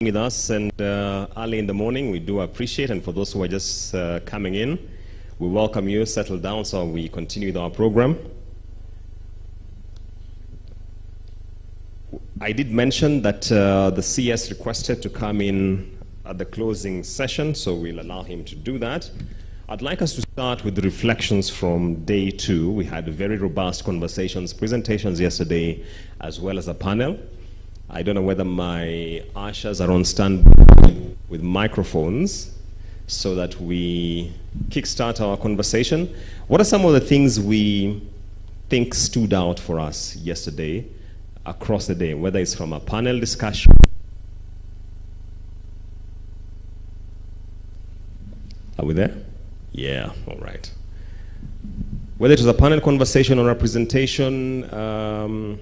With us and early in the morning, we do appreciate, and for those who are just coming in, we welcome you. Settle down so we continue with our program. I did mention that the CS requested to come in at the closing session, so we'll allow him to do that. I'd like us to start with the reflections from day 2. We had very robust conversations, presentations yesterday, as well as a panel. I don't know whether my ushers are on standby with microphones so that we kickstart our conversation. What are some of the things we think stood out for us yesterday across the day, whether it's from a panel discussion? Are we there? Yeah, all right. Whether it was a panel conversation or a presentation,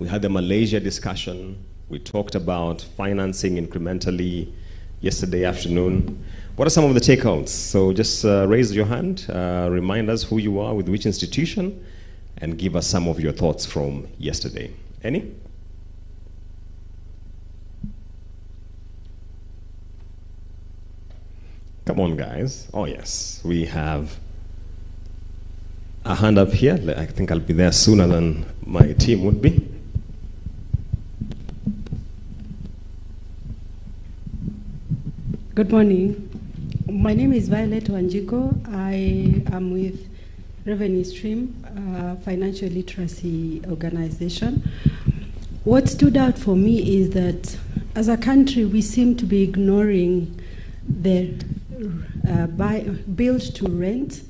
we had the Malaysia discussion. We talked about financing incrementally yesterday afternoon. What are some of the takeouts? So just raise your hand, remind us who you are, with which institution, and give us some of your thoughts from yesterday. Any? Come on, guys. Oh, yes. We have a hand up here. I think I'll be there sooner than my team would be. Good morning. My name is Violet Wanjiko. I am with Revenue Stream, financial literacy organization. What stood out for me is that as a country, we seem to be ignoring the build to rent,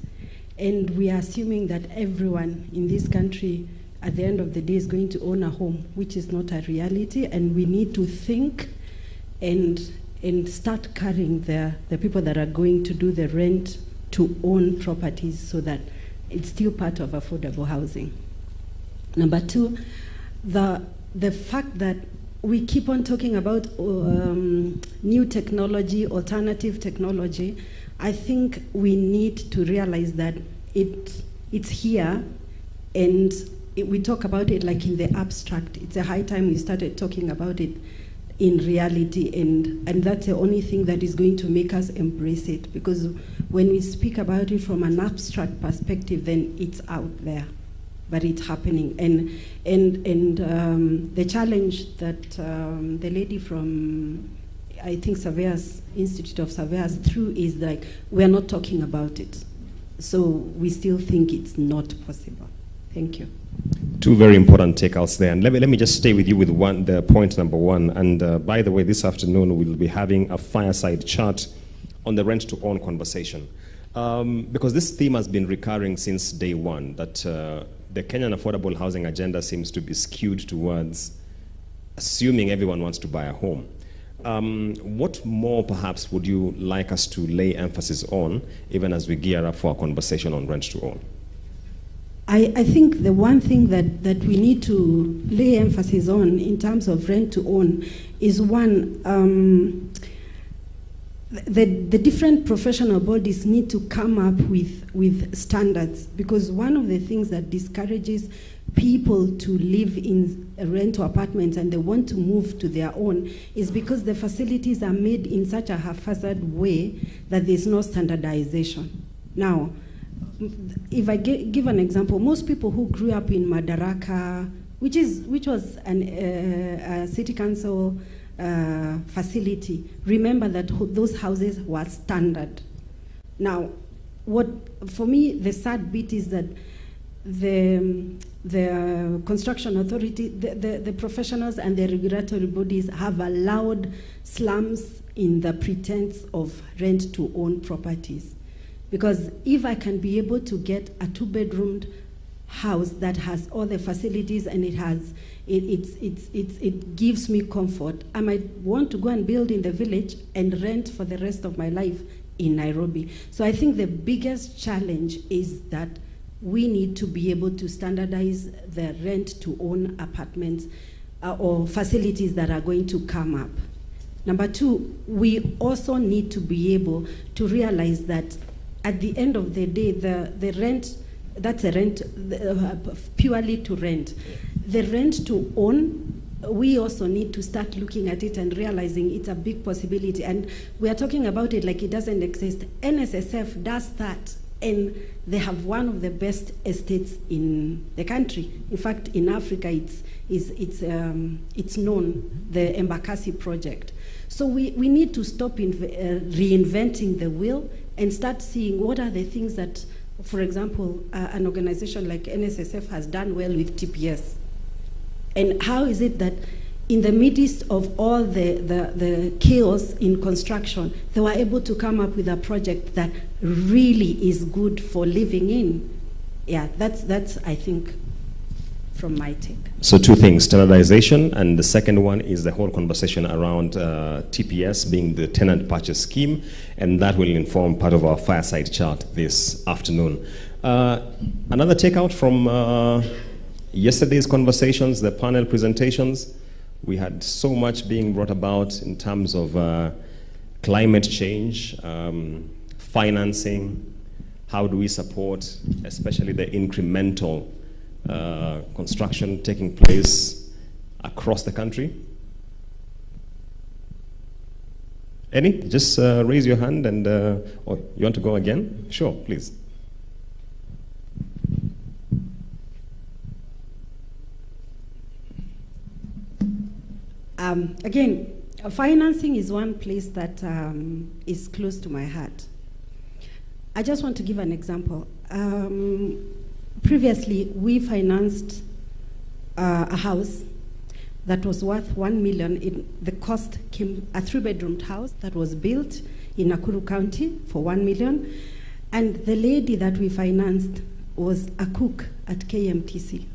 and we are assuming that everyone in this country at the end of the day is going to own a home, which is not a reality, and we need to think and start carrying the people that are going to do the rent to own properties so that it's still part of affordable housing. Number 2, the fact that we keep on talking about new technology, alternative technology. I think we need to realize that it's here, and we talk about it like in the abstract. It's a high time we started talking about it in reality, and that's the only thing that is going to make us embrace it, because when we speak about it from an abstract perspective, then it's out there, but it's happening. And the challenge that the lady from, I think, Surveyors Institute of Surveyors threw is like, we're not talking about it, so we still think it's not possible. Thank you. 2 very important takeouts there. And let me just stay with you with the point number 1. And by the way, this afternoon we'll be having a fireside chat on the rent-to-own conversation. Because this theme has been recurring since day 1, that the Kenyan affordable housing agenda seems to be skewed towards assuming everyone wants to buy a home. What more perhaps would you like us to lay emphasis on, even as we gear up for a conversation on rent-to-own? I think the one thing that we need to lay emphasis on in terms of rent to own is one, the different professional bodies need to come up with standards, because one of the things that discourages people to live in rental apartments and they want to move to their own is because the facilities are made in such a haphazard way that there's no standardization. Now, if I give an example, most people who grew up in Madaraka, which was a city council facility, remember that those houses were standard. Now, what for me the sad bit is that the construction authority, the professionals and the regulatory bodies have allowed slums in the pretense of rent to own properties. Because if I can be able to get a 2-bedroomed house that has all the facilities and it gives me comfort, I might want to go and build in the village and rent for the rest of my life in Nairobi. So I think the biggest challenge is that we need to be able to standardize the rent to own apartments or facilities that are going to come up. Number 2, we also need to be able to realize that at the end of the day, the rent, that's a rent purely to rent. The rent to own we also need to start looking at it and realizing it's a big possibility. And we are talking about it like it doesn't exist. NSSF does that, and they have one of the best estates in the country. In fact, in Africa, it's known, the Embakasi project. So we need to stop reinventing the wheel and start seeing what are the things that, for example, an organization like NSSF has done well with TPS. And how is it that in the midst of all the chaos in construction, they were able to come up with a project that really is good for living in? Yeah, that's I think, from my take. So two things, standardization, and the second one is the whole conversation around TPS being the tenant purchase scheme, and that will inform part of our fireside chat this afternoon. Another takeout from yesterday's conversations, the panel presentations, we had so much being brought about in terms of climate change, financing, how do we support, especially the incremental construction taking place across the country. Any? Just raise your hand and, oh, you want to go again? Sure, please. Again, financing is one place that is close to my heart. I just want to give an example. Previously, we financed a house that was worth 1 million. The cost came a 3-bedroom house that was built in Nakuru County for 1 million. And the lady that we financed was a cook at KMTC.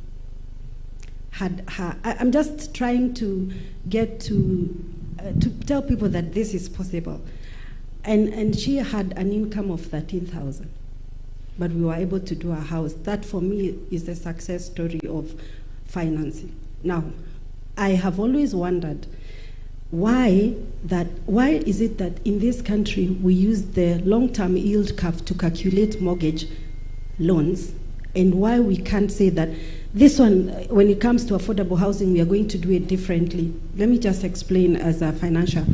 I'm just trying to get to tell people that this is possible. And she had an income of 13,000. But we were able to do a house. That, for me, is the success story of financing. Now, I have always wondered why is it that in this country we use the long-term yield curve to calculate mortgage loans, and why we can't say that this one, when it comes to affordable housing, we are going to do it differently. Let me just explain as a financial.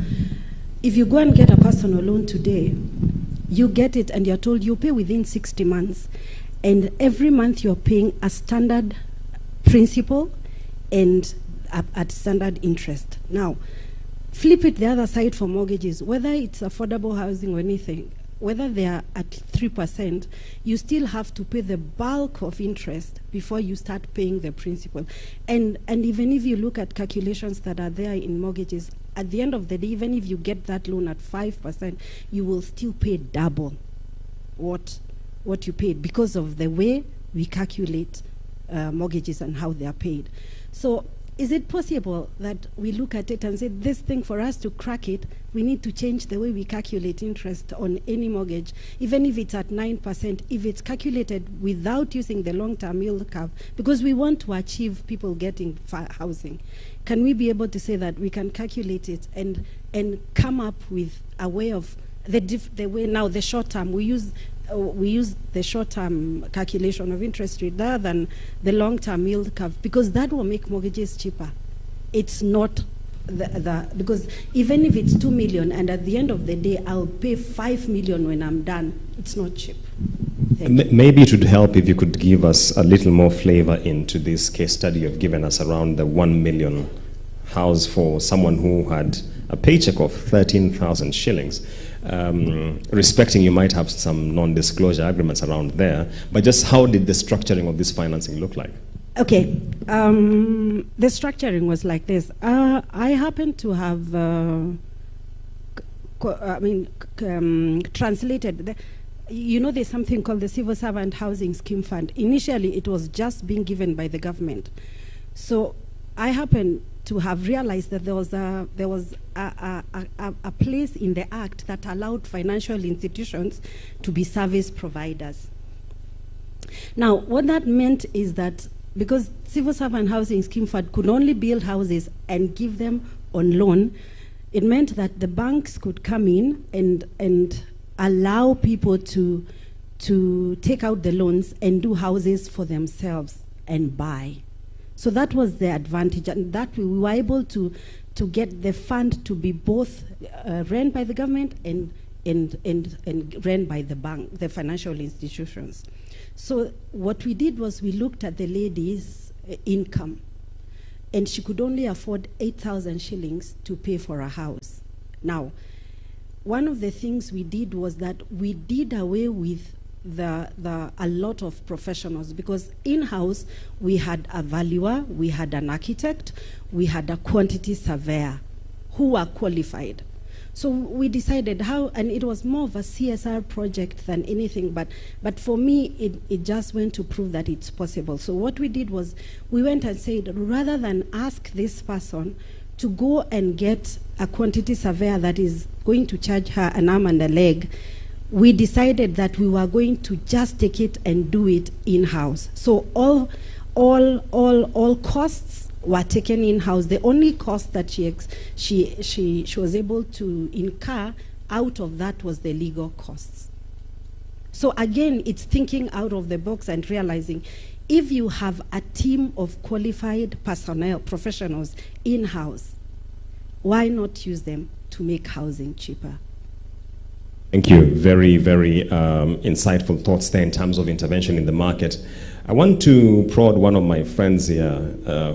If you go and get a personal loan today, you get it and you're told you pay within 60 months. And every month you're paying a standard principal and at standard interest. Now, flip it the other side for mortgages, whether it's affordable housing or anything, whether they are at 3%, you still have to pay the bulk of interest before you start paying the principal. And even if you look at calculations that are there in mortgages, at the end of the day, even if you get that loan at 5%, you will still pay double what you paid because of the way we calculate mortgages and how they are paid. So is it possible that we look at it and say, this thing, for us to crack it, we need to change the way we calculate interest on any mortgage, even if it's at 9%, if it's calculated without using the long-term yield curve, because we want to achieve people getting housing. Can we be able to say that we can calculate it and come up with a way of, the way now, the short term, we use the short-term calculation of interest rate rather than the long-term yield curve, because that will make mortgages cheaper. It's not because even if it's 2 million and at the end of the day I'll pay 5 million when I'm done, it's not cheap. Maybe it would help if you could give us a little more flavor into this case study you've given us around the 1 million house for someone who had a paycheck of 13,000 shillings. Respecting you might have some non-disclosure agreements around there, but just how did the structuring of this financing look like? Okay, the structuring was like this. I happen to have, translated, there's something called the Civil Servant Housing Scheme Fund. Initially, it was just being given by the government. So I happen to have realized that there was a place in the Act that allowed financial institutions to be service providers. Now, what that meant is that because Civil Servant Housing Scheme Fund could only build houses and give them on loan, it meant that the banks could come in and allow people to take out the loans and do houses for themselves and buy. So that was the advantage, and that we were able to get the fund to be both run by the government and run by the bank, the financial institutions. So what we did was we looked at the lady's income, and she could only afford 8,000 shillings to pay for a house. Now, one of the things we did was that we did away with a lot of professionals, because in-house we had a valuer, we had an architect, we had a quantity surveyor who were qualified. So we decided how, and it was more of a CSR project than anything, but for me, it just went to prove that it's possible. So what we did was we went and said, rather than ask this person to go and get a quantity surveyor that is going to charge her an arm and a leg, we decided that we were going to just take it and do it in-house. So all costs were taken in-house. The only cost that she was able to incur out of that was the legal costs. So again, it's thinking out of the box and realizing if you have a team of qualified personnel, professionals in-house, why not use them to make housing cheaper? Thank you. Very, very insightful thoughts there in terms of intervention in the market. I want to prod one of my friends here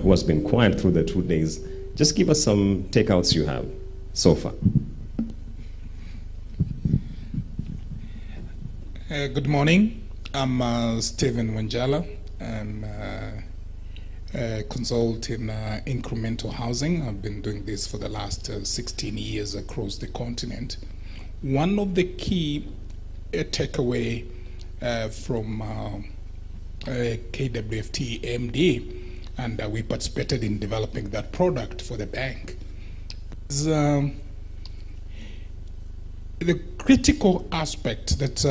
who has been quiet through the 2 days. Just give us some takeouts you have so far. Good morning. I'm Stephen Wanjala. I'm a consultant in incremental housing. I've been doing this for the last 16 years across the continent. One of the key takeaway from KWFT MD, and we participated in developing that product for the bank, is the critical aspect that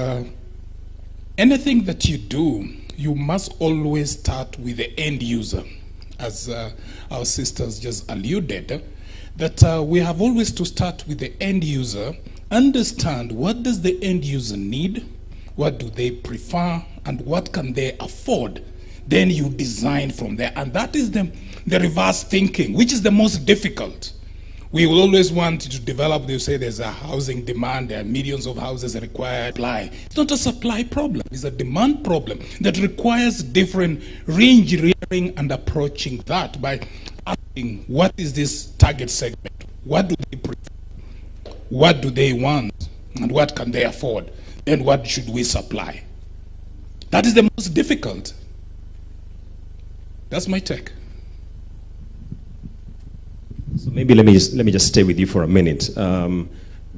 anything that you do, you must always start with the end user, as our sisters just alluded, that we have always to start with the end user, understand what does the end user need, what do they prefer, and what can they afford. Then you design from there, and that is the reverse thinking, which is the most difficult. We will always want to develop, they say there's a housing demand, there are millions of houses that require supply. It's not a supply problem, it's a demand problem that requires different re-engineering and approaching that by asking, what is this target segment? What do they prefer? What do they want? And what can they afford? Then what should we supply? That is the most difficult. That's my take. So maybe let me just stay with you for a minute.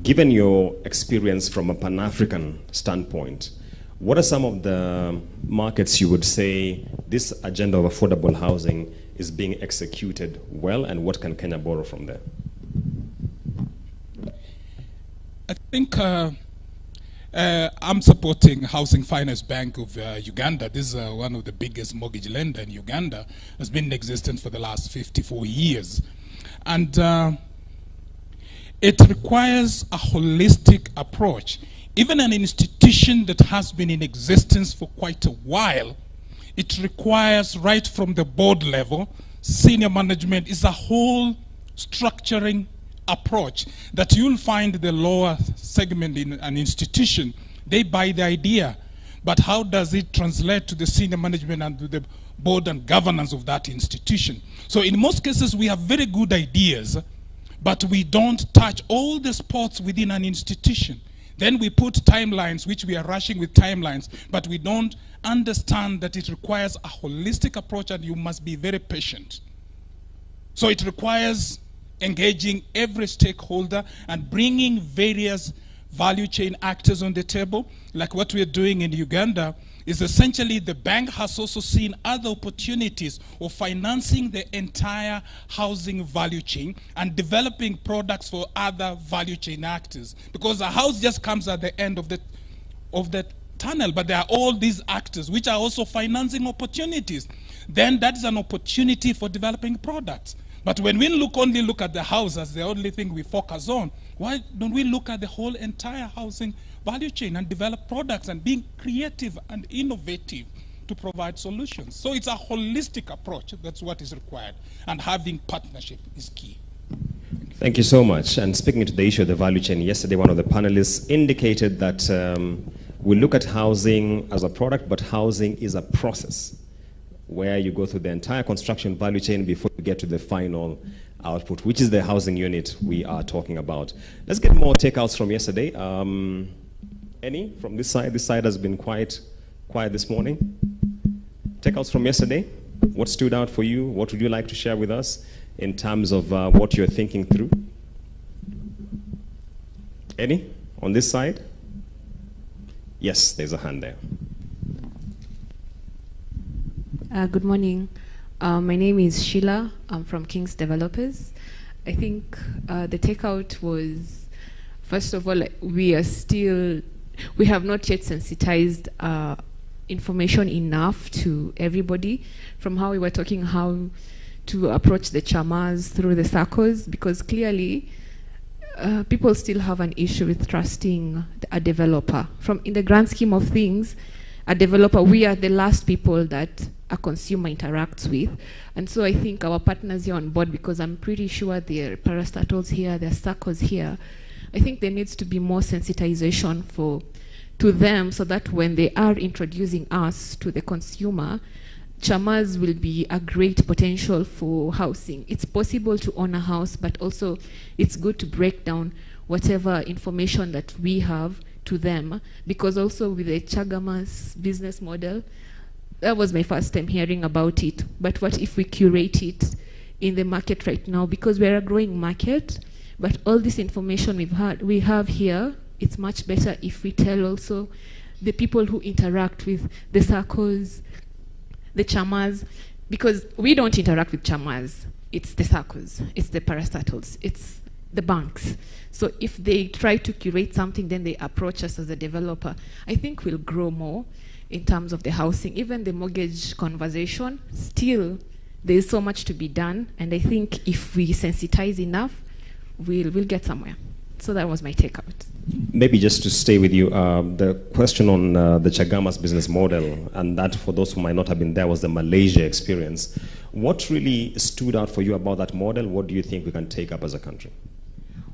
Given your experience from a Pan-African standpoint, what are some of the markets you would say this agenda of affordable housing is being executed well, and what can Kenya borrow from there? I think I'm supporting Housing Finance Bank of Uganda. This is one of the biggest mortgage lender in Uganda. Has been in existence for the last 54 years. And it requires a holistic approach. Even an institution that has been in existence for quite a while, it requires right from the board level, senior management is a whole structuring approach that you'll find the lower segment in an institution. They buy the idea, but how does it translate to the senior management and to the board and governance of that institution? So in most cases, we have very good ideas, but we don't touch all the spots within an institution. Then we put timelines, which we are rushing with timelines, but we don't understand that it requires a holistic approach and you must be very patient. So it requires engaging every stakeholder and bringing various value chain actors on the table. Like what we're doing in Uganda is essentially the bank has also seen other opportunities of financing the entire housing value chain and developing products for other value chain actors. Because a house just comes at the end of the tunnel, but there are all these actors which are also financing opportunities. Then that is an opportunity for developing products. But when we only look at the house as the only thing we focus on, why don't we look at the whole entire housing value chain and develop products and being creative and innovative to provide solutions. So it's a holistic approach. That's what is required. And having partnership is key. Thank you so much. And speaking to the issue of the value chain, yesterday one of the panelists indicated that we look at housing as a product, but housing is a process where you go through the entire construction value chain before you get to the final output, which is the housing unit we are talking about. Let's get more takeouts from yesterday. Any from this side? This side has been quite quiet this morning. Takeouts from yesterday. What stood out for you? What would you like to share with us in terms of what you're thinking through? Any on this side? Yes, there's a hand there. Good morning. My name is Sheila. I'm from King's Developers. I think the takeout was, first of all, we have not yet sensitized information enough to everybody, from how we were talking how to approach the chamas through the SACCOs, because clearly people still have an issue with trusting a developer. In the grand scheme of things, a developer, we are the last people that a consumer interacts with. And so I think our partners here on board, because I'm pretty sure there are parastatals here, there are SACCOs here, I think there needs to be more sensitization to them, so that when they are introducing us to the consumer, chamas will be a great potential for housing. It's possible to own a house, but also it's good to break down whatever information that we have to them, because also with the Chagamas business model, that was my first time hearing about it. But what if we curate it in the market right now? Because we're a growing market, but all this information we have here, it's much better if we tell also the people who interact with the SACCOs, the chamas, because we don't interact with chamas. It's the SACCOs, it's the parastatals, it's the banks. So if they try to curate something, then they approach us as a developer. I think we'll grow more in terms of the housing. Even the mortgage conversation, still there's so much to be done. And I think if we sensitize enough, we'll get somewhere. So that was my takeout. Maybe just to stay with you, the question on the Chagamas business model, and that for those who might not have been there was the Malaysia experience. What really stood out for you about that model? What do you think we can take up as a country?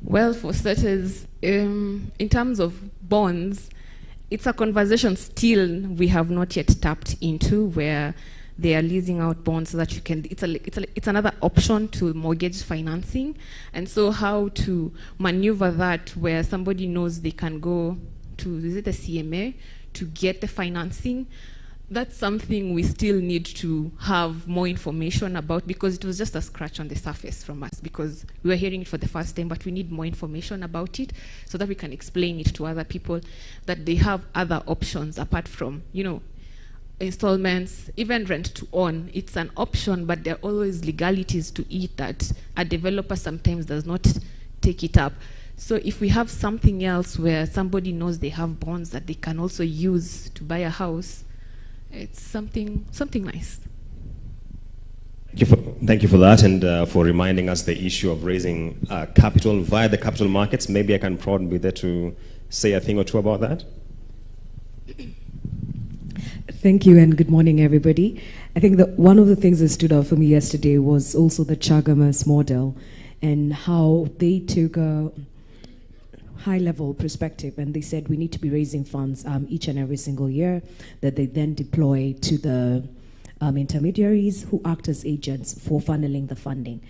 Well, for starters, in terms of bonds, it's a conversation still we have not yet tapped into, where they are leasing out bonds so that you can, it's another option to mortgage financing. And so how to maneuver that where somebody knows they can go to, is it a CMA, to get the financing? That's something we still need to have more information about, because it was just a scratch on the surface from us, because we were hearing it for the first time, but we need more information about it so that we can explain it to other people, that they have other options apart from, installments, even rent to own. It's an option, but there are always legalities to it that a developer sometimes does not take it up. So if we have something else where somebody knows they have bonds that they can also use to buy a house, it's something nice. Thank you for that, and for reminding us the issue of raising capital via the capital markets. Maybe I can probably be there to say a thing or two about that. Thank you, and good morning, everybody. I think that one of the things that stood out for me yesterday was also the Chagamas model, and how they took a high-level perspective, and they said we need to be raising funds each and every single year that they then deploy to the intermediaries who act as agents for funneling the funding.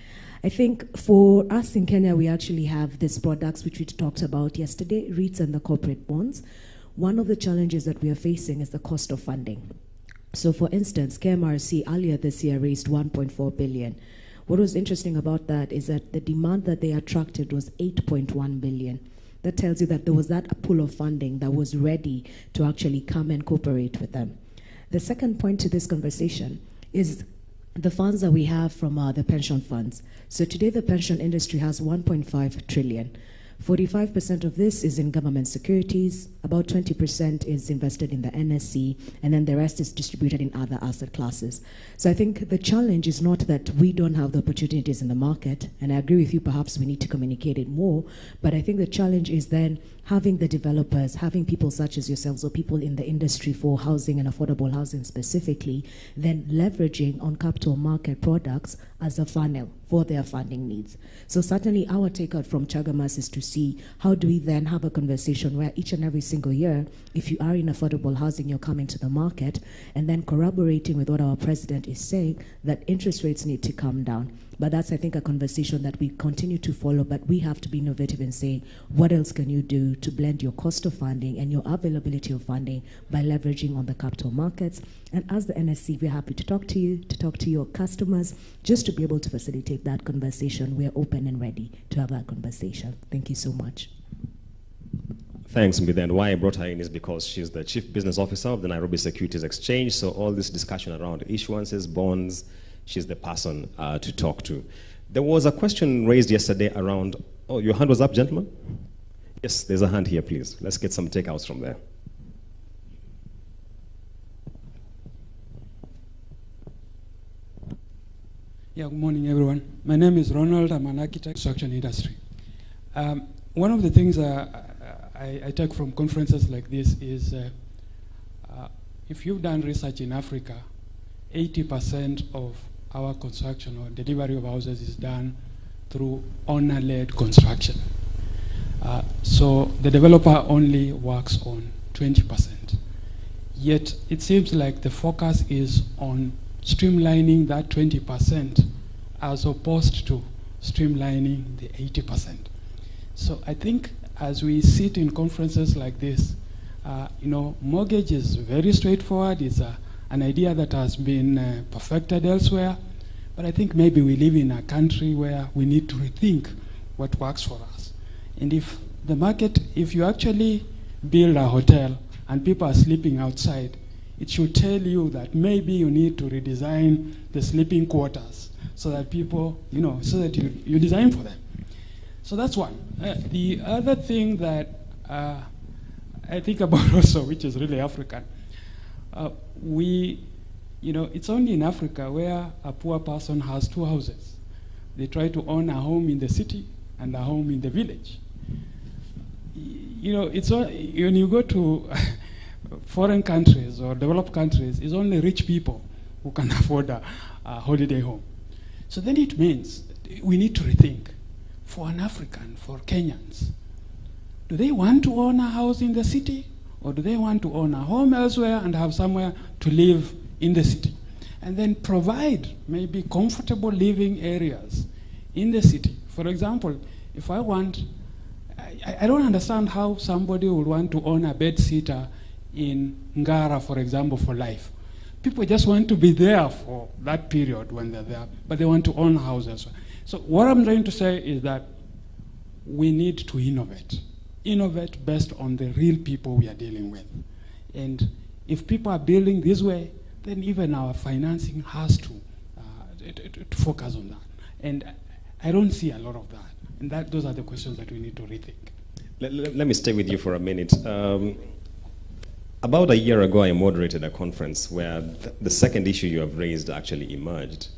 I think for us in Kenya, we actually have these products which we talked about yesterday, REITs and the corporate bonds. One of the challenges that we are facing is the cost of funding. So for instance, KMRC earlier this year raised 1.4 billion. What was interesting about that is that the demand that they attracted was 8.1 billion. That tells you that there was that pool of funding that was ready to actually come and cooperate with them. The second point to this conversation is the funds that we have from the pension funds. So today the pension industry has 1.5 trillion. 45% of this is in government securities, about 20% is invested in the NSC, and then the rest is distributed in other asset classes. So I think the challenge is not that we don't have the opportunities in the market, and I agree with you, perhaps we need to communicate it more, but I think the challenge is then having the developers, having people such as yourselves or people in the industry for housing and affordable housing specifically, then leveraging on capital market products as a funnel for their funding needs. So certainly our takeout from Chagamas is to see how do we then have a conversation where each and every single year, if you are in affordable housing, you're coming to the market, and then corroborating with what our president is saying, that interest rates need to come down. But that's, I think, a conversation that we continue to follow, but we have to be innovative in saying, what else can you do to blend your cost of funding and your availability of funding by leveraging on the capital markets? And as the NSC, we're happy to talk to you, to talk to your customers, just to be able to facilitate that conversation. We're open and ready to have that conversation. Thank you so much. Thanks, Mbida. And why I brought her in is because she's the Chief Business Officer of the Nairobi Securities Exchange, so all this discussion around issuances, bonds, she's the person to talk to. There was a question raised yesterday around, oh, your hand was up, gentlemen? Yes, there's a hand here, please. Let's get some takeouts from there. Yeah, good morning, everyone. My name is Ronald. I'm an architect, construction industry. One of the things I take from conferences like this is if you've done research in Africa, 80% of our construction or delivery of houses is done through owner-led construction. So the developer only works on 20%. Yet it seems like the focus is on streamlining that 20% as opposed to streamlining the 80%. So I think as we sit in conferences like this, mortgage is very straightforward. It's an idea that has been perfected elsewhere. But I think maybe we live in a country where we need to rethink what works for us. And if the market, if you actually build a hotel and people are sleeping outside, it should tell you that maybe you need to redesign the sleeping quarters so that people, so that you design for them. So that's one. The other thing that I think about also, which is really African, it's only in Africa where a poor person has two houses. They try to own a home in the city and a home in the village. When you go to foreign countries or developed countries, it's only rich people who can afford a holiday home. So then it means we need to rethink. For an African, for Kenyans, do they want to own a house in the city, or do they want to own a home elsewhere and have somewhere to live in the city? And then provide maybe comfortable living areas in the city. For example, if I want, I don't understand how somebody would want to own a bed-sitter in Ngara, for example, for life. People just want to be there for that period when they're there, but they want to own a house elsewhere. So what I'm trying to say is that we need to innovate. Innovate based on the real people we are dealing with. And if people are building this way, then even our financing has to focus on that. And I don't see a lot of that. And those are the questions that we need to rethink. Let me stay with you for a minute. About a year ago, I moderated a conference where the second issue you have raised actually emerged.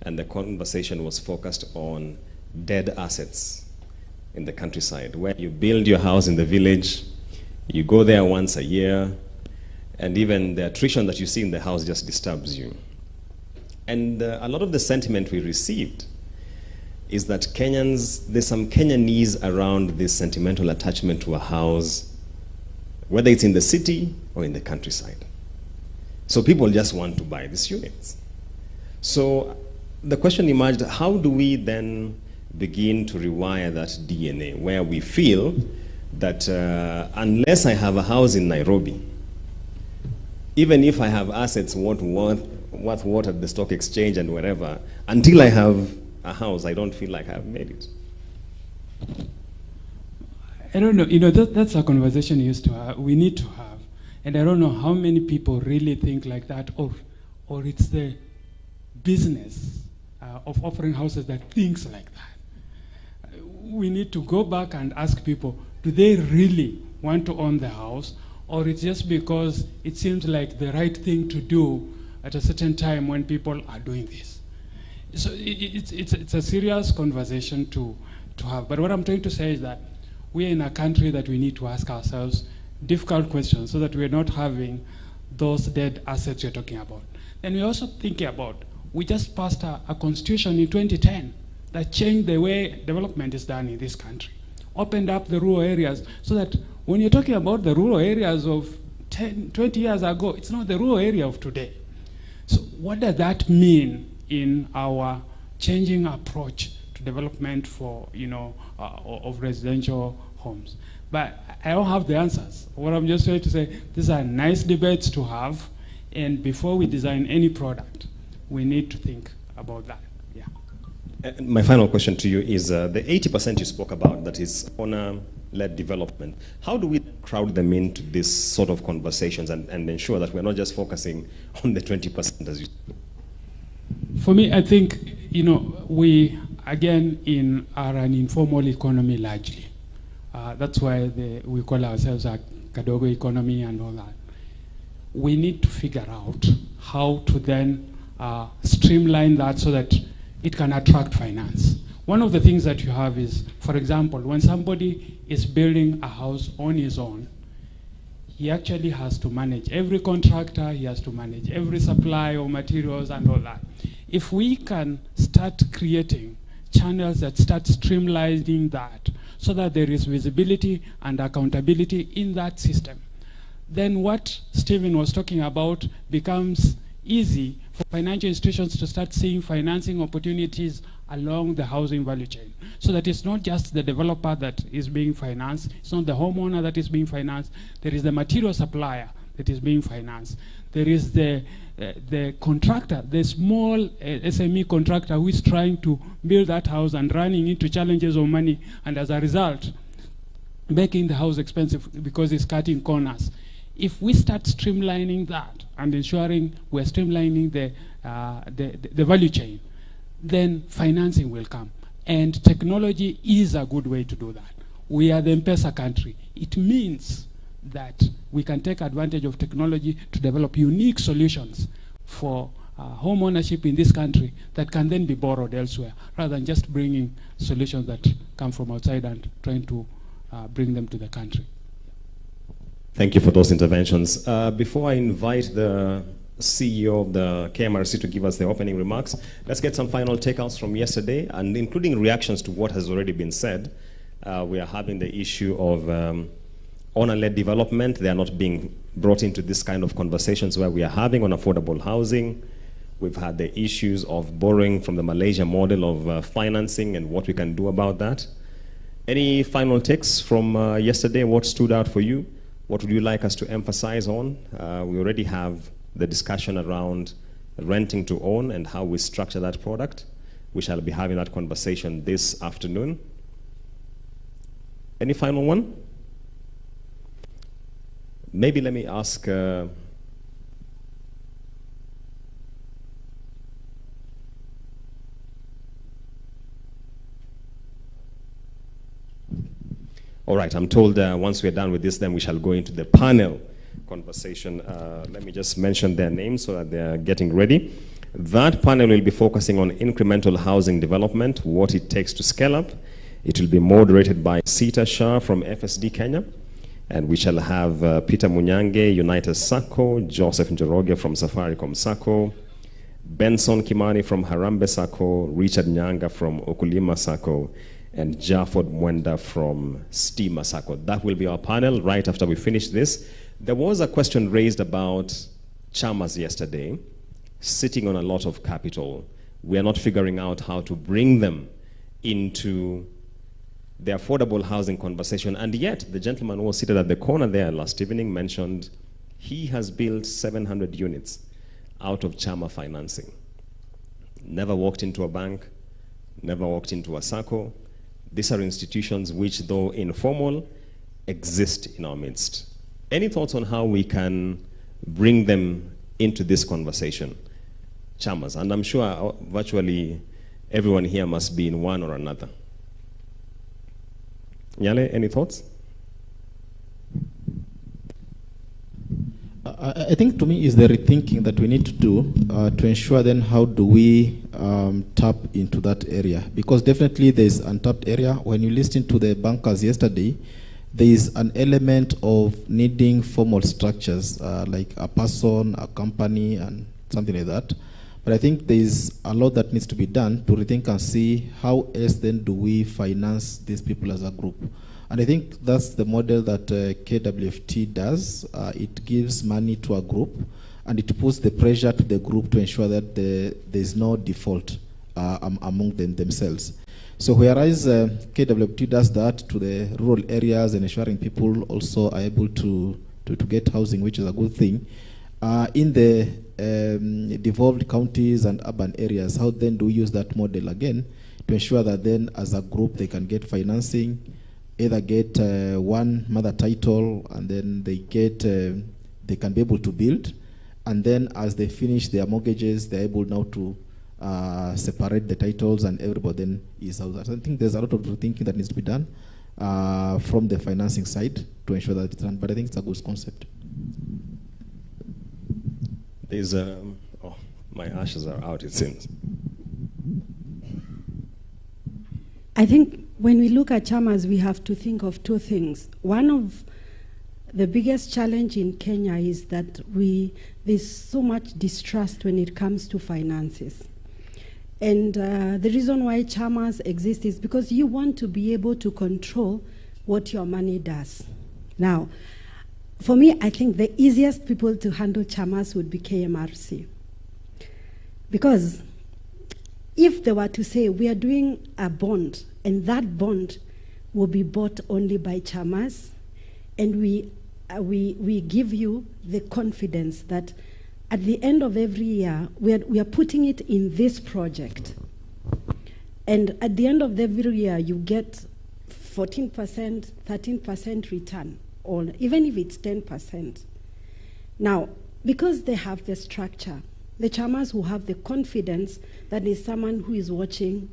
And the conversation was focused on dead assets in the countryside, where you build your house in the village, you go there once a year, and even the attrition that you see in the house just disturbs you. And a lot of the sentiment we received is that there's some Kenyanese around this sentimental attachment to a house, whether it's in the city or in the countryside. So people just want to buy these units. So the question emerged, how do we then begin to rewire that DNA where we feel that unless I have a house in Nairobi, even if I have assets worth what at the stock exchange and wherever, until I have a house, I don't feel like I've made it. I don't know, that's a conversation we need to have. And I don't know how many people really think like that, or it's the business of offering houses that thinks like that. we need to go back and ask people, do they really want to own the house, or it's just because it seems like the right thing to do at a certain time when people are doing this? So it's a serious conversation to have. But what I'm trying to say is that we are in a country that we need to ask ourselves difficult questions so that we're not having those dead assets you're talking about. And we're also thinking about, we just passed a constitution in 2010 that changed the way development is done in this country, opened up the rural areas, so that when you're talking about the rural areas of 10, 20 years ago, it's not the rural area of today. So what does that mean in our changing approach to development for, of residential homes? But I don't have the answers. What I'm just trying to say, these are nice debates to have, and before we design any product, we need to think about that. Yeah. My final question to you is the 80% you spoke about, that is owner-led development. How do we crowd them into this sort of conversations and ensure that we're not just focusing on the 20% as you said? For me, I think, we, again, are an informal economy largely. That's why we call ourselves a Kadogo economy and all that. We need to figure out how to then streamline that so that it can attract finance. One of the things that you have is, for example, when somebody is building a house on his own, he actually has to manage every contractor, he has to manage every supply of materials and all that. If we can start creating channels that start streamlining that so that there is visibility and accountability in that system, then what Stephen was talking about becomes easy for financial institutions to start seeing financing opportunities along the housing value chain. So that it's not just the developer that is being financed, it's not the homeowner that is being financed, there is the material supplier that is being financed. There is the contractor, the small SME contractor who is trying to build that house and running into challenges of money, and as a result, making the house expensive because it's cutting corners. If we start streamlining that and ensuring we're streamlining the value chain, then financing will come. And technology is a good way to do that. We are the M-Pesa country. It means that we can take advantage of technology to develop unique solutions for home ownership in this country that can then be borrowed elsewhere, rather than just bringing solutions that come from outside and trying to bring them to the country. Thank you for those interventions. Before I invite the CEO of the KMRC to give us the opening remarks, let's get some final takeouts from yesterday, and including reactions to what has already been said. We are having the issue of owner-led development. They are not being brought into this kind of conversations where we are having on affordable housing. We've had the issues of borrowing from the Malaysia model of financing and what we can do about that. Any final takes from yesterday? What stood out for you? What would you like us to emphasize on? We already have the discussion around renting to own and how we structure that product. We shall be having that conversation this afternoon. Any final one? Maybe let me ask all right, I'm told once we're done with this, then we shall go into the panel conversation. Let me just mention their names so that they're getting ready. That panel will be focusing on incremental housing development, what it takes to scale up. It will be moderated by Sita Shah from FSD Kenya. And we shall have Peter Munyange, United Sacco, Joseph Njoroge from Safaricom Sacco, Benson Kimani from Harambe Sacco, Richard Nyanga from Okulima Sacco, and Jafford Mwenda from Stima Sacco. That will be our panel right after we finish this. There was a question raised about chamas yesterday, sitting on a lot of capital. We are not figuring out how to bring them into the affordable housing conversation, and yet the gentleman who was seated at the corner there last evening mentioned he has built 700 units out of Chama financing. Never walked into a bank, never walked into a SACCO. These are institutions which, though informal, exist in our midst. Any thoughts on how we can bring them into this conversation? Chamas, and I'm sure virtually everyone here must be in one or another. Nyale, any thoughts? I think to me is the rethinking that we need to do to ensure then how do we tap into that area, because definitely there is untapped area. When you listen to the bankers yesterday, there is an element of needing formal structures like a person, a company, and something like that. But I think there is a lot that needs to be done to rethink and see how else then do we finance these people as a group. And I think that's the model that KWFT does. It gives money to a group, and it puts the pressure to the group to ensure that there is no default among themselves. So whereas KWFT does that to the rural areas and ensuring people also are able to get housing, which is a good thing, in the devolved counties and urban areas, how then do we use that model again to ensure that then as a group they can get financing, either get one mother title, and then they can be able to build, and then as they finish their mortgages, they're able now to separate the titles, and everybody then is out. I think there's a lot of thinking that needs to be done from the financing side to ensure that it's done, but I think it's a good concept. There's oh, my ashes are out, it seems. I think when we look at chamas, we have to think of two things. One of the biggest challenge in Kenya is that there's so much distrust when it comes to finances. And the reason why chamas exist is because you want to be able to control what your money does. Now, for me, I think the easiest people to handle chamas would be KMRC. Because if they were to say, we are doing a bond, and that bond will be bought only by chamas, and we give you the confidence that at the end of every year, we are putting it in this project. And at the end of every year, you get 14%, 13% return, or even if it's 10%. Now, because they have the structure, the chamas who have the confidence that there's someone who is watching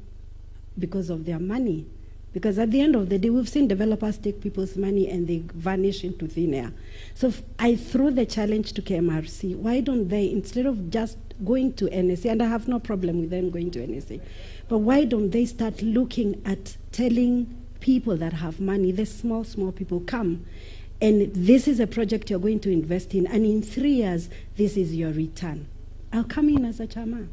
because of their money. Because at the end of the day, we've seen developers take people's money and they vanish into thin air. So I threw the challenge to KMRC. Why don't they, instead of just going to NSA, and I have no problem with them going to NSA, but why don't they start looking at telling people that have money, the small people, come, and this is a project you're going to invest in, and in 3 years, this is your return. I'll come in as a chama.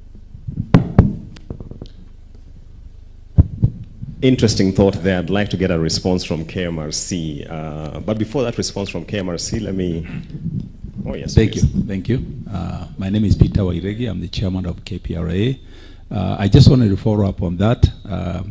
Interesting thought there. I'd like to get a response from KMRC. But before that response from KMRC, let me... Oh, yes. Thank please. you. Thank you. My name is Peter Wairegi. I'm the chairman of KPRA. I just wanted to follow up on that.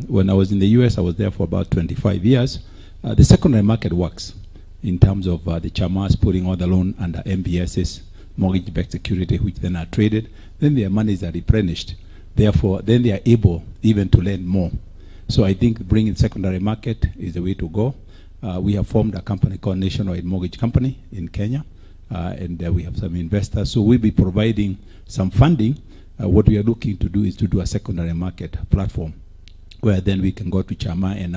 When I was in the US, I was there for about 25 years. The secondary market works in terms of the chamas putting all the loan under MBSs, mortgage-backed security, which then are traded. Then their monies are replenished. Therefore, then they are able even to lend more. So I think bringing secondary market is the way to go. We have formed a company called Nationwide Mortgage Company in Kenya, and we have some investors. So we'll be providing some funding. What we are looking to do is to do a secondary market platform, where then we can go to Chama and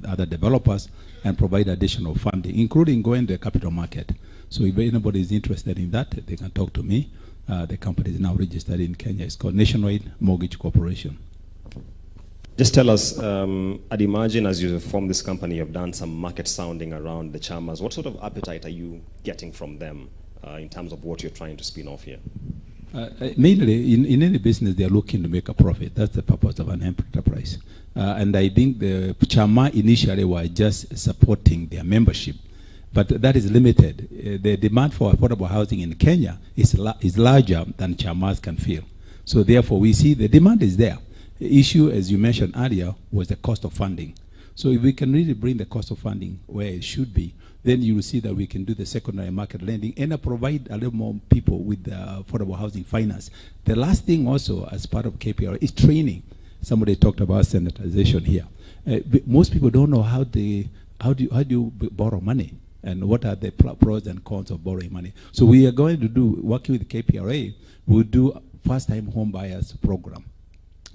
other developers and provide additional funding, including going to the capital market. So if anybody is interested in that, they can talk to me. The company is now registered in Kenya. It's called Nationwide Mortgage Corporation. Just tell us, I'd imagine as you form this company, you've done some market sounding around the chamas. What sort of appetite are you getting from them in terms of what you're trying to spin off here? Mainly, in any business, they are looking to make a profit. That's the purpose of an enterprise. And I think the chama initially were just supporting their membership, but that is limited. The demand for affordable housing in Kenya is larger than chamas can fill. So therefore, we see the demand is there. The issue, as you mentioned earlier, was the cost of funding. So if we can really bring the cost of funding where it should be, then you will see that we can do the secondary market lending and provide a little more people with affordable housing finance. The last thing also, as part of KPR, is training. Somebody talked about sanitization here. Most people don't know how do you borrow money and what are the pros and cons of borrowing money. So we are going to do, working with KPRA, we'll do first-time home buyers program,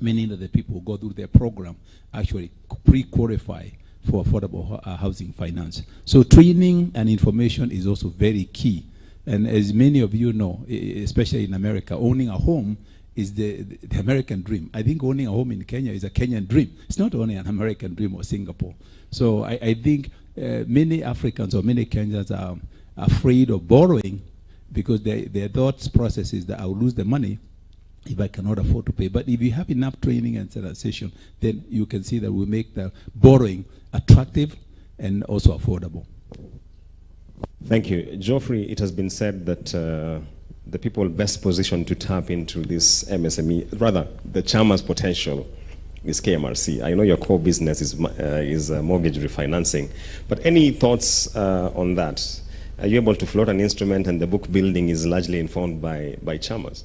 meaning that the people who go through their program actually pre-qualify for affordable housing finance. So training and information is also very key. And as many of you know, especially in America, owning a home is the American dream. I think owning a home in Kenya is a Kenyan dream. It's not only an American dream or Singapore. So I think many Africans or many Kenyans are afraid of borrowing because their thought process is that I'll lose the money if I cannot afford to pay. But if you have enough training and sensitization, then you can see that we make the borrowing attractive and also affordable. Thank you. Geoffrey, it has been said that the people best positioned to tap into this MSME, rather the Chama's potential, is KMRC. I know your core business is mortgage refinancing, but any thoughts on that? Are you able to float an instrument and the book building is largely informed by Chamas?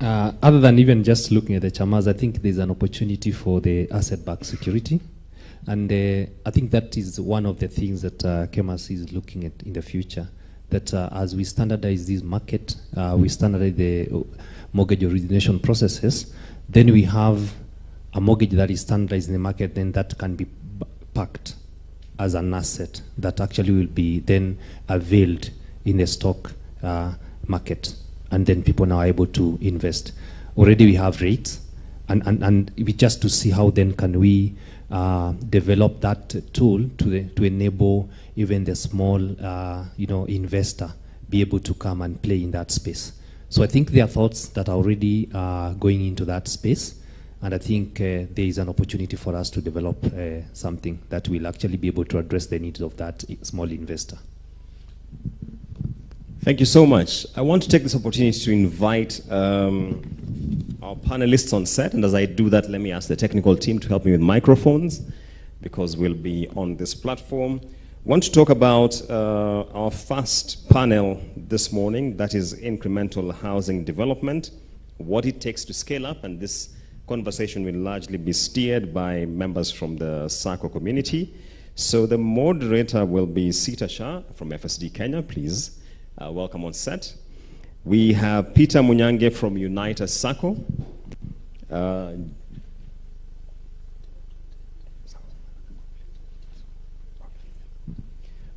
Other than even just looking at the Chamas, I think there's an opportunity for the asset-backed security. And I think that is one of the things that KMRC is looking at in the future, that as we standardize this market, we standardize the mortgage origination processes, then we have a mortgage that is standardized in the market, then that can be packed as an asset that actually will be then availed in the stock market. And then people now are able to invest. Already we have rates, and we just to see how then can we develop that tool to enable even the small investor be able to come and play in that space. So I think there are thoughts that are already going into that space, and I think there is an opportunity for us to develop something that will actually be able to address the needs of that small investor. Thank you so much. I want to take this opportunity to invite our panelists on set, and as I do that, let me ask the technical team to help me with microphones, because we'll be on this platform. I want to talk about our first panel this morning, that is incremental housing development, what it takes to scale up, and this conversation will largely be steered by members from the SACCO community. So the moderator will be Sita Shah from FSD Kenya, please. Welcome on set. We have Peter Munyange from Unite SACCO.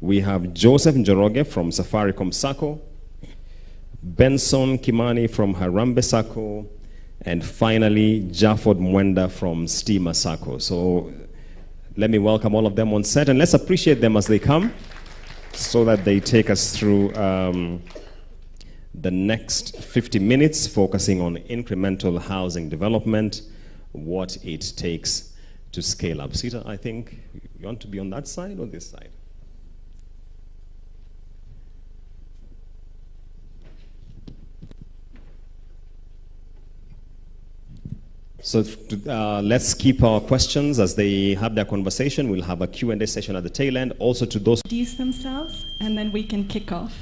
We have Joseph Njoroge from Safaricom SACCO, Benson Kimani from Harambe SACCO, and finally Jafford Mwenda from Stima SACCO. So let me welcome all of them on set, and let's appreciate them as they come, so that they take us through the next 50 minutes, focusing on incremental housing development, what it takes to scale up. Sita, I think you want to be on that side or this side? So let's keep our questions as they have their conversation. We'll have a Q&A session at the tail end. Also to those introduce themselves, and then we can kick off.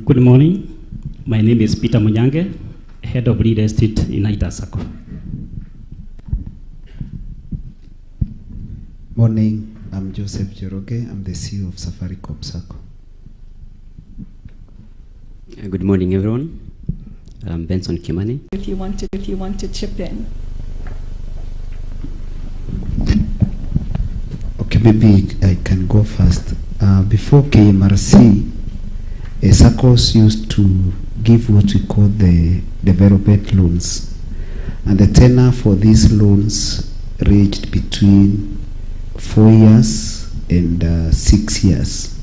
Good morning. My name is Peter Munyange, Head of Real Estate in Unite SACCO. Morning. I'm Joseph Njoroge. I'm the CEO of Safaricom SACCO. Good morning, everyone. I'm Benson Kimani. If you want to chip in. Okay, maybe I can go first. Before KMRC, SACCOs used to give what we call the development loans, and the tenor for these loans ranged between 4 years and 6 years,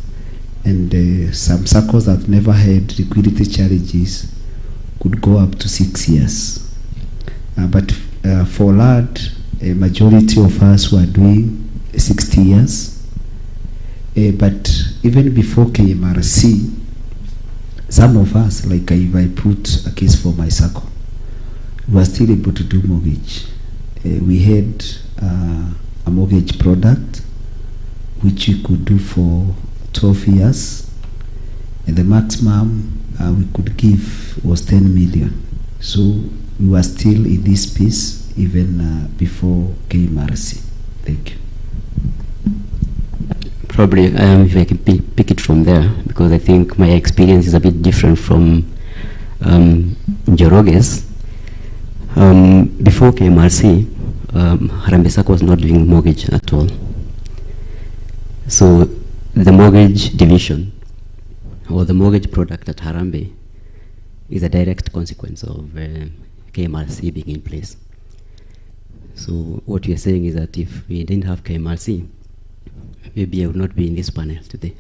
and some SACCOs that never had liquidity challenges could go up to 6 years. But for LAD, a majority of us were doing 60 years. But even before KMRC, some of us, like if I put a case for my SACCO, were still able to do mortgage. We had a mortgage product which you could do for 12 years, and the maximum we could give was 10 million. So we were still in this space even before KMRC. Thank you. Probably, if I can pick it from there, because I think my experience is a bit different from Njoroge's. Before KMRC, Harambee Sacco was not doing mortgage at all. So the mortgage division, or the mortgage product at Harambee, is a direct consequence of KMRC being in place. So what we are saying is that if we didn't have KMRC, maybe I would not be in this panel today.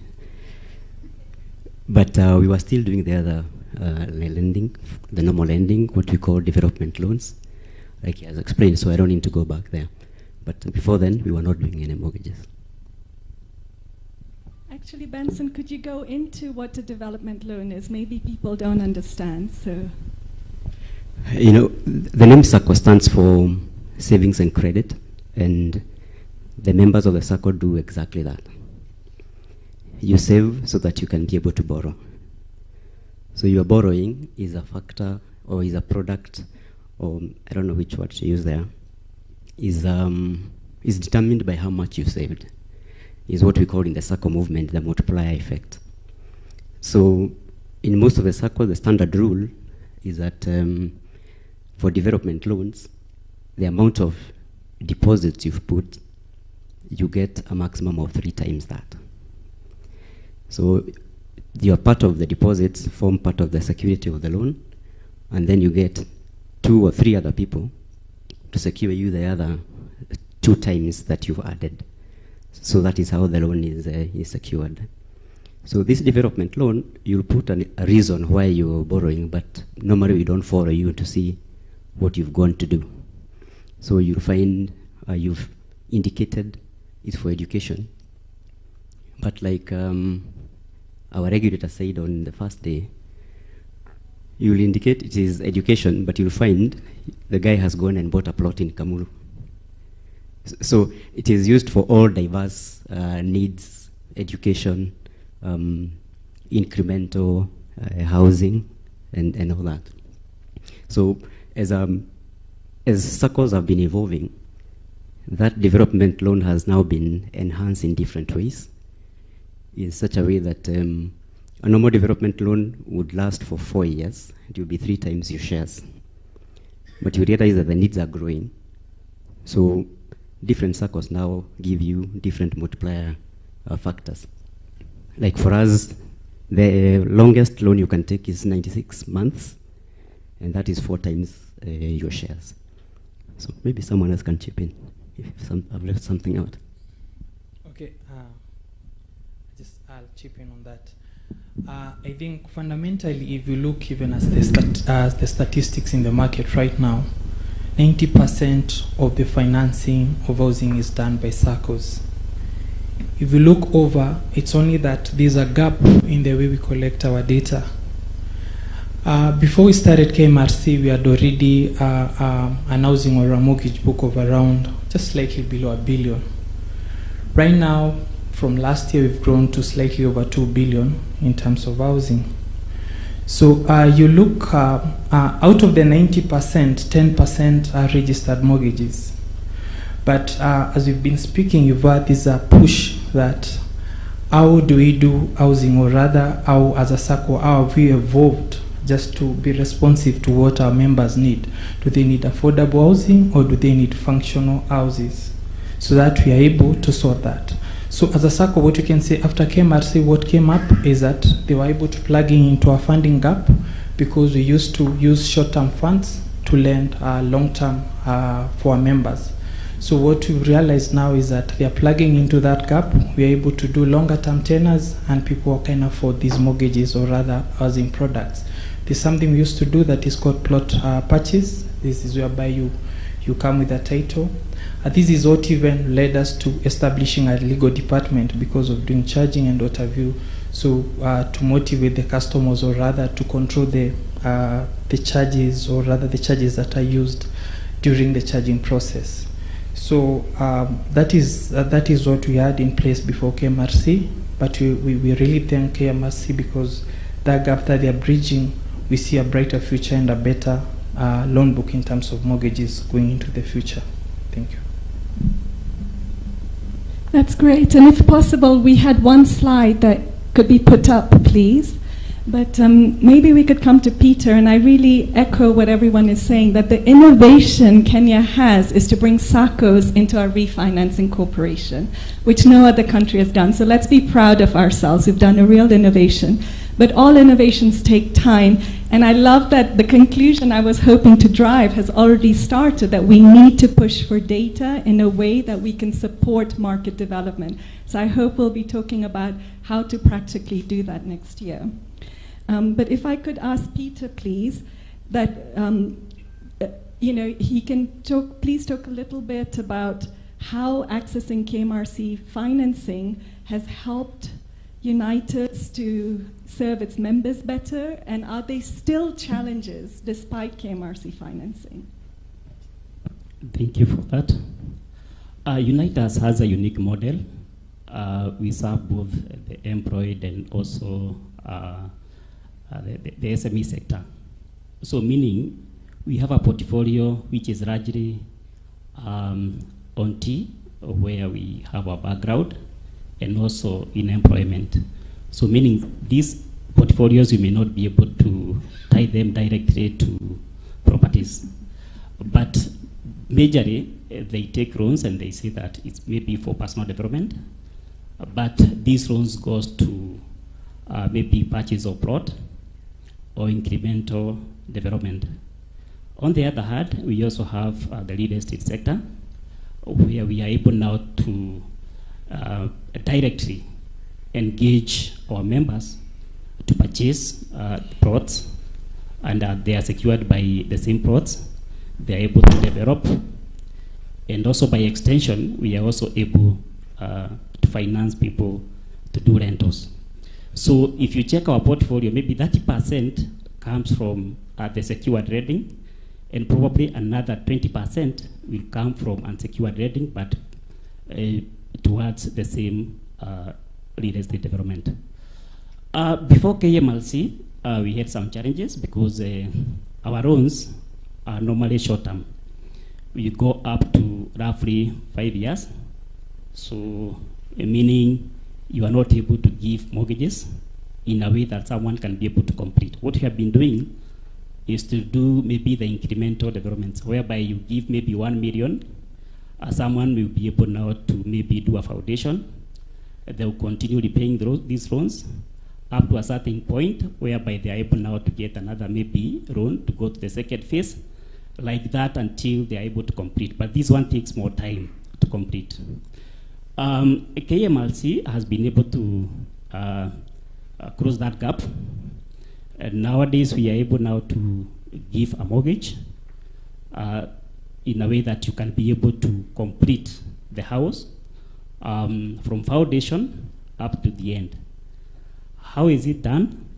But we were still doing the other lending, the normal lending, what we call development loans, like he has explained, so I don't need to go back there. But before then, we were not doing any mortgages. Actually, Benson, could you go into what a development loan is? Maybe people don't understand, so. You know, the name SACCO stands for Savings and Credit, and the members of the SACCO do exactly that. You save so that you can be able to borrow. So your borrowing is a factor, or is a product, or I don't know which word to use there, is determined by how much you saved. Is what we call in the SACCO movement the multiplier effect. So in most of the SACCO, the standard rule is that for development loans, the amount of deposits you've put, you get a maximum of 3 times that. So your part of the deposits form part of the security of the loan, and then you get 2 or 3 other people to secure you the other 2 times that you've added. So that is how the loan is secured. So this development loan, you'll put a reason why you're borrowing, but normally we don't follow you to see what you've gone to do. So you'll find you've indicated it's for education. But like our regulator said on the first day, you'll indicate it is education, but you'll find the guy has gone and bought a plot in Kamulu. So it is used for all diverse needs, education, incremental housing, and all that. So as SACCOs have been evolving, that development loan has now been enhanced in different ways, in such a way that a normal development loan would last for 4 years. It will be 3 times your shares. But you realize that the needs are growing. So different SACCOs now give you different multiplier factors. Like for us, the longest loan you can take is 96 months, and that is 4 times your shares. So maybe someone else can chip in if I've left something out. Okay, I'll chip in on that. I think fundamentally, if you look even at the statistics in the market right now, 90% of the financing of housing is done by SACCOs. If you look over, it's only that there's a gap in the way we collect our data. Before we started KMRC, we had already an housing or a mortgage book of around just slightly below $1 billion. Right now, from last year, we've grown to slightly over $2 billion in terms of housing. So you look, out of the 90%, 10% are registered mortgages. But as we've been speaking, you've heard this push that how do we do housing, or rather, how as a SACCO, how have we evolved just to be responsive to what our members need? Do they need affordable housing, or do they need functional houses? So that we are able to sort that. So as a SACCO, what you can say after KMRC, what came up is that they were able to plug in into a funding gap, because we used to use short-term funds to lend long-term for our members. So what we've realized now is that they are plugging into that gap. We are able to do longer-term tenors, and people can afford these mortgages, or rather housing products. There's something we used to do that is called plot purchase. This is whereby you come with a title. This is what even led us to establishing a legal department, because of doing charging and what have you. So to motivate the customers, or rather to control the charges, or rather the charges that are used during the charging process. So that is what we had in place before KMRC, but we really thank KMRC, because that gap that they are bridging, we see a brighter future and a better loan book in terms of mortgages going into the future. Thank you. That's great. And if possible, we had one slide that could be put up, please. But maybe we could come to Peter, and I really echo what everyone is saying, that the innovation Kenya has is to bring SACCOs into our refinancing corporation, which no other country has done. So let's be proud of ourselves. We've done a real innovation. But all innovations take time, and I love that the conclusion I was hoping to drive has already started, that we need to push for data in a way that we can support market development. So I hope we'll be talking about how to practically do that next year. But if I could ask Peter, please, that he can please talk a little bit about how accessing KMRC financing has helped Unitas to serve its members better, and are there still challenges despite KMRC financing? Thank you for that. Unitas has a unique model. We serve both the employed and also the SME sector. So meaning we have a portfolio which is largely on T, where we have our background, and also in employment. So meaning these portfolios, you may not be able to tie them directly to properties. But majorly, they take loans and they say that it's maybe for personal development, but these loans goes to maybe purchase of plot or incremental development. On the other hand, we also have the real estate sector, where we are able now to directly engage our members to purchase plots, and they are secured by the same plots. They are able to develop, and also by extension, we are also able to finance people to do rentals. So if you check our portfolio, maybe 30% comes from the secured lending, and probably another 20% will come from unsecured lending, but towards the same real estate development. Before KMRC, we had some challenges because our loans are normally short-term. We go up to roughly 5 years. So meaning you are not able to give mortgages in a way that someone can be able to complete. What we have been doing is to do maybe the incremental developments, whereby you give maybe 1 million, someone will be able now to maybe do a foundation. They will continue repaying these loans up to a certain point, whereby they are able now to get another maybe loan to go to the second phase, like that until they are able to complete. But this one takes more time to complete. KMRC has been able to close that gap. And nowadays, we are able now to give a mortgage in a way that you can be able to complete the house from foundation up to the end. How is it done?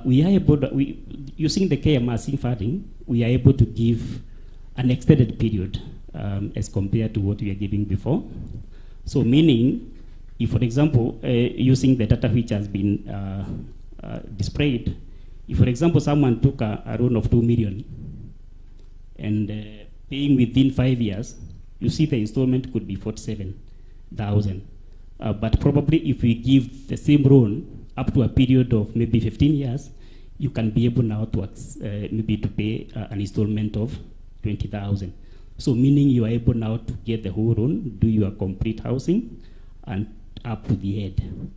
We are able to, using the KMRC funding, we are able to give an extended period as compared to what we are giving before. So meaning, if for example, using the data which has been displayed, if for example someone took a loan of 2 million and paying within 5 years, you see the installment could be 47,000. But probably if we give the same loan up to a period of maybe 15 years, you can be able now to maybe to pay an installment of 20,000. So meaning you are able now to get the whole loan, do your complete housing, and up to the end.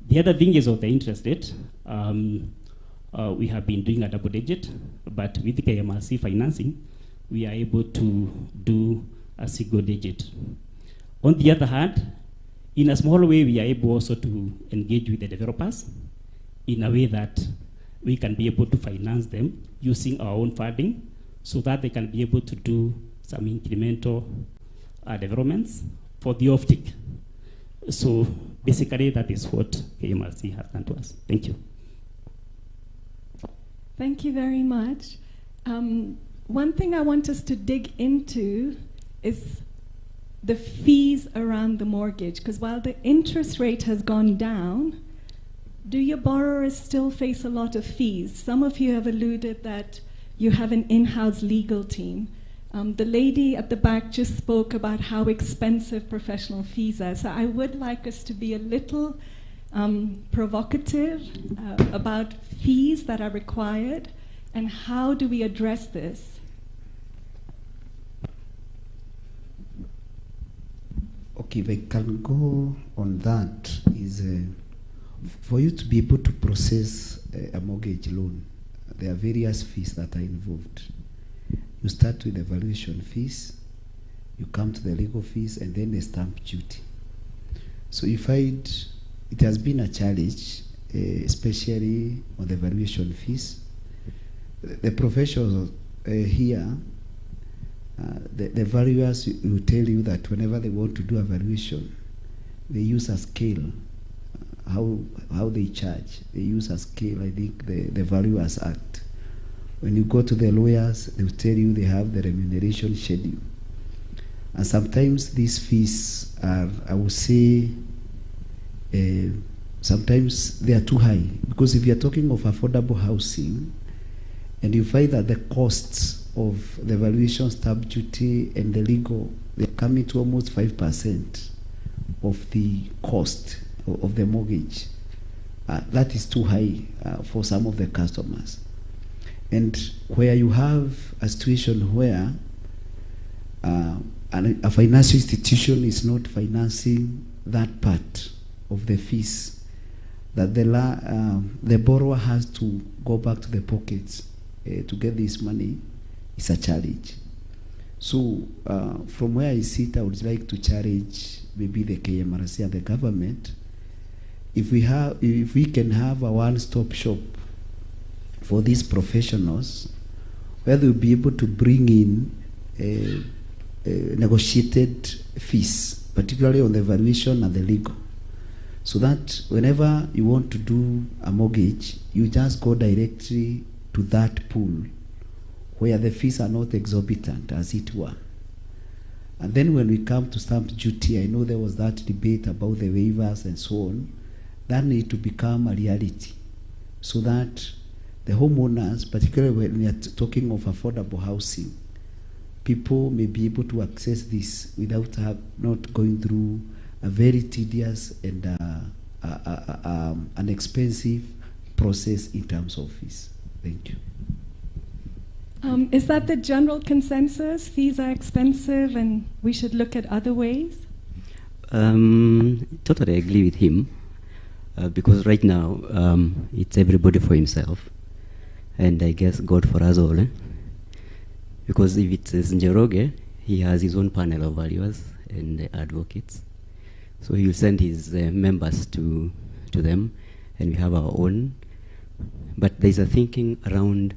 The other thing is of the interest rate. We have been doing a double digit, but with the KMRC financing, we are able to do a single digit. On the other hand, in a small way, we are able also to engage with the developers in a way that we can be able to finance them using our own funding so that they can be able to do some incremental developments for the optic. So basically, that is what KMRC has done to us. Thank you. Thank you very much. One thing I want us to dig into is the fees around the mortgage, because while the interest rate has gone down, do your borrowers still face a lot of fees? Some of you have alluded that you have an in-house legal team. The lady at the back just spoke about how expensive professional fees are. So I would like us to be a little provocative about fees that are required and how do we address this. Okay, if I can go on that, is for you to be able to process a mortgage loan, there are various fees that are involved. You start with the valuation fees, you come to the legal fees, and then the stamp duty. So you find it has been a challenge, especially on the valuation fees. The professionals here, the valuers will tell you that whenever they want to do a valuation, they use a scale. How they charge, they use a scale. I think the Valuers Act. When you go to the lawyers, they will tell you they have the remuneration schedule. And sometimes these fees are, I would say, sometimes they are too high. Because if you are talking of affordable housing, and you find that the costs of the valuation, stamp duty, and the legal, they're coming to almost 5% of the cost of the mortgage. That is too high for some of the customers. And where you have a situation where a financial institution is not financing that part of the fees, that the borrower has to go back to the pockets to get this money, is a challenge. So from where I sit, I would like to challenge maybe the KMRC and the government. If we can have a one-stop shop for these professionals, where they'll be able to bring in negotiated fees, particularly on the valuation and the legal, so that whenever you want to do a mortgage, you just go directly to that pool where the fees are not exorbitant, as it were. And then when we come to stamp duty, I know there was that debate about the waivers and so on. That need to become a reality, so that the homeowners, particularly when we are talking of affordable housing, people may be able to access this without not going through a very tedious and an expensive process in terms of fees. Thank you. Is that the general consensus? Fees are expensive and we should look at other ways? Totally agree with him. Because right now, it's everybody for himself, and I guess God for us all. Because if it is Njoroge, he has his own panel of valuers and advocates. So he will send his members to them, and we have our own. But there's a thinking around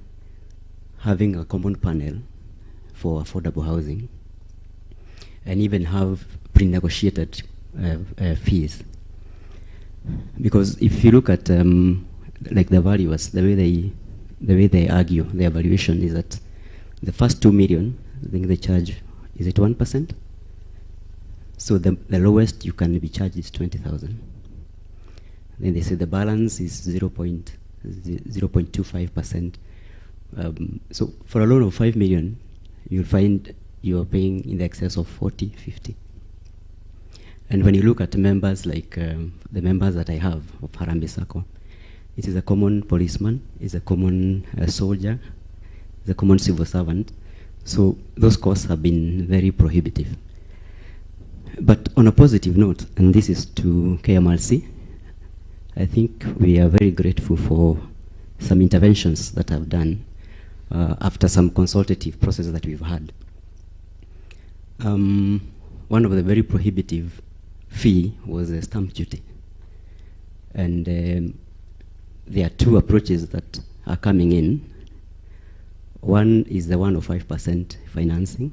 having a common panel for affordable housing, and even have pre-negotiated fees. Because if you look at like the valuers, the way they argue, the evaluation is that the first 2 million, I think they charge, is it 1%? So the lowest you can be charged is 20,000. Then they say the balance is 0.25%. So for a loan of 5 million, you'll find you're paying in the excess of 40, 50. And when you look at members like the members that I have of Harambee Sacco, it is a common policeman, it's a common soldier, it's a common civil servant. So those costs have been very prohibitive. But on a positive note, and this is to KMRC, I think we are very grateful for some interventions that I've done after some consultative process that we've had. One of the very prohibitive fee was a stamp duty. And there are two approaches that are coming in. One is the one of 5% financing.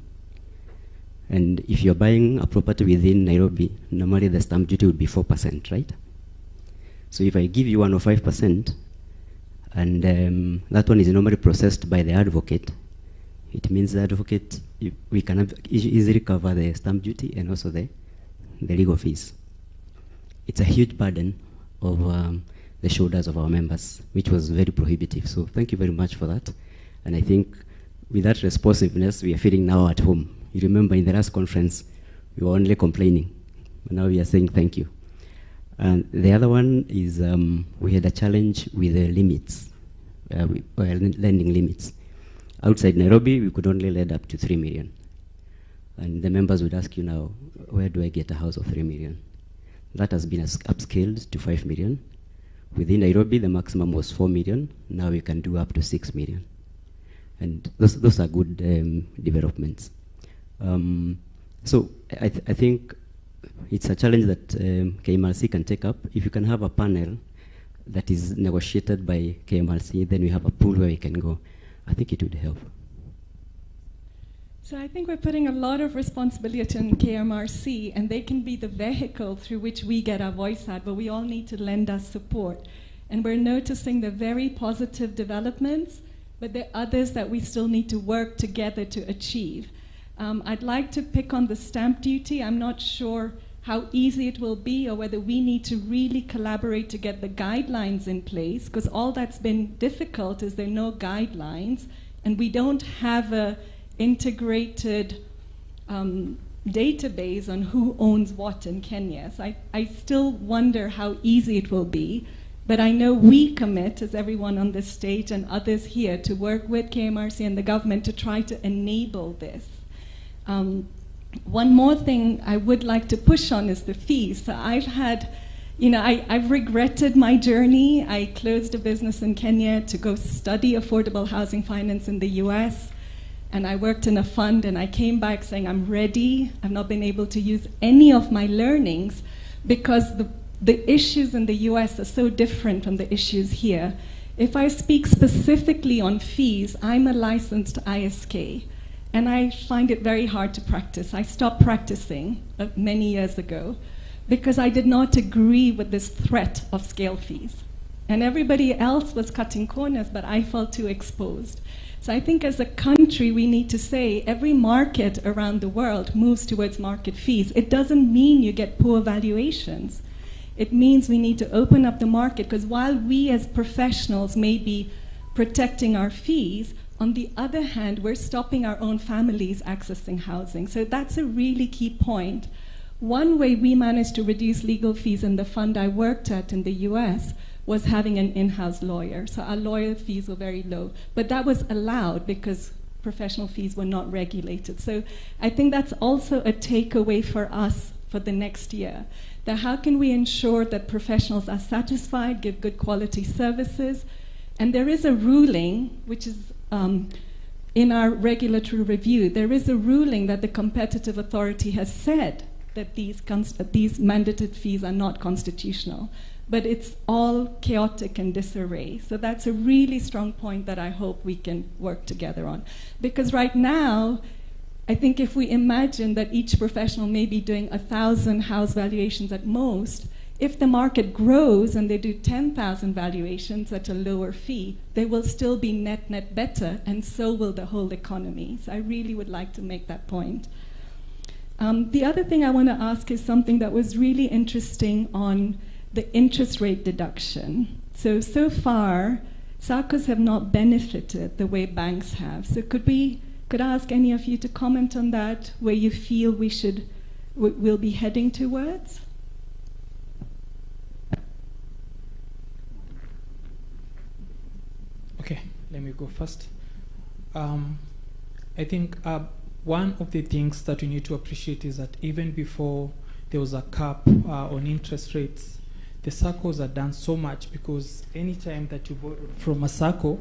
And if you're buying a property within Nairobi, normally the stamp duty would be 4%, right? So if I give you one of 5%, and that one is normally processed by the advocate, it means the advocate, we can easily cover the stamp duty and also the legal fees. It's a huge burden of the shoulders of our members, which was very prohibitive. So thank you very much for that. And I think with that responsiveness, we are feeling now at home. You remember in the last conference, we were only complaining. But now we are saying thank you. And the other one is we had a challenge with the limits, lending limits. Outside Nairobi, we could only lend up to 3 million. And the members would ask you now, where do I get a house of 3 million? That has been upscaled to 5 million. Within Nairobi, the maximum was 4 million. Now we can do up to 6 million. And those are good developments. So I think it's a challenge that KMRC can take up. If you can have a panel that is negotiated by KMRC, then we have a pool where we can go. I think it would help. So I think we're putting a lot of responsibility on KMRC, and they can be the vehicle through which we get our voice out, but we all need to lend us support. And we're noticing the very positive developments, but there are others that we still need to work together to achieve. I'd like to pick on the stamp duty. I'm not sure how easy it will be or whether we need to really collaborate to get the guidelines in place, because all that's been difficult is there are no guidelines, and we don't have a integrated database on who owns what in Kenya. So I still wonder how easy it will be, but I know we commit, as everyone on this stage and others here, to work with KMRC and the government to try to enable this. One more thing I would like to push on is the fees. So I've had, I've regretted my journey. I closed a business in Kenya to go study affordable housing finance in the US. And I worked in a fund, and I came back saying, I'm ready. I've not been able to use any of my learnings because the issues in the US are so different from the issues here. If I speak specifically on fees, I'm a licensed ISK, and I find it very hard to practice. I stopped practicing many years ago because I did not agree with this threat of scale fees. And everybody else was cutting corners, but I felt too exposed. So I think as a country, we need to say every market around the world moves towards market fees. It doesn't mean you get poor valuations. It means we need to open up the market, because while we as professionals may be protecting our fees, on the other hand, we're stopping our own families accessing housing. So that's a really key point. One way we managed to reduce legal fees in the fund I worked at in the US was having an in-house lawyer. So our lawyer fees were very low. But that was allowed because professional fees were not regulated. So I think that's also a takeaway for us for the next year. That how can we ensure that professionals are satisfied, give good quality services? And there is a ruling, which is in our regulatory review, there is a ruling that the Competitive Authority has said that these mandated fees are not constitutional. But it's all chaotic and disarray. So that's a really strong point that I hope we can work together on. Because right now, I think if we imagine that each professional may be doing 1,000 house valuations at most, if the market grows and they do 10,000 valuations at a lower fee, they will still be net better, and so will the whole economy. So I really would like to make that point. The other thing I want to ask is something that was really interesting on the interest rate deduction. So far, SACCOs have not benefited the way banks have. So could I ask any of you to comment on that, where you feel we'll be heading towards? Okay, let me go first. I think one of the things that we need to appreciate is that even before there was a cap on interest rates, the SACCOs have done so much, because anytime that you borrow from a SACCO,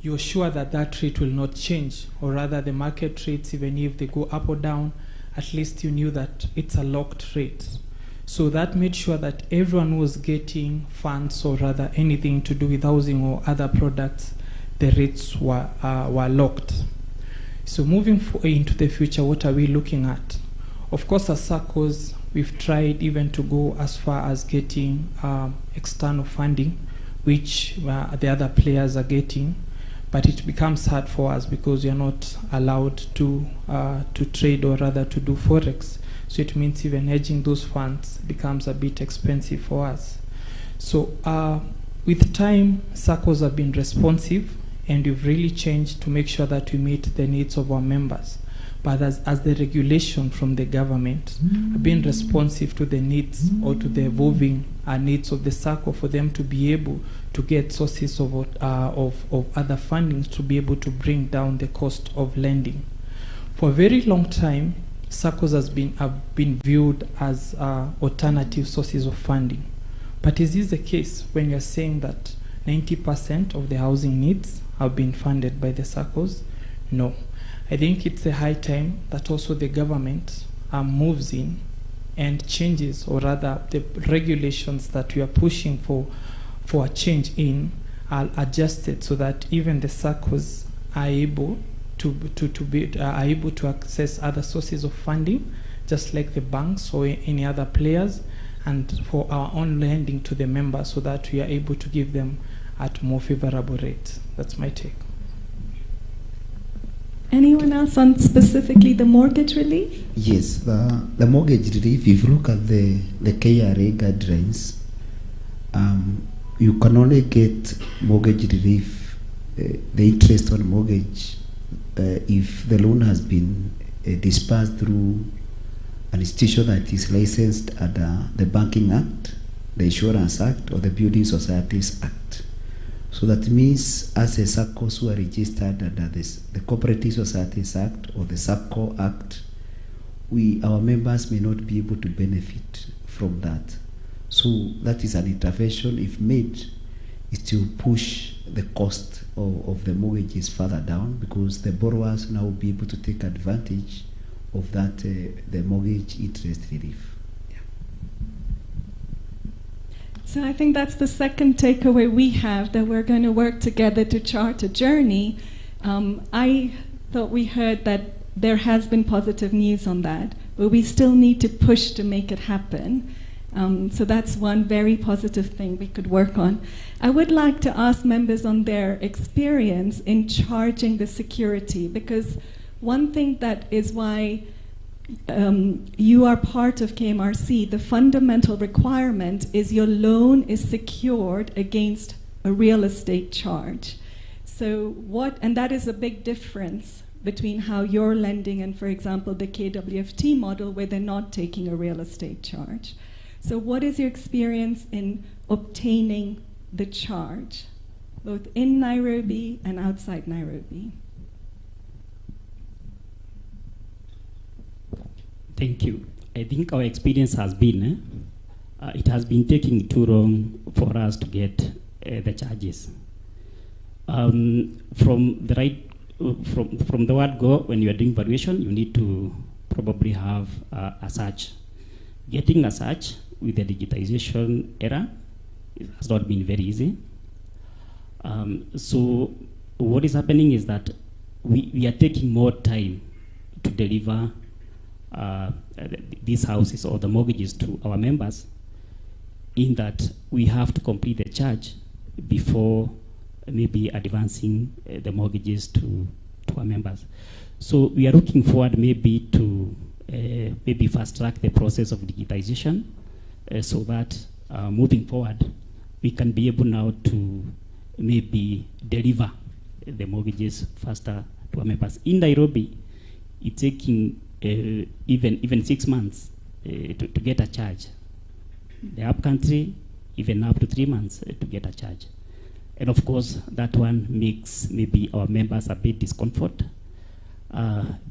you're sure that that rate will not change, or rather the market rates, even if they go up or down, at least you knew that it's a locked rate. So that made sure that everyone was getting funds, or rather anything to do with housing or other products, the rates were locked. So moving into the future, what are we looking at? Of course, as SACCOs, we've tried even to go as far as getting external funding, which the other players are getting, but it becomes hard for us because we are not allowed to trade, or rather to do forex. So it means even hedging those funds becomes a bit expensive for us. So with time, SACCOs have been responsive and we've really changed to make sure that we meet the needs of our members. But as the regulation from the government, being responsive to the needs or to the evolving needs of the SACCO, for them to be able to get sources of other fundings to be able to bring down the cost of lending. For a very long time, SACCOs have been viewed as alternative sources of funding. But is this the case when you're saying that 90% of the housing needs have been funded by the SACCOs? No. I think it's a high time that also the government moves in and changes, or rather the regulations that we are pushing for a change in are adjusted so that even the SACCOs are able to access other sources of funding, just like the banks or any other players, and for our own lending to the members so that we are able to give them at more favorable rates. That's my take. Anyone else on specifically the mortgage relief? Yes, the mortgage relief, if you look at the KRA guidelines, you can only get mortgage relief, the interest on mortgage, if the loan has been disbursed through an institution that is licensed under the Banking Act, the Insurance Act, or the Building Societies Act. So that means as a SACCOs who are registered under the Cooperative Societies Act or the SACCO Act, our members may not be able to benefit from that. So that is an intervention, if made, is to push the cost of the mortgages further down, because the borrowers now will be able to take advantage of that, the mortgage interest relief. So I think that's the second takeaway we have, that we're going to work together to chart a journey. I thought we heard that there has been positive news on that, but we still need to push to make it happen. So that's one very positive thing we could work on. I would like to ask members on their experience in charging the security, because one thing that is why you are part of KMRC, the fundamental requirement is your loan is secured against a real estate charge. So and that is a big difference between how you're lending and, for example, the KWFT model, where they're not taking a real estate charge. So what is your experience in obtaining the charge, both in Nairobi and outside Nairobi? Thank you. I think our experience has been, it has been taking too long for us to get the charges. From the word go, when you are doing valuation, you need to probably have a search. Getting a search with the digitization era has not been very easy. So what is happening is that we are taking more time to deliver these houses or the mortgages to our members, in that we have to complete the charge before maybe advancing the mortgages to our members. So we are looking forward maybe to maybe fast track the process of digitization so that moving forward we can be able now to maybe deliver the mortgages faster to our members. In Nairobi, it's taking even 6 months to get a charge. The upcountry, even up to 3 months to get a charge. And of course, that one makes maybe our members a bit discomfort.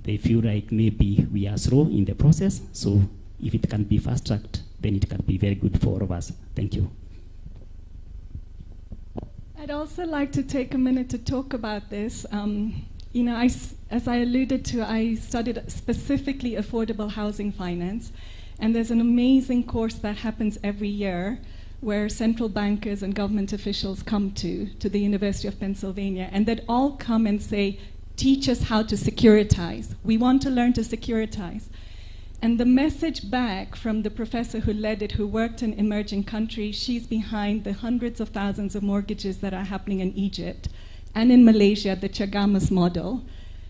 They feel like maybe we are slow in the process. So if it can be fast-tracked, then it can be very good for all of us. Thank you. I'd also like to take a minute to talk about this. You know, as I alluded to, I studied specifically affordable housing finance, and there's an amazing course that happens every year where central bankers and government officials come to the University of Pennsylvania, and they'd all come and say, teach us how to securitize. We want to learn to securitize. And the message back from the professor who led it, who worked in emerging countries, she's behind the hundreds of thousands of mortgages that are happening in Egypt and in Malaysia, the Chagamas model.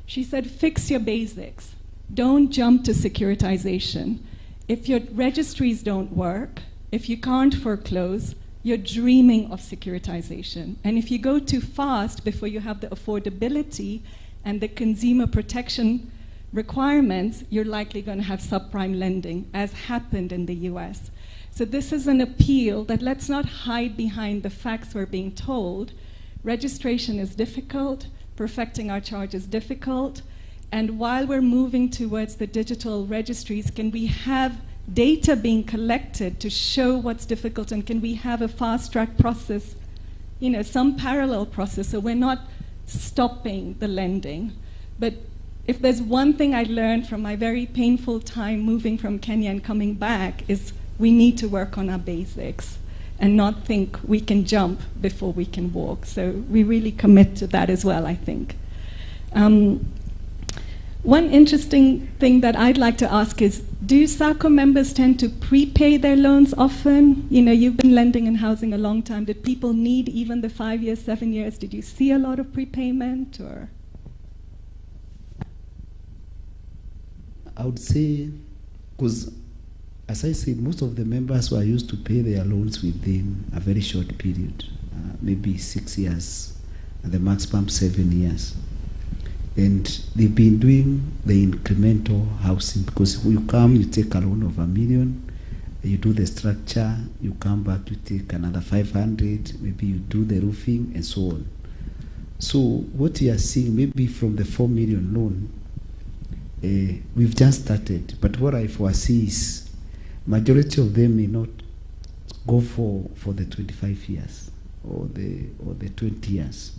She said, fix your basics. Don't jump to securitization. If your registries don't work, if you can't foreclose, you're dreaming of securitization. And if you go too fast before you have the affordability and the consumer protection requirements, you're likely going to have subprime lending, as happened in the US. So this is an appeal that let's not hide behind the facts we're being told. Registration is difficult, perfecting our charge is difficult, and while we're moving towards the digital registries, can we have data being collected to show what's difficult, and can we have a fast-track process, you know, some parallel process, so we're not stopping the lending. But if there's one thing I learned from my very painful time moving from Kenya and coming back, is we need to work on our basics and not think we can jump before we can walk. So we really commit to that as well, I think. One interesting thing that I'd like to ask is, do SACCO members tend to prepay their loans often? You know, you've been lending in housing a long time. Did people need even the 5 years, 7 years? Did you see a lot of prepayment, or? I would say, because as I said, most of the members were used to pay their loans within a very short period, maybe 6 years, and the maximum 7 years. And they've been doing the incremental housing, because when you come, you take a loan of $1 million, you do the structure, you come back, you take another 500, maybe you do the roofing, and so on. So what we are seeing, maybe from the 4 million loan, we've just started, but what I foresee is majority of them may not go for the 25 years or the 20 years.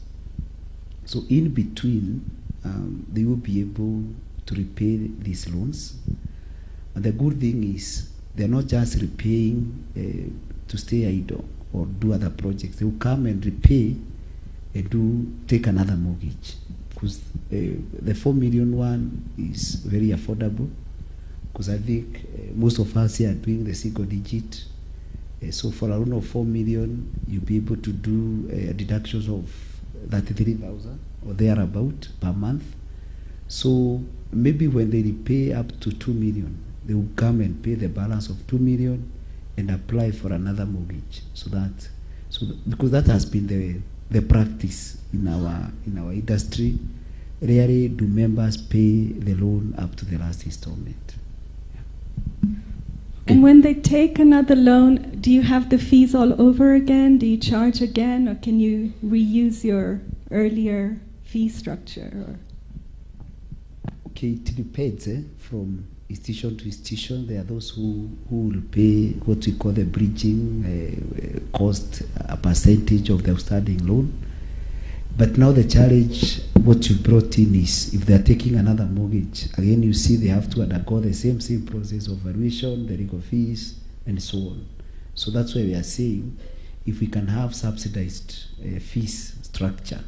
So in between, they will be able to repay these loans. And the good thing is they're not just repaying to stay idle or do other projects. They will come and repay and take another mortgage. Because the 4 million one is very affordable, because I think most of us here are doing the single digit. So for a loan of 4 million, you'll be able to do deductions of 33,000 or thereabout per month. So maybe when they repay up to 2 million, they will come and pay the balance of 2 million and apply for another mortgage. Because that has been the practice in our industry. Rarely do members pay the loan up to the last installment. Yeah. And when they take another loan, do you have the fees all over again? Do you charge again, or can you reuse your earlier fee structure? Or? Okay, it depends from institution to institution. There are those who will pay what we call the bridging cost, a percentage of the outstanding loan. But now the challenge, what you brought in is, if they're taking another mortgage, again you see they have to undergo the same process of valuation, the legal fees, and so on. So that's why we are saying, if we can have subsidized fees structure,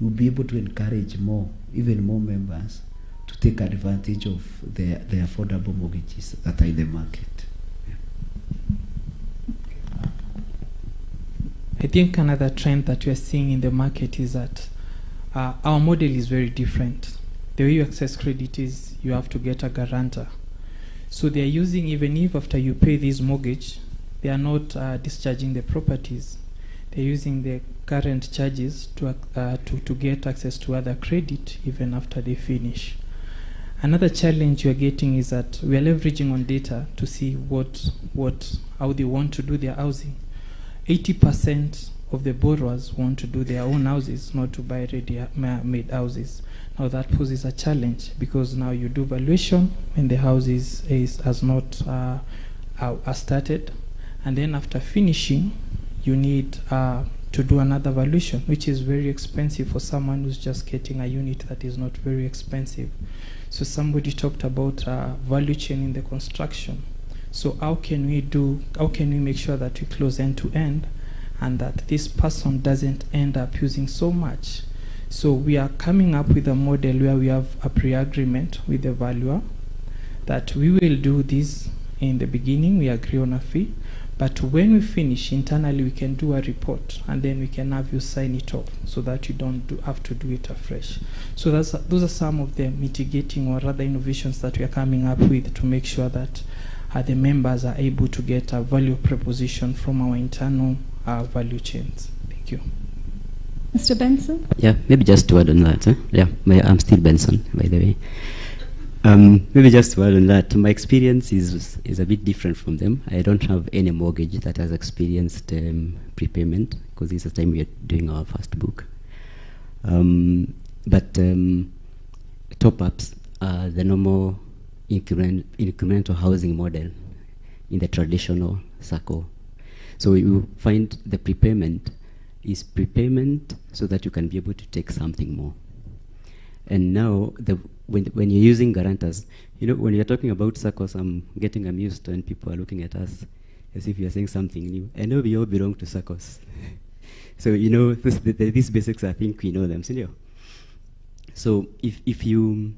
we'll be able to encourage even more members to take advantage of the affordable mortgages that are in the market. I think another trend that we are seeing in the market is that our model is very different. The way you access credit is you have to get a guarantor. So they are using, even if after you pay this mortgage, they are not discharging the properties. They're using the current charges to get access to other credit even after they finish. Another challenge you are getting is that we are leveraging on data to see how they want to do their housing. 80% of the borrowers want to do their own houses, not to buy ready-made houses. Now that poses a challenge, because now you do valuation when the house has not started, and then after finishing, you need to do another valuation, which is very expensive for someone who's just getting a unit that is not very expensive. So somebody talked about value chain in the construction. So how can we make sure that we close end to end, and that this person doesn't end up using so much? So we are coming up with a model where we have a pre-agreement with the valuer that we will do this in the beginning, we agree on a fee, but when we finish internally we can do a report, and then we can have you sign it off so that you don't have to do it afresh. So those are some of the mitigating or rather innovations that we are coming up with to make sure that the members are able to get a value proposition from our internal value chains. Thank you. Mr. Benson? Yeah, maybe just to add on that. Yeah, I'm still Benson, by the way. Maybe just to add on that, my experience is a bit different from them. I don't have any mortgage that has experienced prepayment, because this is the time we are doing our first book. But top-ups are the normal incremental housing model in the traditional SACCO. So you find the prepayment is prepayment so that you can be able to take something more. And now, when you're using guarantors, you know, when you're talking about SACCOs, I'm getting amused when people are looking at us as if you're saying something new. I know we all belong to SACCOs. So, you know, these basics, I think we know them, senior. So if you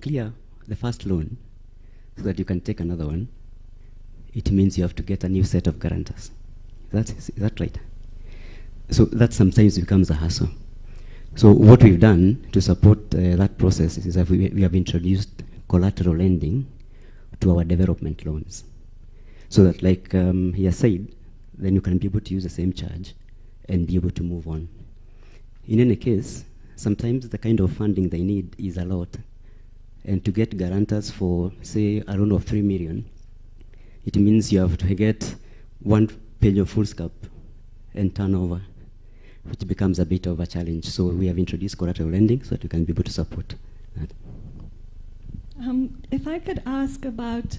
clear the first loan so that you can take another one, it means you have to get a new set of guarantors. Is that right? So that sometimes becomes a hassle. So what we've done to support that process is that we have introduced collateral lending to our development loans. So that, like he has said, then you can be able to use the same charge and be able to move on. In any case, sometimes the kind of funding they need is a lot. And to get guarantors for, say, a loan of 3 million, it means you have to get 1 page of foolscap and turnover, which becomes a bit of a challenge. So we have introduced collateral lending so that we can be able to support that. If I could ask about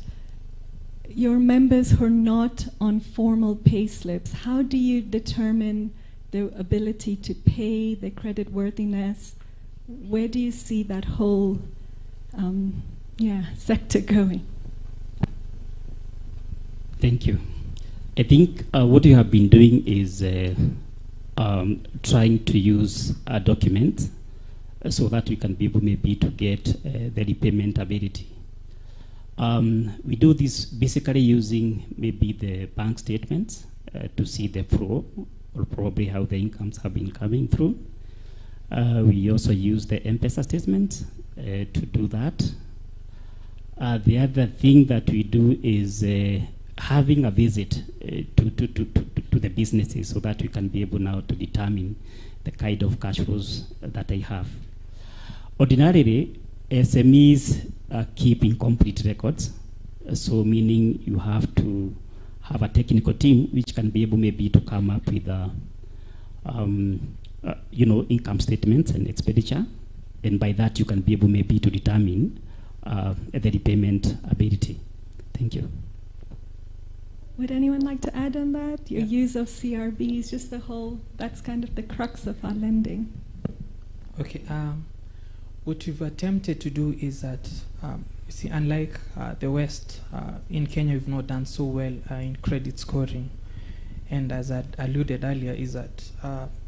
your members who are not on formal pay slips, how do you determine their ability to pay, their credit worthiness? Where do you see that whole sector going? Thank you. I think what you have been doing is trying to use a document so that we can be able maybe to get the repayment ability. We do this basically using maybe the bank statements to see the flow or probably how the incomes have been coming through. We also use the M-Pesa statement to do that. The other thing that we do is having a visit to the businesses so that we can be able now to determine the kind of cash flows that they have. Ordinarily, SMEs keep incomplete records, so meaning you have to have a technical team which can be able maybe to come up with income statements and expenditure, and by that you can be able maybe to determine the repayment ability. Thank you. Would anyone like to add on that? Your use of CRBs, just the whole, that's kind of the crux of our lending. Okay, what we've attempted to do is that, you see, unlike the West, in Kenya we've not done so well in credit scoring. And as I alluded earlier, is that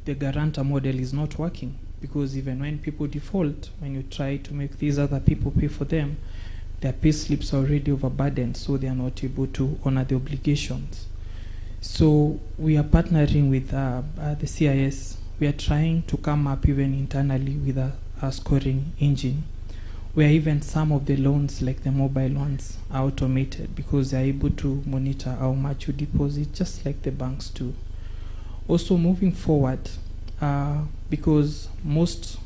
the guarantor model is not working, because even when people default, when you try to make these other people pay for them, their pay slips are already overburdened, so they are not able to honor the obligations. So we are partnering with the CIS. We are trying to come up even internally with a scoring engine, where even some of the loans, like the mobile ones, are automated because they are able to monitor how much you deposit, just like the banks do. Also moving forward, because most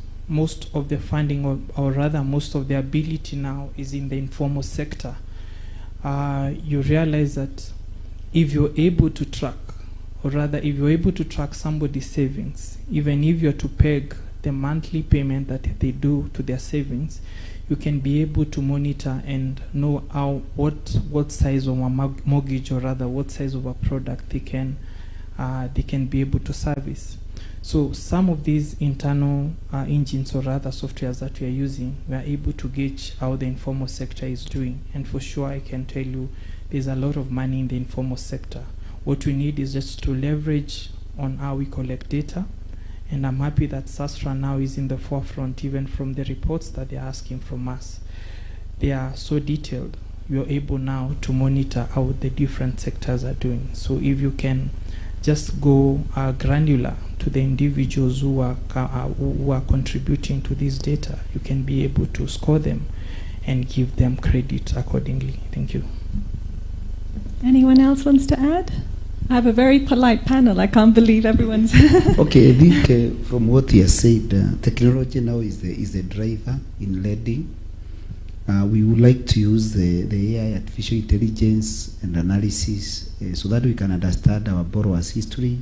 of the funding, or rather most of the ability now is in the informal sector, you realize that if you're able to track, or rather if you're able to track somebody's savings, even if you're to peg the monthly payment that they do to their savings, you can be able to monitor and know what size of a mortgage, or rather what size of a product they can be able to service. So some of these internal engines, or rather softwares that we are using, we are able to gauge how the informal sector is doing. And for sure, I can tell you there's a lot of money in the informal sector. What we need is just to leverage on how we collect data. And I'm happy that Sastra now is in the forefront, even from the reports that they're asking from us. They are so detailed. You're able now to monitor how the different sectors are doing. So if you can just go granular to the individuals who are contributing to this data, you can be able to score them and give them credit accordingly. Thank you. Anyone else wants to add? I have a very polite panel. I can't believe everyone's... Okay, I think from what you have said, technology now is the driver in lending. We would like to use the AI, artificial intelligence and analysis so that we can understand our borrowers' history,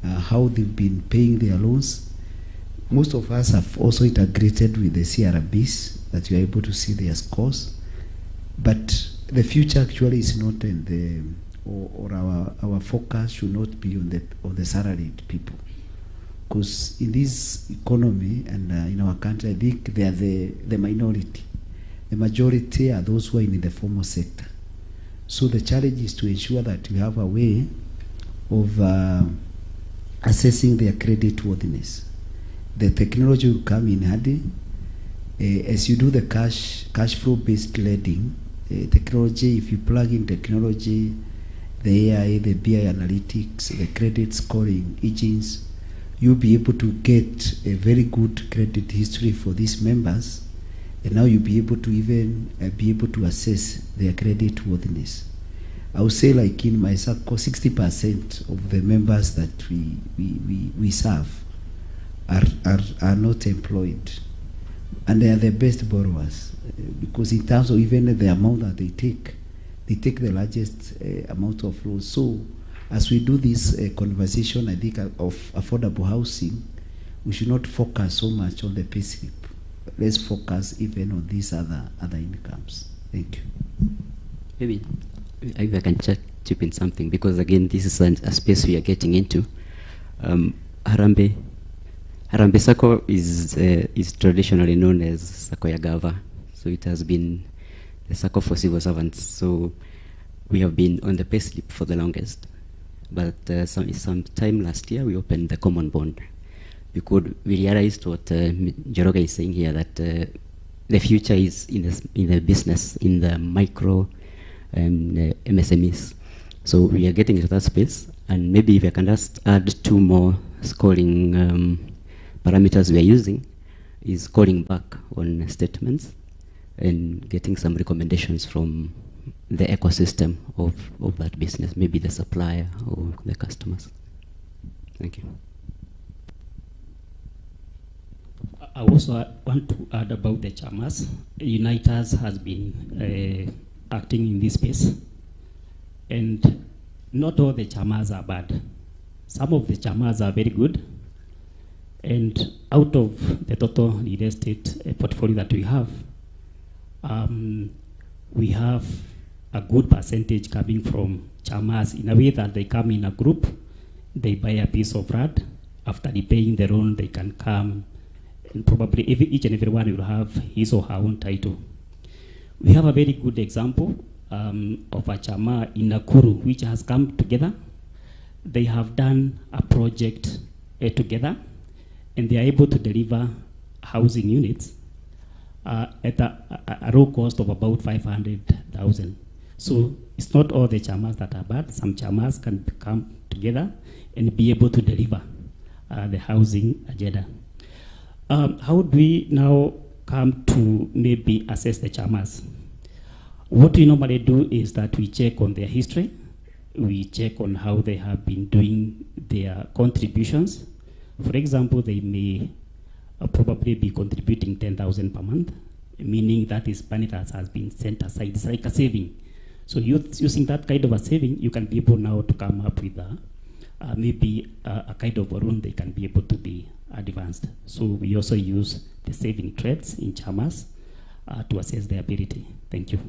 how they've been paying their loans. Most of us have also integrated with the CRBs that you are able to see their scores. But the future actually is not in the, or our focus should not be on the salaried people. Because in this economy and in our country, I think they are the minority. The majority are those who are in the formal sector. So the challenge is to ensure that we have a way of assessing their credit worthiness. The technology will come in handy. As you do the cash flow based lending, technology, if you plug in technology, the AI, the BI analytics, the credit scoring engines, you'll be able to get a very good credit history for these members. And now you'll be able to even be able to assess their credit worthiness. I would say, like in my circle, 60% of the members that we serve are not employed, and they are the best borrowers because in terms of even the amount that they take the largest amount of loans. So as we do this conversation, I think of affordable housing, we should not focus so much on the payslip. Let's focus even on these other incomes. Thank you. Maybe I can chip in something, because again, this is a space we are getting into. Harambee Sacco is traditionally known as Sacco ya Gava. So it has been the Sacco for civil servants. So we have been on the payslip for the longest. But some time last year, we opened the common bond. We realized what Njoroge is saying here, that the future is in the business, in the micro MSMEs. So we are getting into that space, and maybe if I can just add 2 more scoring parameters we are using, is scoring back on statements and getting some recommendations from the ecosystem of that business, maybe the supplier or the customers. Thank you. I also want to add about the chamas. Unitas has been acting in this space, and not all the chamas are bad. Some of the chamas are very good, and out of the total real estate portfolio that we have a good percentage coming from chamas, in a way that they come in a group, they buy a piece of land, after repaying the loan they can come, and probably each and every one will have his or her own title. We have a very good example of a chama in Nakuru, which has come together. They have done a project together, and they are able to deliver housing units at a low cost of about 500,000. So it's not all the chamas that are bad. Some chamas can come together and be able to deliver the housing agenda. How do we now come to maybe assess the chamas? What we normally do is that we check on their history. We check on how they have been doing their contributions. For example, they may probably be contributing 10,000 per month, meaning that is money that has been set aside. It's like a saving. So using that kind of a saving, you can be able now to come up with maybe a kind of a loan they can be able to be advanced. So we also use the saving traits in chamas to assess their ability. Thank you.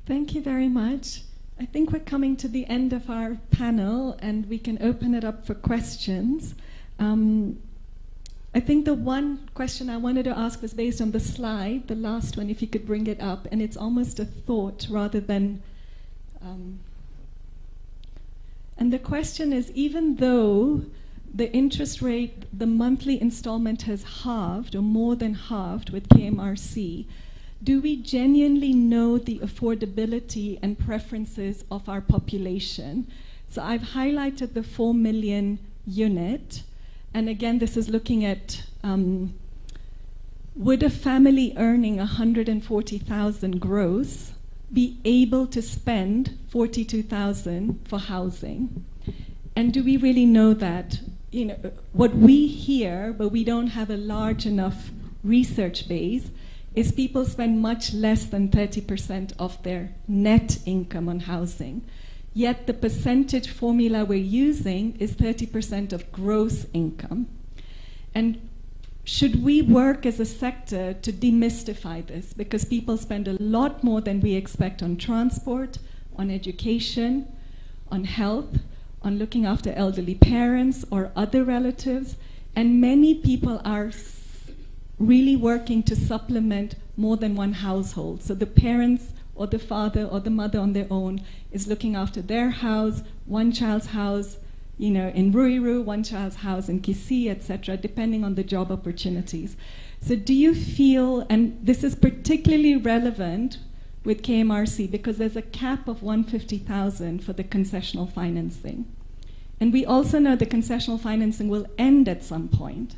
Thank you very much. I think we're coming to the end of our panel, and we can open it up for questions. I think the one question I wanted to ask was based on the slide, the last one, if you could bring it up, and it's almost a thought rather than... and the question is, even though the interest rate, the monthly installment has halved, or more than halved with KMRC, do we genuinely know the affordability and preferences of our population? So I've highlighted the 4 million unit, and again, this is looking at would a family earning 140,000 gross be able to spend 42,000 for housing? And do we really know that? You know, what we hear, but we don't have a large enough research base, is people spend much less than 30% of their net income on housing. Yet the percentage formula we're using is 30% of gross income. And should we work as a sector to demystify this? Because people spend a lot more than we expect on transport, on education, on health, on looking after elderly parents or other relatives. And many people are really working to supplement more than one household. So the parents or the father or the mother on their own is looking after their house, one child's house, you know, in Ruiru, one child's house in Kisii, etc., depending on the job opportunities. So do you feel, and this is particularly relevant with KMRC because there's a cap of 150,000 for the concessional financing. And we also know the concessional financing will end at some point.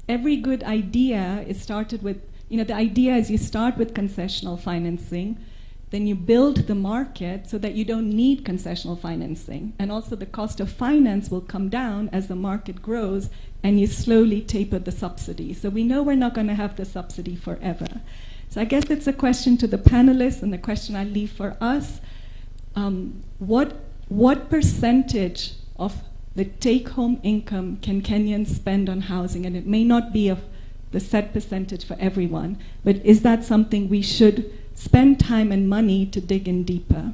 Every good idea is started with, you know, the idea is you start with concessional financing, then you build the market so that you don't need concessional financing. And also the cost of finance will come down as the market grows and you slowly taper the subsidy. So we know we're not going to have the subsidy forever. So I guess it's a question to the panelists and the question I leave for us. What percentage of the take-home income can Kenyans spend on housing? And it may not be the set percentage for everyone, but is that something we should spend time and money to dig in deeper?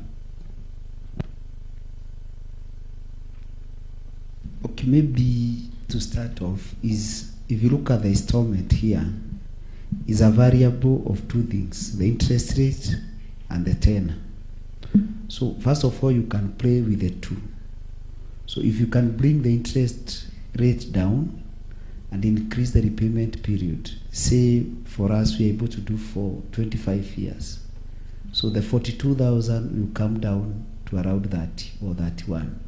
Okay, maybe to start off is, if you look at the installment here, is a variable of two things, the interest rate and the tenor. So first of all, you can play with the two. So if you can bring the interest rate down and increase the repayment period, say for us we're able to do for 25 years. So the 42,000 will come down to around 30 or 31.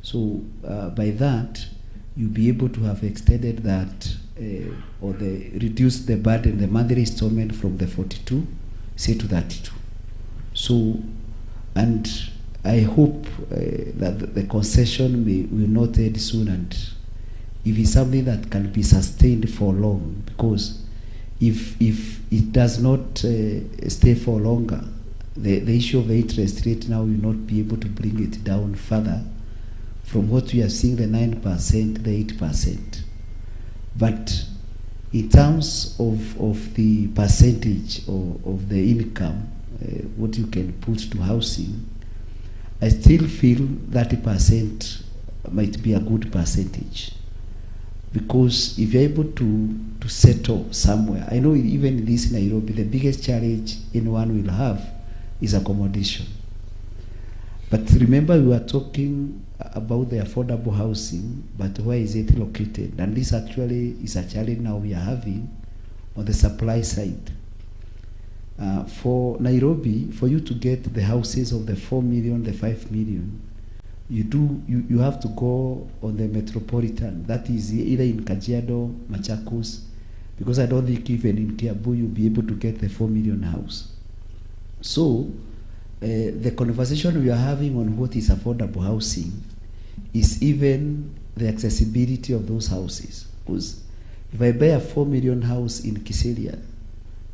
So by that, you'll be able to have extended that or reduced the burden, the monthly installment from the 42, say to 32. So, and I hope that the concession will not end soon, and if it's something that can be sustained for long, because if it does not stay for longer, the issue of the interest rate now will not be able to bring it down further from what we are seeing, the 9%, the 8%. But in terms of the percentage of the income, what you can put to housing, I still feel 30% might be a good percentage. Because if you're able to settle somewhere, I know even in this Nairobi, the biggest challenge anyone will have is accommodation. But remember, we were talking about the affordable housing, but where is it located? And this actually is a challenge now we are having on the supply side. For Nairobi, for you to get the houses of the 4 million, the 5 million, you have to go on the metropolitan. That is either in Kajiado, Machakos, because I don't think even in Kiambu you'll be able to get the 4 million house. So the conversation we are having on what is affordable housing is even the accessibility of those houses. Because if I buy a 4 million house in Kisilia,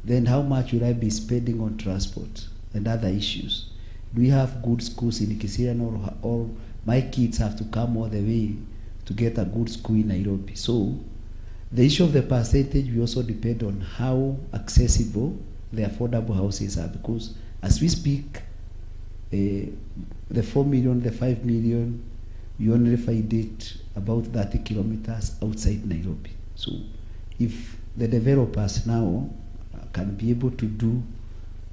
then how much will I be spending on transport and other issues? Do we have good schools in Kisilia, or my kids have to come all the way to get a good school in Nairobi? So the issue of the percentage will also depend on how accessible the affordable houses are, because as we speak, the 4 million, the 5 million, you only find it about 30 kilometers outside Nairobi. So if the developers now can be able to do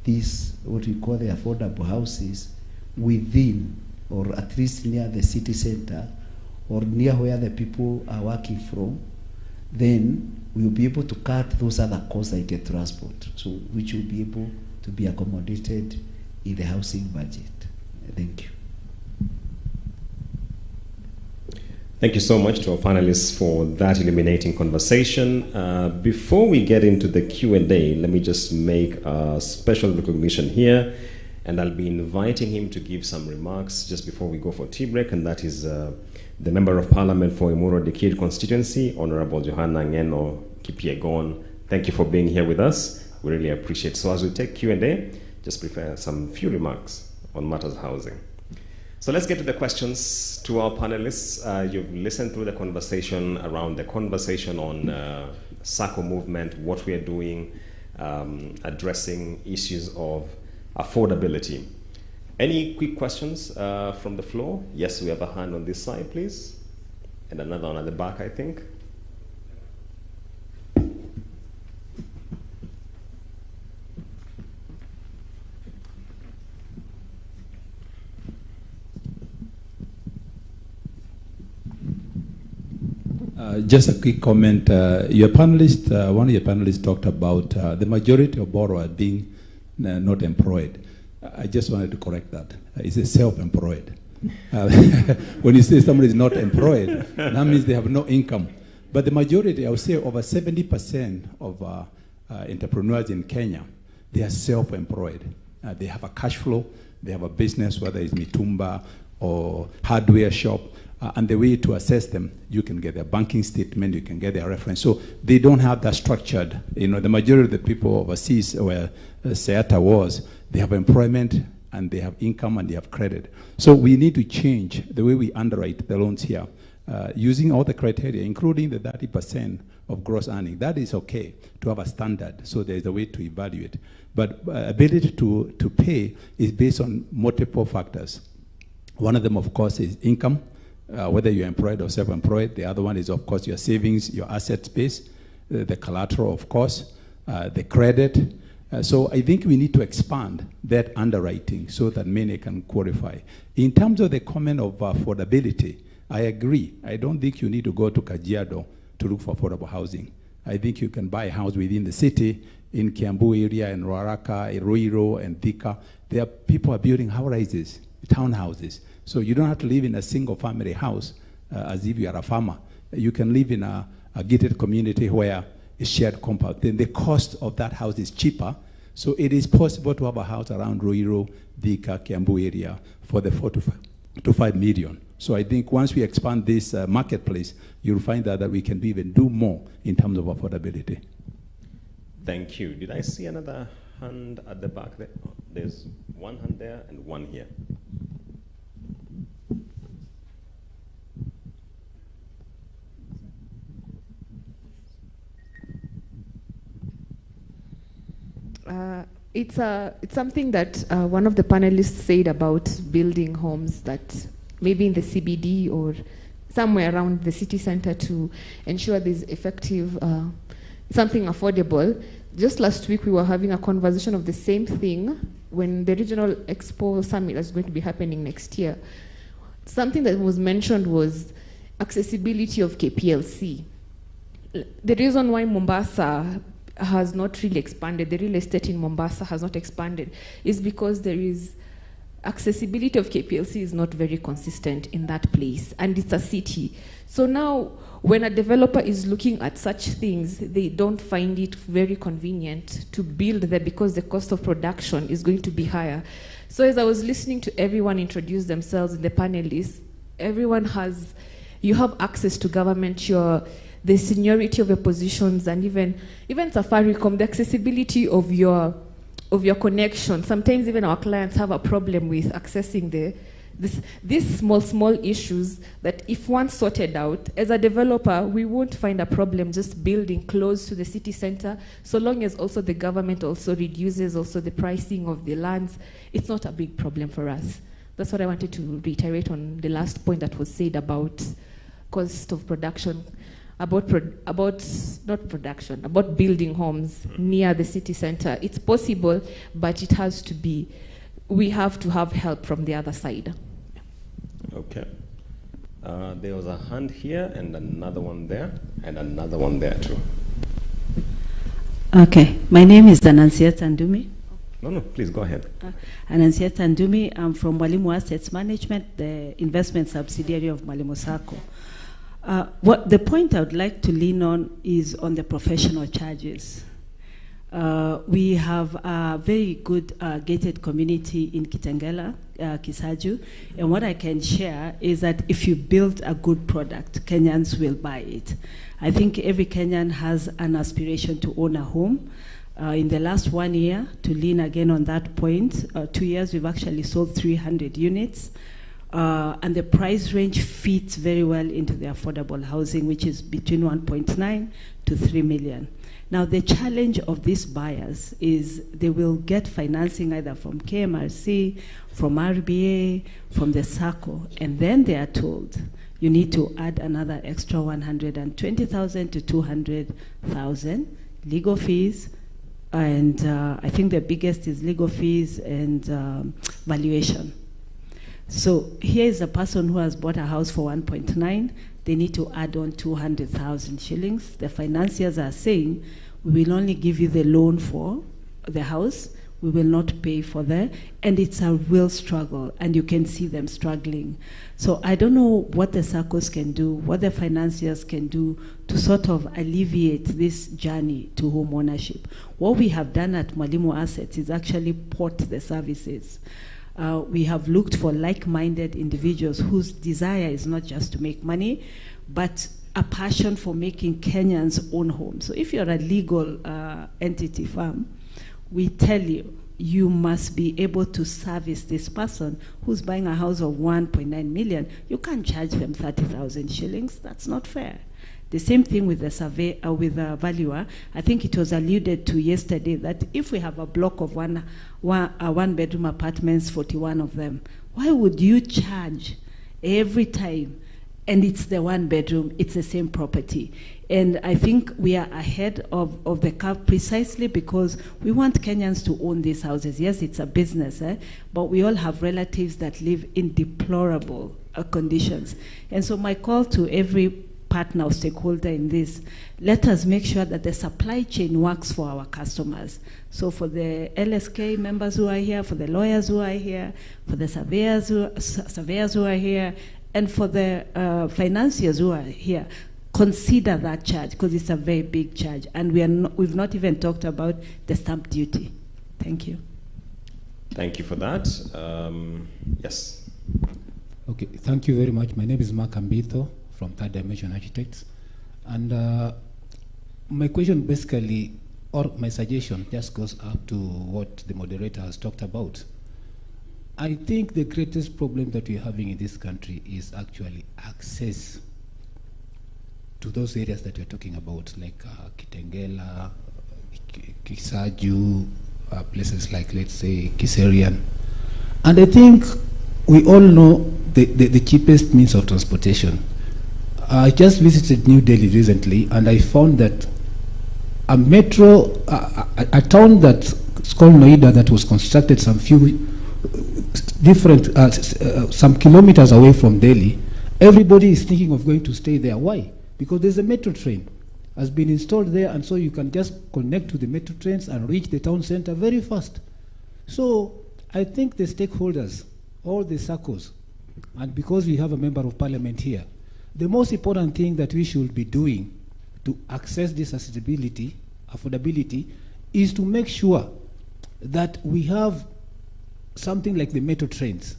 this, what we call the affordable houses, within or at least near the city center or near where the people are working from, then we'll be able to cut those other costs like the transport, so which will be able to be accommodated in the housing budget. Thank you. Thank you so much to our panelists for that illuminating conversation. Before we get into the Q&A, let me just make a special recognition here. And I'll be inviting him to give some remarks just before we go for tea break, and that is the Member of Parliament for Imuro Dikir constituency, Honorable Johanna Ngeno Kipiegon. Thank you for being here with us. We really appreciate it. So as we take Q&A, just prepare some few remarks on matters of housing. So let's get to the questions to our panelists. You've listened through the conversation around the conversation on SACCO movement, what we are doing, addressing issues of affordability. Any quick questions from the floor? Yes, we have a hand on this side, please. And another one at the back, I think. Just a quick comment. Your panelist, one of your panelists talked about the majority of borrowers being not employed. I just wanted to correct that. It's a self-employed. When you say somebody is not employed, that means they have no income. But the majority, I would say over 70% of entrepreneurs in Kenya, they are self-employed. They have a cash flow, they have a business, whether it's mitumba or hardware shop. And the way to assess them, you can get their banking statement, you can get their reference. So they don't have that structured. You know, the majority of the people overseas where SEATA was, they have employment and they have income and they have credit. So we need to change the way we underwrite the loans here, using all the criteria, including the 30% of gross earning. That is okay to have a standard, so there is a way to evaluate. But ability to pay is based on multiple factors. One of them, of course, is income. Whether you're employed or self-employed. The other one is, of course, your savings, your asset base, the collateral, of course, the credit. So I think we need to expand that underwriting so that many can qualify. In terms of the comment of affordability, I agree. I don't think you need to go to Kajiado to look for affordable housing. I think you can buy a house within the city, in Kiambu area, in Ruaraka, in Ruiru, and Thika. There are people are building high-rises, townhouses. So you don't have to live in a single family house as if you are a farmer. You can live in a gated community where it's shared compound. Then the cost of that house is cheaper. So it is possible to have a house around Ruiru, Thika, Kiambu area for the 4 to 5 million. So I think once we expand this marketplace, you'll find that we can even do more in terms of affordability. Thank you. Did I see another hand at the back there? Oh, there's one hand there and one here. It's something that one of the panelists said about building homes that maybe in the CBD or somewhere around the city center to ensure there's effective, something affordable. Just last week we were having a conversation of the same thing when the Regional Expo Summit is going to be happening next year. Something that was mentioned was accessibility of KPLC. The reason why Mombasa has not really expanded, the real estate in Mombasa has not expanded, is because there is accessibility of KPLC is not very consistent in that place, and it's a city. So now, when a developer is looking at such things, they don't find it very convenient to build there because the cost of production is going to be higher. So as I was listening to everyone introduce themselves in the panelists, everyone has, you have access to government, the seniority of your positions, and even Safaricom, the accessibility of your connection. Sometimes even our clients have a problem with accessing these small issues that if once sorted out, as a developer, we won't find a problem just building close to the city center, so long as also the government also reduces also the pricing of the lands. It's not a big problem for us. That's what I wanted to reiterate on the last point that was said about cost of production. About building homes near the city center. It's possible, but it has to be, we have to have help from the other side. Okay. There was a hand here and another one there and another one there too. Okay, my name is Anansieta Ndumi. No, please go ahead. Anansieta Ndumi, I'm from Mwalimu Assets Management, the investment subsidiary of Mwalimu SACCO. What the point I would like to lean on is on the professional charges. We have a very good gated community in Kitengela, Kisaju, and what I can share is that if you build a good product, Kenyans will buy it. I think every Kenyan has an aspiration to own a home. In the last 1 year, to lean again on that point, 2 years we've actually sold 300 units. And the price range fits very well into the affordable housing, which is between 1.9 to 3 million. Now, the challenge of these buyers is they will get financing either from KMRC, from RBA, from the SACCO, and then they are told you need to add another extra 120,000 to 200,000 legal fees, and I think the biggest is legal fees and valuation. So here is a person who has bought a house for 1.9. They need to add on 200,000 shillings. The financiers are saying, we will only give you the loan for the house. We will not pay for that. And it's a real struggle, and you can see them struggling. So I don't know what the SACCOs can do, what the financiers can do to sort of alleviate this journey to home ownership. What we have done at Mwalimu Assets is actually port the services. We have looked for like-minded individuals whose desire is not just to make money, but a passion for making Kenyans own homes. So if you're a legal entity firm, we tell you, you must be able to service this person who's buying a house of 1.9 million. You can't charge them 30,000 shillings. That's not fair. The same thing with the survey, with the valuer. I think it was alluded to yesterday that if we have a block of one bedroom apartments, 41 of them, why would you charge every time? And it's the one bedroom, it's the same property. And I think we are ahead of the curve precisely because we want Kenyans to own these houses. Yes, it's a business, but we all have relatives that live in deplorable conditions. And so my call to every partner or stakeholder in this, let us make sure that the supply chain works for our customers. So for the LSK members who are here, for the lawyers who are here, for the surveyors who are here, and for the financiers who are here, consider that charge because it's a very big charge, and we've not even talked about the stamp duty. Thank you. Thank you for that. Yes. Okay, thank you very much. My name is Mark Ambito from Third Dimension Architects, and my question basically, or my suggestion, just goes up to what the moderator has talked about. I think the greatest problem that we're having in this country is actually access to those areas that we're talking about, like Kitengela, Kisaju, places like, let's say, Kiserian. And I think we all know the cheapest means of transportation. I just visited New Delhi recently, and I found that a metro, a town that's called Noida, that was constructed some kilometers away from Delhi, everybody is thinking of going to stay there. Why? Because there's a metro train has been installed there, and so you can just connect to the metro trains and reach the town center very fast. So I think the stakeholders, all the SACCOs, and because we have a member of parliament here, the most important thing that we should be doing to access this accessibility, affordability, is to make sure that we have something like the metro trains,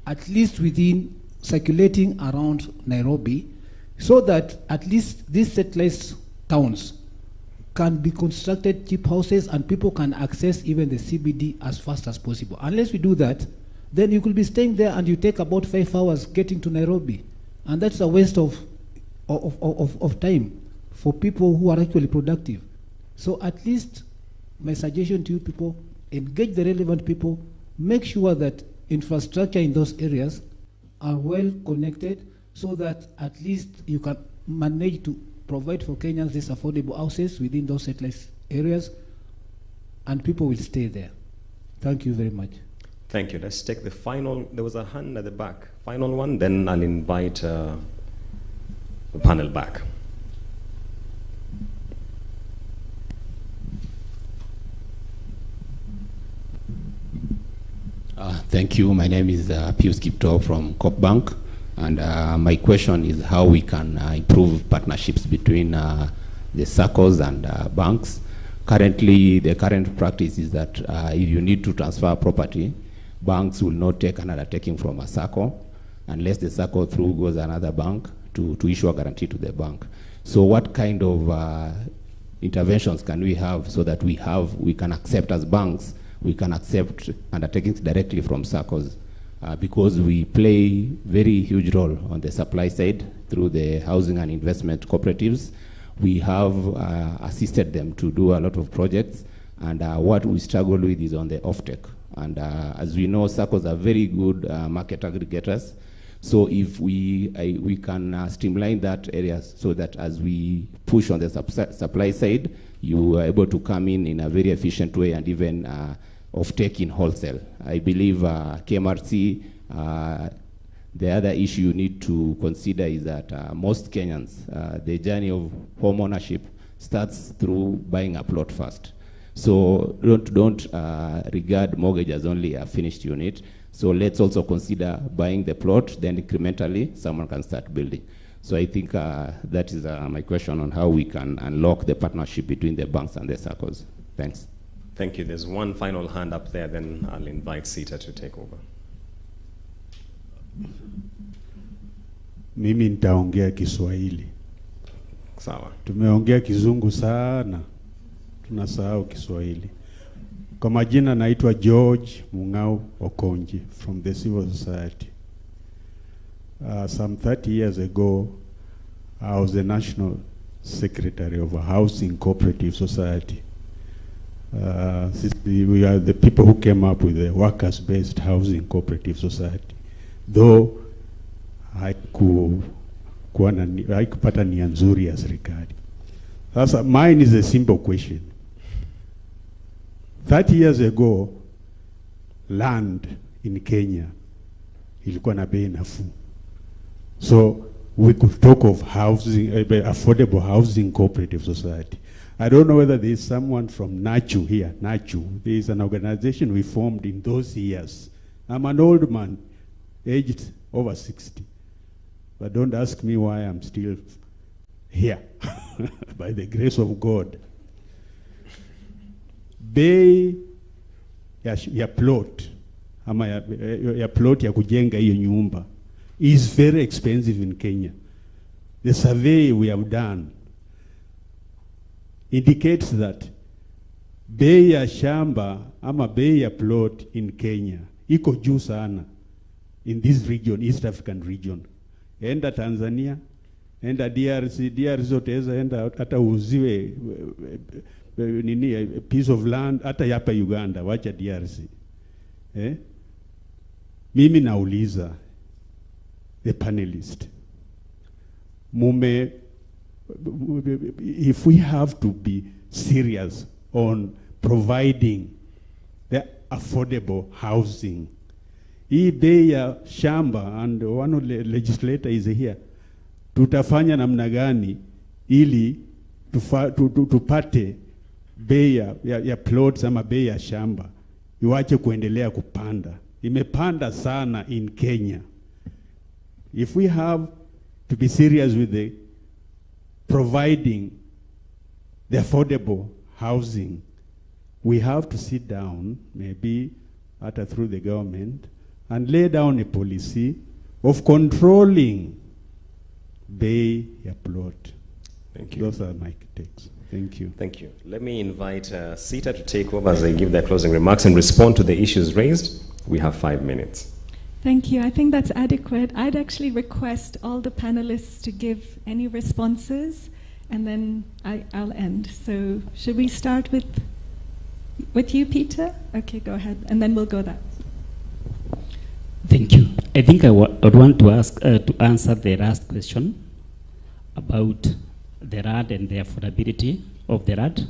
at least within circulating around Nairobi, so that at least these satellite towns can be constructed cheap houses and people can access even the CBD as fast as possible. Unless we do that, then you could be staying there and you take about 5 hours getting to Nairobi. And that's a waste of time for people who are actually productive. So at least my suggestion to you people, engage the relevant people, make sure that infrastructure in those areas are well connected so that at least you can manage to provide for Kenyans these affordable houses within those satellite areas, and people will stay there. Thank you very much. Thank you. Let's take the final. There was a hand at the back. Final one, then I'll invite the panel back. Thank you. My name is Pius Kipto from Coop Bank, and my question is how we can improve partnerships between the SACCOs and banks. Currently, the current practice is that if you need to transfer property, banks will not take another taking from a SACCO unless the SACCO through goes another bank to issue a guarantee to the bank. So what kind of interventions can we have so that we can accept as banks, we can accept undertakings directly from SACCOs? Because we play very huge role on the supply side through the housing and investment cooperatives. We have assisted them to do a lot of projects, and what we struggle with is on the offtake. And as we know, SACCOs are very good market aggregators. So if we can streamline that area so that as we push on the supply side, you are able to come in a very efficient way and even offtake in wholesale. I believe KMRC, the other issue you need to consider is that most Kenyans, the journey of home ownership starts through buying a plot first. So don't regard mortgage as only a finished unit. So let's also consider buying the plot, then incrementally someone can start building. So I think that is my question on how we can unlock the partnership between the banks and the SACCOs. Thanks. Thank you. There's one final hand up there, then I'll invite Sita to take over. Mimi nitaongea Kiswahili. Sawa. Tumeongea Kizungu sana, tunasahau Kiswahili. Kwa majina naitwa George Mungau Okonji from the Civil Society. Some 30 years ago, I was the National Secretary of a Housing Cooperative Society. We are the people who came up with the Workers-Based Housing Cooperative Society. Though haikupata nia nzuri ya serikali. Sasa mine is a simple question. 30 years ago, land in Kenya ilikuwa na bei nafuu. So we could talk of housing, affordable housing cooperative society. I don't know whether there is someone from NACHU here. NACHU, there is an organization we formed in those years. I'm an old man, aged over 60. But don't ask me why I'm still here, by the grace of God. Bei ya plot, ama ya plot ya kujenga hiyo nyumba is very expensive in Kenya. The survey we have done indicates that bei ya shamba ama bei ya plot in Kenya iko juu sana in this region, East African region. Enda Tanzania, enda DRC zoteza, enda hata uziwe nini a piece of land hata hapa Uganda, wacha DRC. Mimi nauliza the panelist, if we have to be serious on providing the affordable housing, hii bei ya shamba, and one of the legislator is here, tutafanya namna gani ili tupate bei ya plots ama bei ya shamba iwache kuendelea kupanda? Imepanda sana in Kenya. If we have to be serious with the providing the affordable housing, we have to sit down, maybe through the government, and lay down a policy of controlling bay ya plot. Thank you. Those are my takes. Thank you. Thank you. Let me invite Sita to take over as they give their closing remarks and respond to the issues raised. We have 5 minutes. Thank you. I think that's adequate. I'd actually request all the panelists to give any responses, and then I'll end. So should we start with you, Peter? Okay, go ahead, and then we'll go that. Thank you. I think I would want to ask to answer the last question about the RAD and the affordability of the RAD.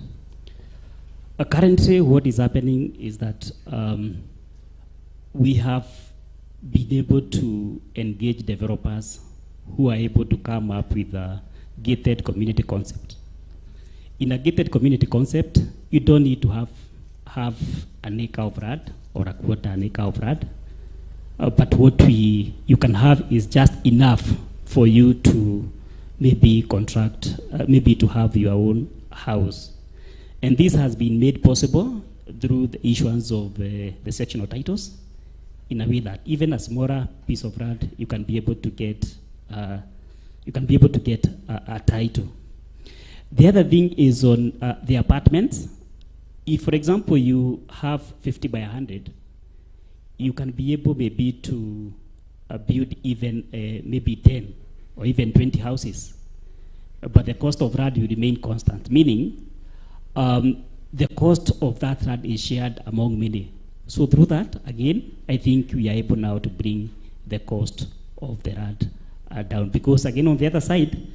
Currently, what is happening is that we have been able to engage developers who are able to come up with a gated community concept. In a gated community concept, you don't need to have an acre of RAD or a quarter an acre of RAD. But what you can have is just enough for you to maybe contract, maybe to have your own house. And this has been made possible through the issuance of the sectional titles, in a way that even a smaller piece of land, you can be able to get a title. The other thing is on the apartments. If, for example, you have 50 by 100, you can be able maybe to build even maybe 10 or even 20 houses. But the cost of land will remain constant, meaning the cost of that land is shared among many. So through that, again, I think we are able now to bring the cost of the land down. Because again, on the other side,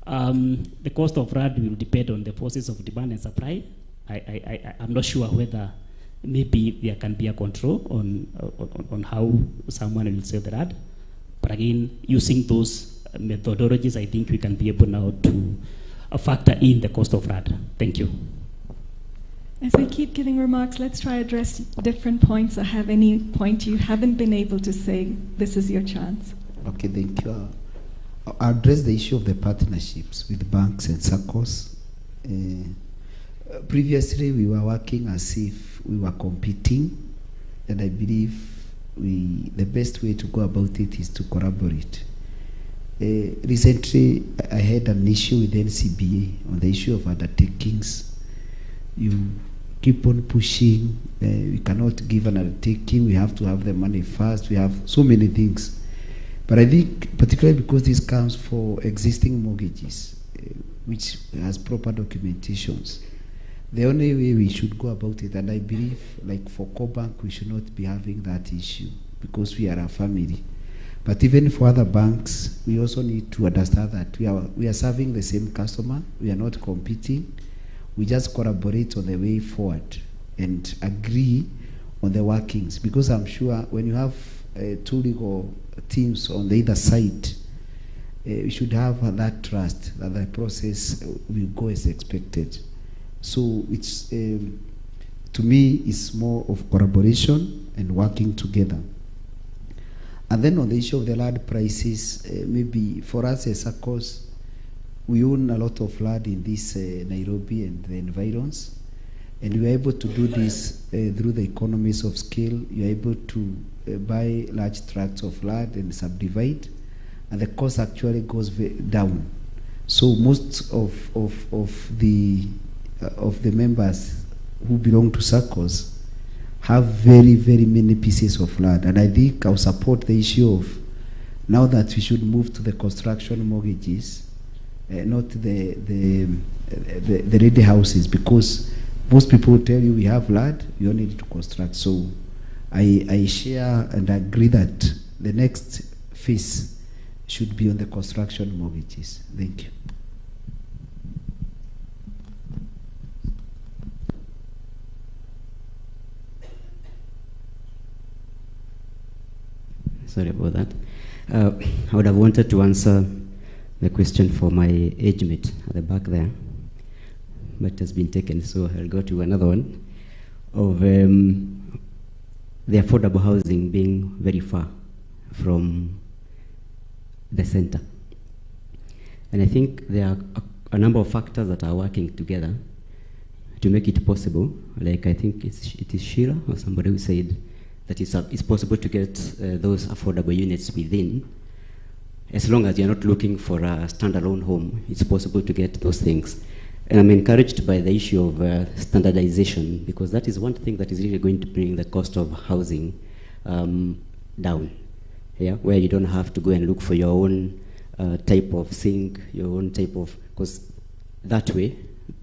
the cost of land will depend on the forces of demand and supply. I'm not sure whether maybe there can be a control on how someone will sell the land. But again, using those methodologies, I think we can be able now to factor in the cost of land. Thank you. As we keep giving remarks, let's try to address different points or have any point you haven't been able to say. This is your chance. Okay, thank you. I'll address the issue of the partnerships with banks and SACCOs. Previously, we were working as if we were competing, and I believe the best way to go about it is to collaborate. Recently, I had an issue with NCBA on the issue of undertakings. You keep on pushing. We cannot give an undertaking. We have to have the money first. We have so many things. But I think, particularly because this comes for existing mortgages, which has proper documentations, the only way we should go about it, and I believe, like for CoBank, we should not be having that issue because we are a family. But even for other banks, we also need to understand that we are serving the same customer. We are not competing. We just collaborate on the way forward and agree on the workings. Because I'm sure when you have two legal teams on the other side, we should have that trust that the process will go as expected. So it's, to me, it's more of collaboration and working together. And then on the issue of the land prices, maybe for us as SACCOs, we own a lot of land in this Nairobi and the environs, and we are able to do this through the economies of scale. You are able to buy large tracts of land and subdivide, and the cost actually goes down. So most of the members who belong to SACCOs have very, very many pieces of land, and I think I'll support the issue of now that we should move to the construction mortgages. Not the ready houses, because most people will tell you we have land, we only need to construct. So I share and agree that the next phase should be on the construction mortgages. Thank you. Sorry about that. I would have wanted to answer the question for my age mate at the back there, but it has been taken, so I'll go to another one of the affordable housing being very far from the center. And I think there are a number of factors that are working together to make it possible. Like I think it is Sheila or somebody who said that it's possible to get those affordable units within. As long as you're not looking for a standalone home, it's possible to get those things. And I'm encouraged by the issue of standardization, because that is one thing that is really going to bring the cost of housing down. Yeah, where you don't have to go and look for your own type of sink, your own type of, because that way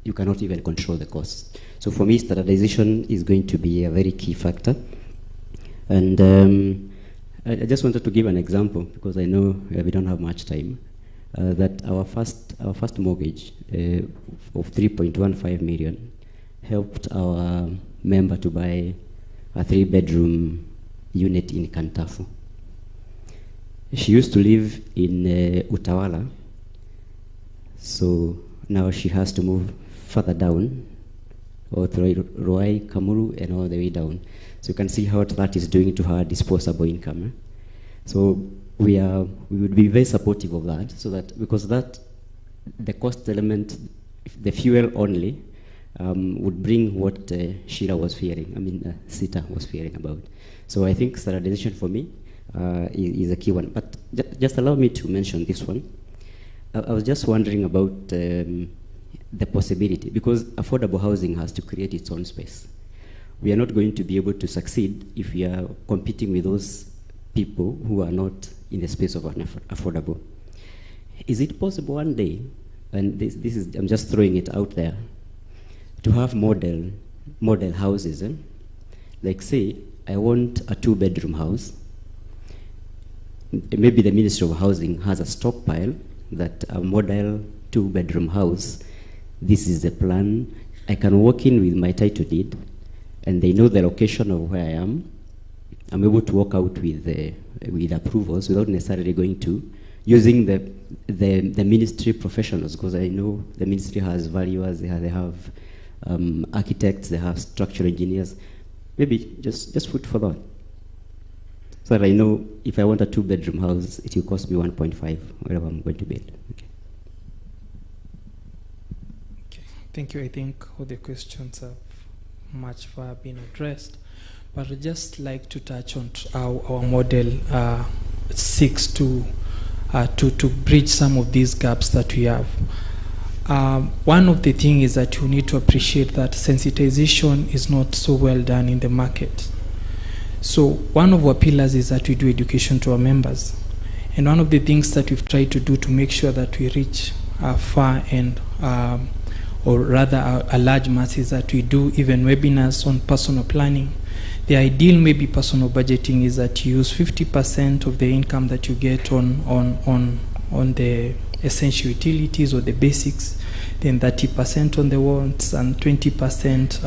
you cannot even control the cost. So for me, standardization is going to be a very key factor. And I just wanted to give an example, because I know we don't have much time, that our first mortgage of 3.15 million helped our member to buy a 3-bedroom unit in Kantafu. She used to live in Utawala, so now she has to move further down, or through Ruai, Kamuru, and all the way down. So you can see how that is doing to her disposable income. So we would be very supportive of that, so that, because that, the cost element, the fuel only, would bring what Sheila was fearing, Sita was fearing about. So I think standardization for me is a key one. But just allow me to mention this one. I was just wondering about the possibility, because affordable housing has to create its own space. We are not going to be able to succeed if we are competing with those people who are not in the space of affordable. Is it possible one day, and this is, I'm just throwing it out there, to have model houses? Like say, I want a 2-bedroom house. Maybe the Ministry of Housing has a stockpile that a model 2-bedroom house, this is the plan. I can walk in with my title deed, and they know the location of where I am. I'm able to walk out with approvals without necessarily going to using the ministry professionals, because I know the ministry has valuers, they have architects, they have structural engineers. Maybe just food for thought. So that I know if I want a 2-bedroom house, it will cost me 1.5, whatever I'm going to build. Okay. Thank you. I think all the questions have much far been addressed, but I'd just like to touch on how our model seeks to bridge some of these gaps that we have. One of the things is that you need to appreciate that sensitization is not so well done in the market. So one of our pillars is that we do education to our members. And one of the things that we've tried to do to make sure that we reach far and or rather a large mass is that we do even webinars on personal planning. The ideal maybe personal budgeting is that you use 50% of the income that you get on the essential utilities or the basics, then 30% on the wants and 20%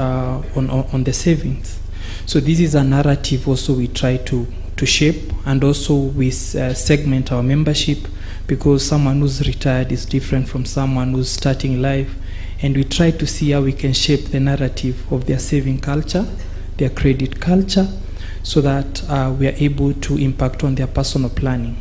on the savings. So this is a narrative also we try to shape, and also we segment our membership, because someone who's retired is different from someone who's starting life, and we try to see how we can shape the narrative of their saving culture, their credit culture, so that we are able to impact on their personal planning.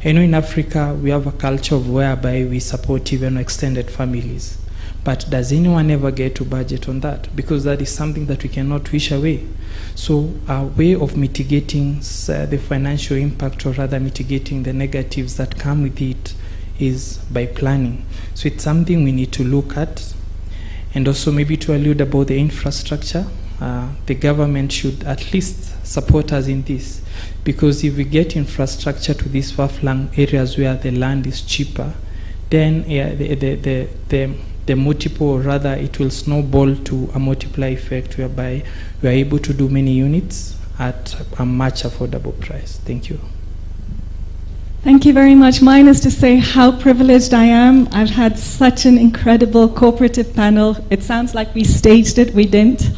I know in Africa we have a culture of whereby we support even extended families, but does anyone ever get to budget on that? Because that is something that we cannot wish away. So our way of mitigating the financial impact, or rather mitigating the negatives that come with it, is by planning. So it's something we need to look at. And also maybe to allude about the infrastructure, the government should at least support us in this, because if we get infrastructure to these far-flung areas where the land is cheaper, then the multiple, or rather it will snowball to a multiplier effect whereby we are able to do many units at a much affordable price. Thank you. Thank you very much. Mine is to say how privileged I am. I've had such an incredible cooperative panel. It sounds like we staged it, we didn't.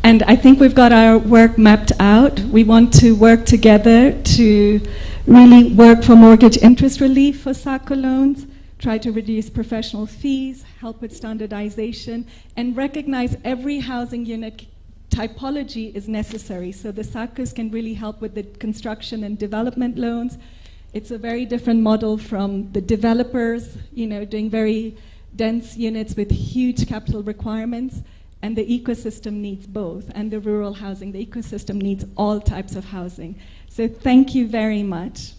And I think we've got our work mapped out. We want to work together to really work for mortgage interest relief for SACCO loans, try to reduce professional fees, help with standardization, and recognize every housing unit typology is necessary. So the SACCOs can really help with the construction and development loans. It's a very different model from the developers, doing very dense units with huge capital requirements. And the ecosystem needs both. And the rural housing, the ecosystem needs all types of housing. So thank you very much.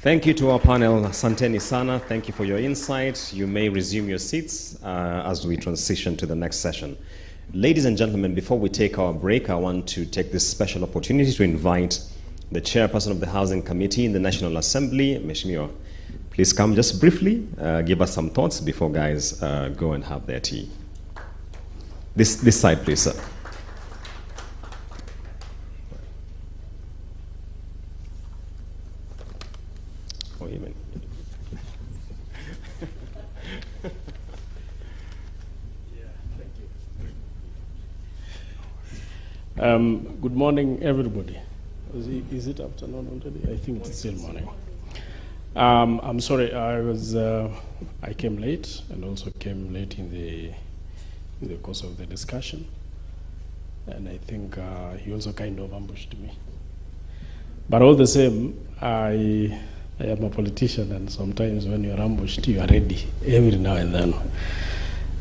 Thank you to our panel. Asanteni sana. Thank you for your insight. You may resume your seats as we transition to the next session. Ladies and gentlemen, before we take our break, I want to take this special opportunity to invite the chairperson of the Housing Committee in the National Assembly, Mheshimiwa. Please come just briefly, give us some thoughts before guys go and have their tea. This side, please, sir. Oh, you mean. Good morning, everybody. Is it afternoon already? I think it's still morning. I'm sorry, I came late, and also came late in the course of the discussion, and I think he also kind of ambushed me. But all the same, I am a politician, and sometimes when you are ambushed, you are ready every now and then.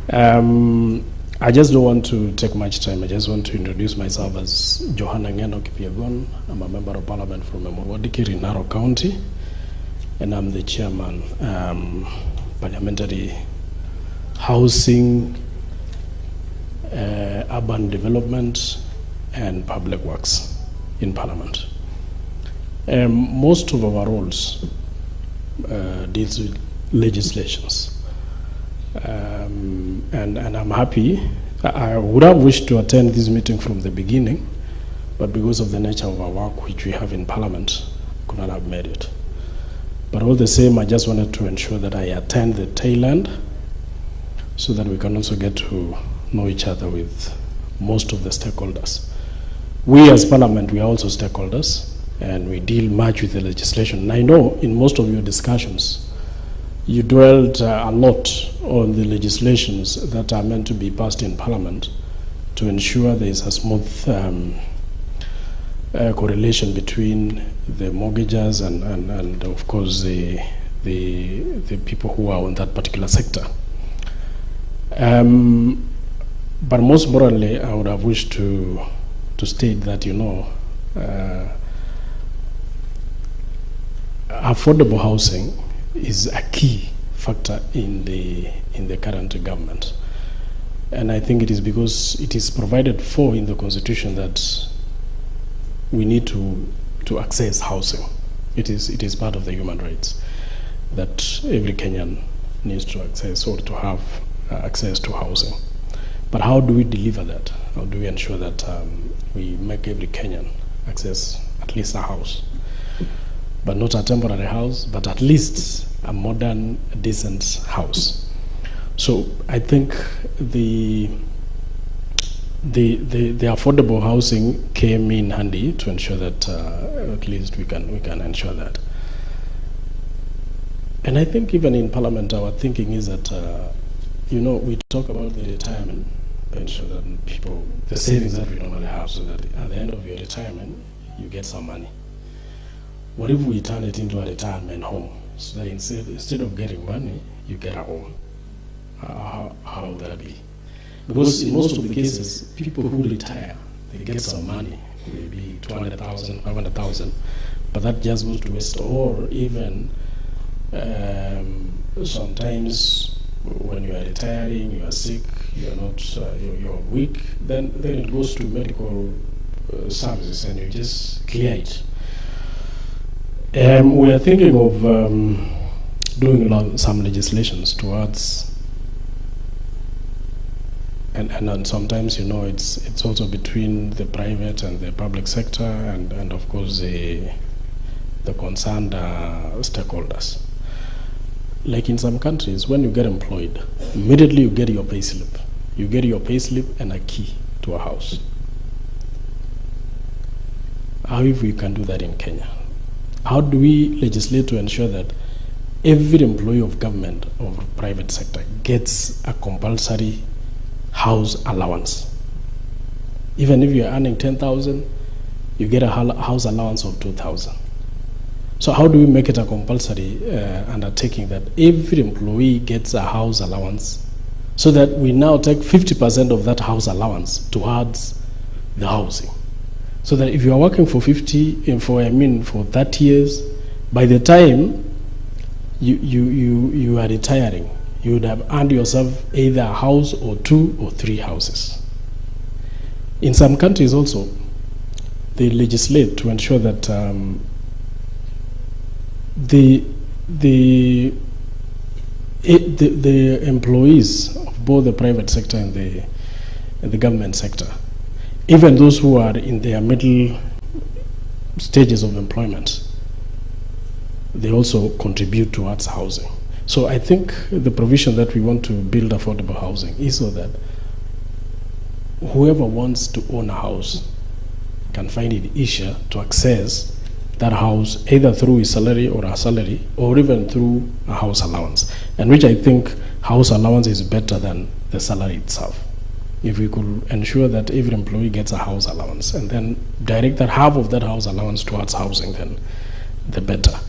I just don't want to take much time. I just want to introduce myself as Johanna Ngeno Kipyegon. I'm a member of parliament from Emurwadikir in Narok County, and I'm the chairman, parliamentary housing, urban development, and public works in parliament. Most of our roles deals with legislations. And I'm happy. I would have wished to attend this meeting from the beginning, but because of the nature of our work which we have in Parliament, I could not have made it. But all the same, I just wanted to ensure that I attend the tail end so that we can also get to know each other with most of the stakeholders. We as Parliament, we are also stakeholders, and we deal much with the legislation. And I know in most of your discussions, you dwelled a lot on the legislations that are meant to be passed in Parliament to ensure there is a smooth correlation between the mortgagers and of course the people who are on that particular sector. But most importantly, I would have wished to state that, you know, affordable housing is a key factor in the current government, and I think it is because it is provided for in the Constitution that we need to access housing. It is part of the human rights that every Kenyan needs to access or to have access to housing. But how do we deliver that? How do we ensure that we make every Kenyan access at least a house? But not a temporary house, but at least a modern, decent house. So I think the affordable housing came in handy to ensure that at least we can ensure that. And I think even in Parliament, our thinking is that you know, we talk about the retirement pension and people, the savings that we normally have, so that at the end of your retirement, you get some money. What if we turn it into a retirement home, so that instead of getting money, you get a home? How would that be? Because in most of the cases, people who retire, they get some money, maybe 200,000, 500,000, but that just goes to waste. Or even sometimes when you are retiring, you are sick, you are not, you're weak, then it goes to medical services and you just clear it. We are thinking of doing some legislations towards, and sometimes, you know, it's also between the private and the public sector, and of course the concerned stakeholders. Like in some countries, when you get employed, immediately you get your payslip. You get your payslip and a key to a house. How if we can do that in Kenya? How do we legislate to ensure that every employee of government or private sector gets a compulsory house allowance? Even if you're earning 10,000, you get a house allowance of 2,000. So how do we make it a compulsory undertaking that every employee gets a house allowance, so that we now take 50% of that house allowance towards the housing? So that if you are working for 30 years, by the time you are retiring, you would have earned yourself either a house or 2 or 3 houses. In some countries also, they legislate to ensure that the employees of both the private sector and the government sector, even those who are in their middle stages of employment, they also contribute towards housing. So I think the provision that we want to build affordable housing is so that whoever wants to own a house can find it easier to access that house, either through his salary or a salary, or even through a house allowance, and which I think house allowance is better than the salary itself. If we could ensure that every employee gets a house allowance and then direct that half of that house allowance towards housing, then the better.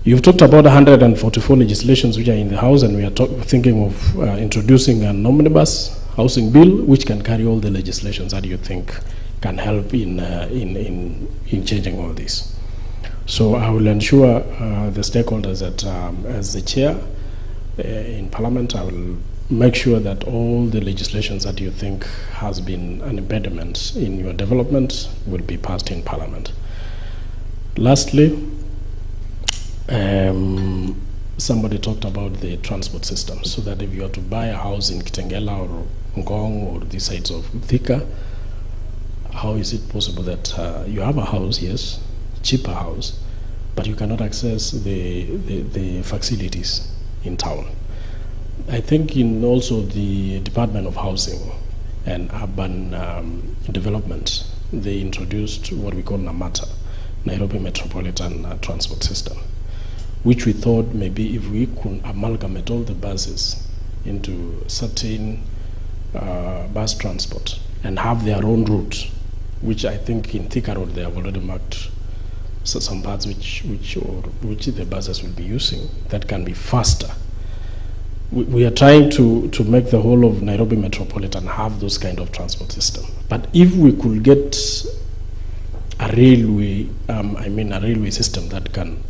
You've talked about 144 legislations which are in the House, and we are thinking of introducing an omnibus housing bill which can carry all the legislations that you think can help in changing all this. So I will ensure the stakeholders that as the chair in Parliament, I will make sure that all the legislations that you think has been an impediment in your development will be passed in Parliament. Lastly, somebody talked about the transport system, so that if you are to buy a house in Kitengela or Ngong or these sides of Thika, how is it possible that you have a house, yes, cheaper house, but you cannot access the facilities in town? I think in also the Department of Housing and Urban Development, they introduced what we call NAMATA, Nairobi Metropolitan Transport System, which we thought maybe if we could amalgamate all the buses into certain bus transport and have their own route, which I think in Thika Road they have already marked some parts which the buses will be using, that can be faster. We are trying to make the whole of Nairobi Metropolitan have those kind of transport system. But if we could get a railway, a railway system that can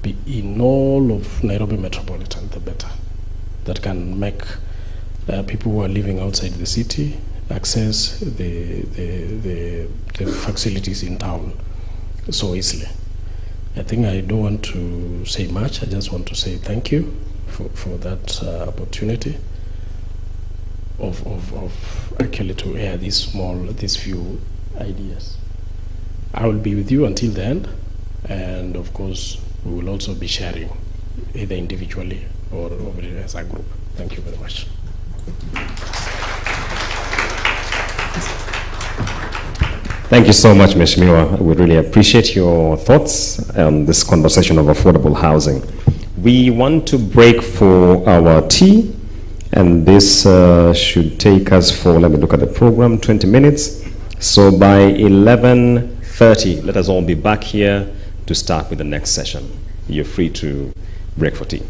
be in all of Nairobi Metropolitan, the better. That can make people who are living outside the city access the facilities in town so easily. I think I don't want to say much. I just want to say thank you for that opportunity of actually to air these few ideas. I will be with you until the end, and of course we will also be sharing either individually or as a group. Thank you very much. Thank you so much, Mheshimiwa. We really appreciate your thoughts on this conversation of affordable housing. We want to break for our tea, and this should take us for, let me look at the program, 20 minutes. So by 11:30, let us all be back here to start with the next session. You're free to break for tea.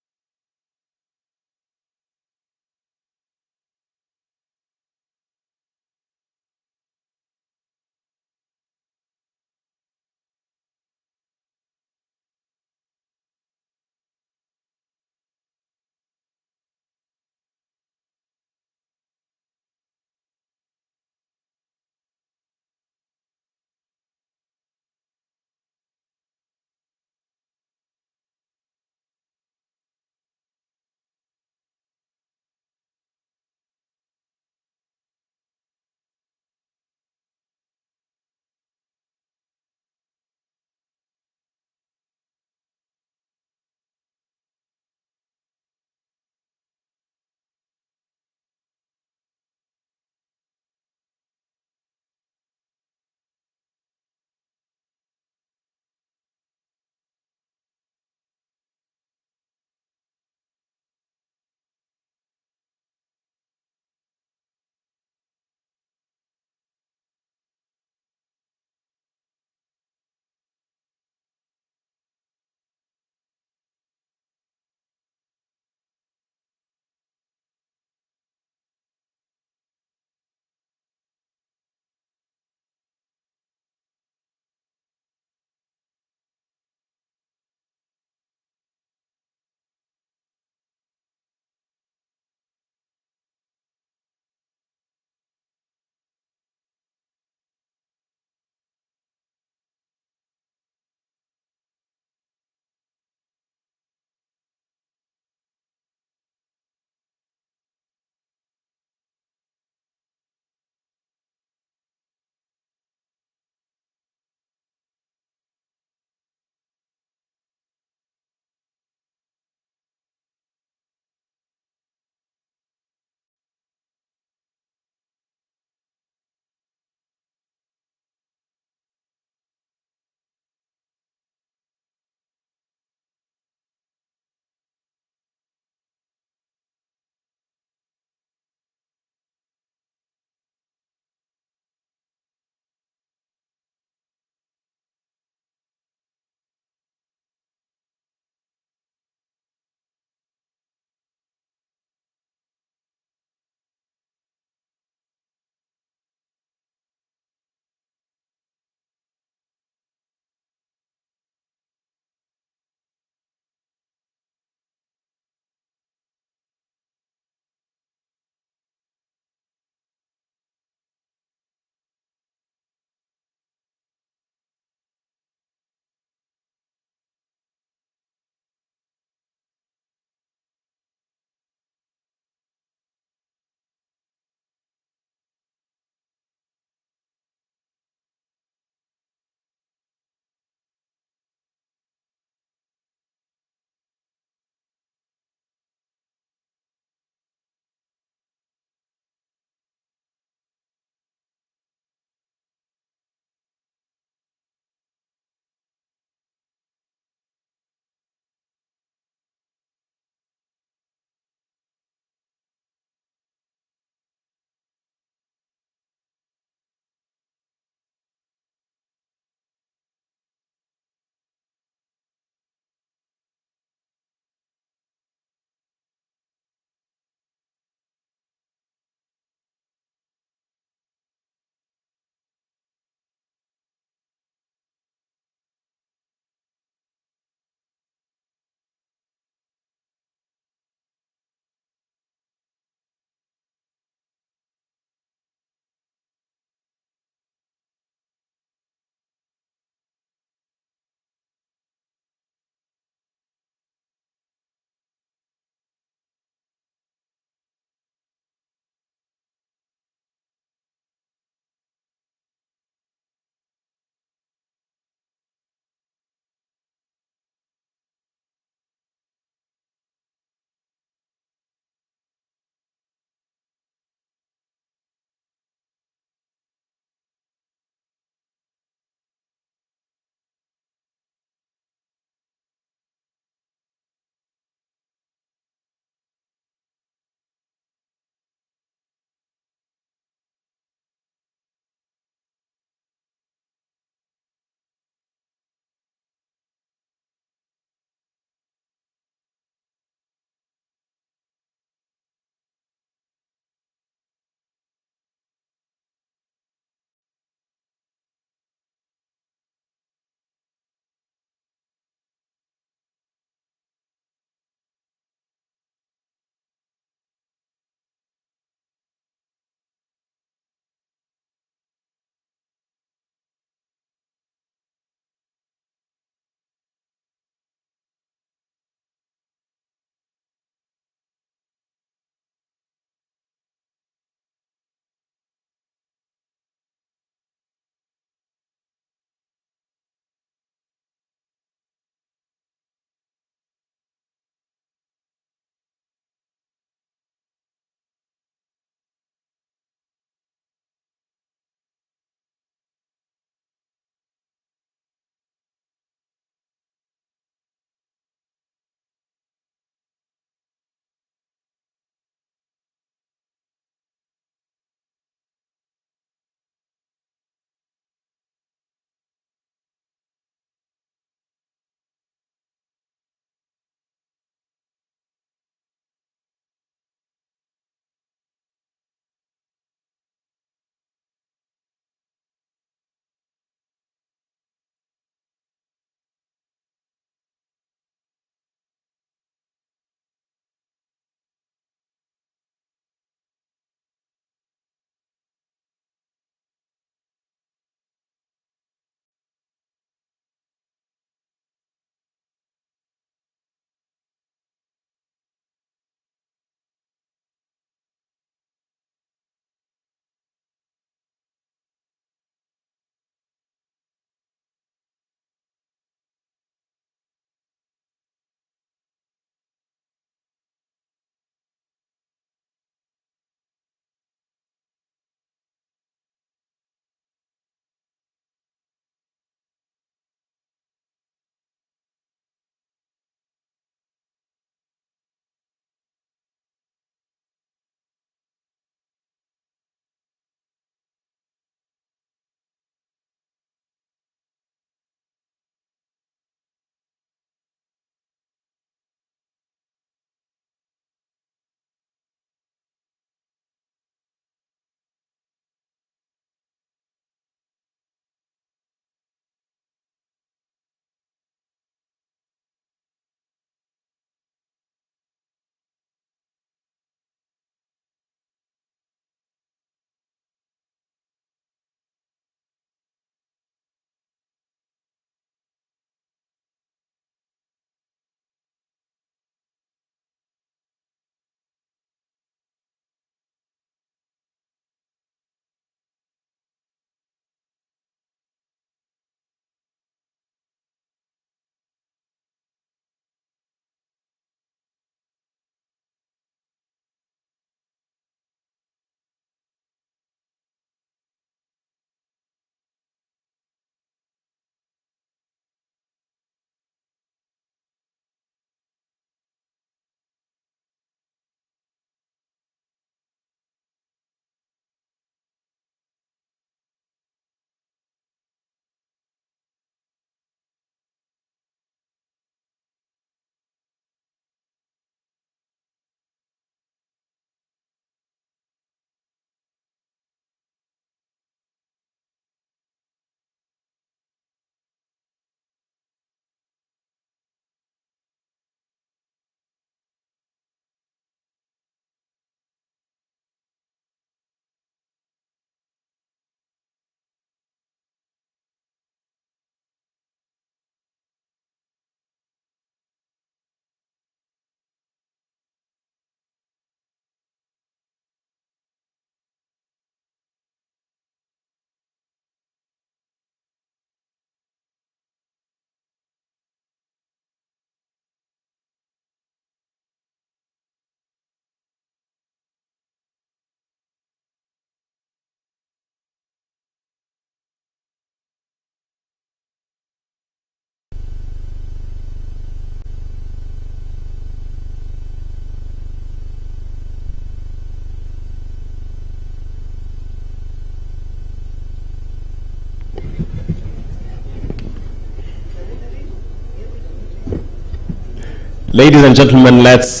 Ladies and gentlemen, let's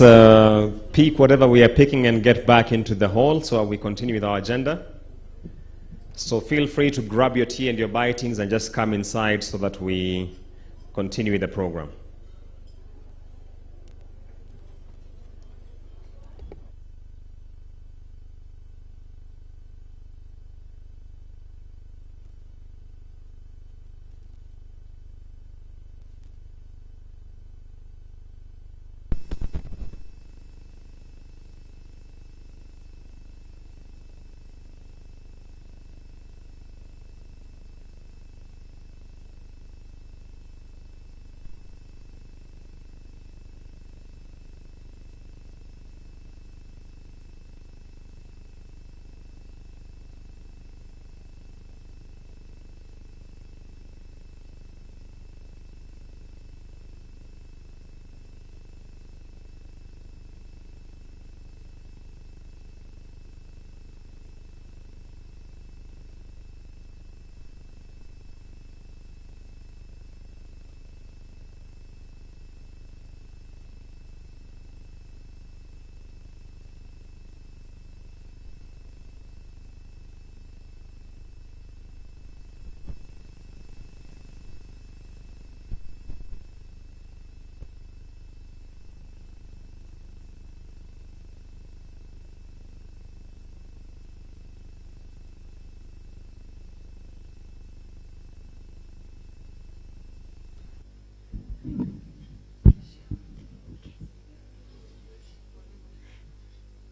pick whatever we are picking and get back into the hall so we continue with our agenda. So feel free to grab your tea and your bitings and just come inside so that we continue with the program.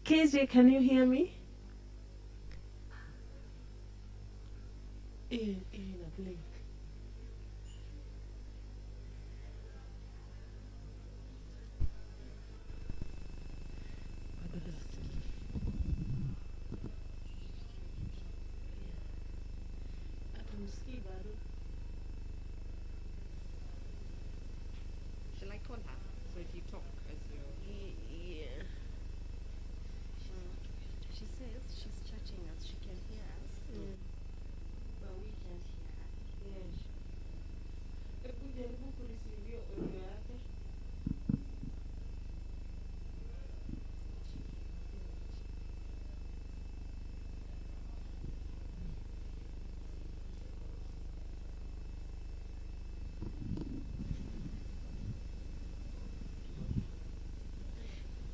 KJ, can you hear me? Shall I call her? So if you talk as you... Yeah. She says she's chatting us. She can hear us. But we can't hear her. Yes. Ujaribu kulisivyo audio yake.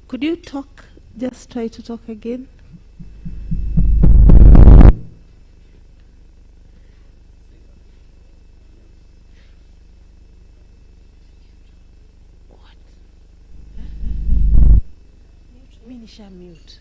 Could you talk? Just try to talk again. What? Mimi nisha mute.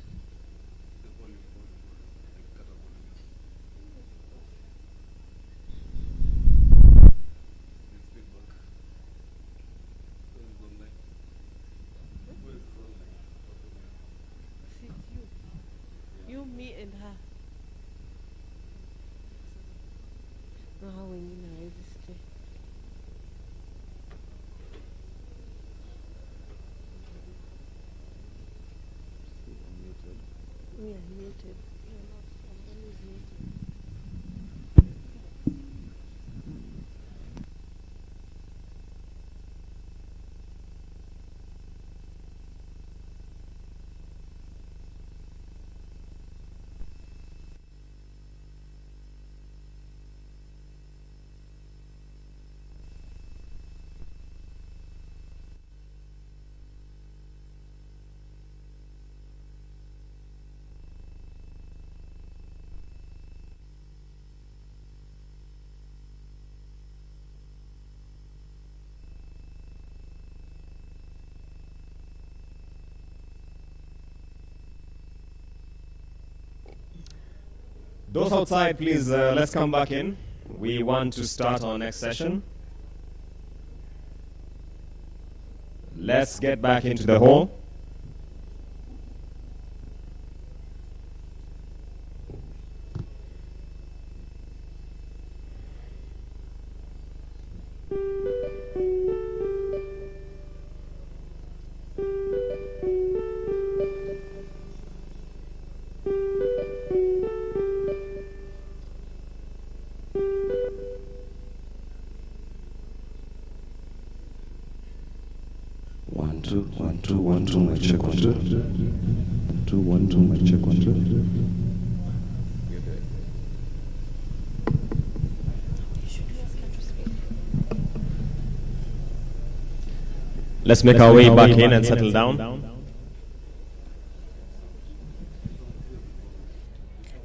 You, me, and her. Na hao wengine hawezi sikia. We are muted. You're not. Somebody is muted. Those outside, please, let's come back in. We want to start our next session. Let's get back into the hall. One, two. 1 2 1 2 mic check 1 2 2 1 2 mic check 1 2. Let's make our way back in and settle down.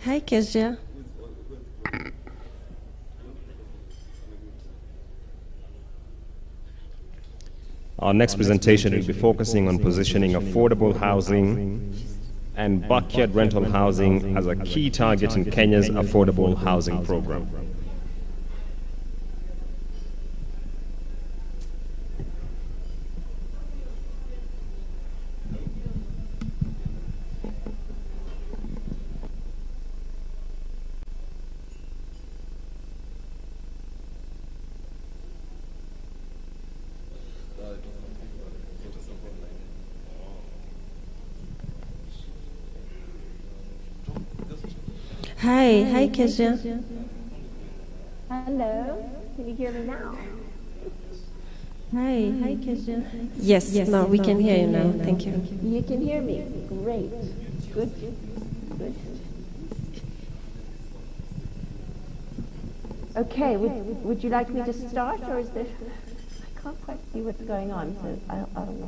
Hi, Kezia. Our next presentation will be focusing on positioning affordable housing and backyard rental housing as a key target in Kenya's affordable housing program. Hi, Kezia. Hello, can you hear me now? Hi, Kezia. Yes, no, we can hear you now. Thank you. You can hear me? Great. Good. Good. Okay, would you like me to start, or is there... I can't quite see what's going on, so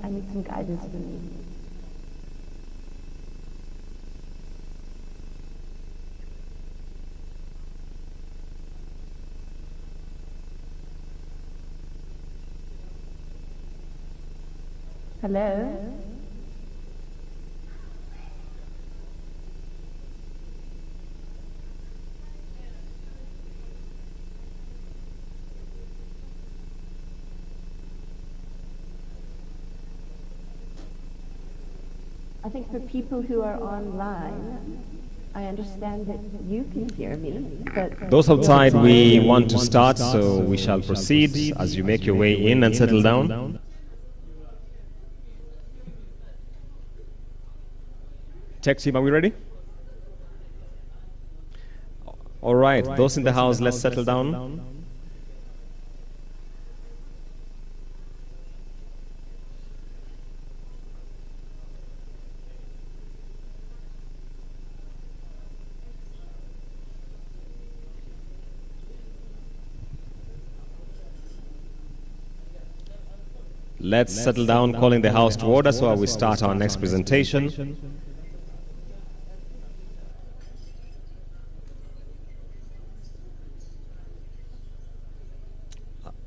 I need some guidance from you. Hello? I think for people who are online, I understand that you can hear me, but... Those outside, we want to start, so we shall proceed as you make your way in and settle down. Tech team, are we ready? All right, those in the house, let's settle down. Let's settle down, calling the house to order so we start our next presentation.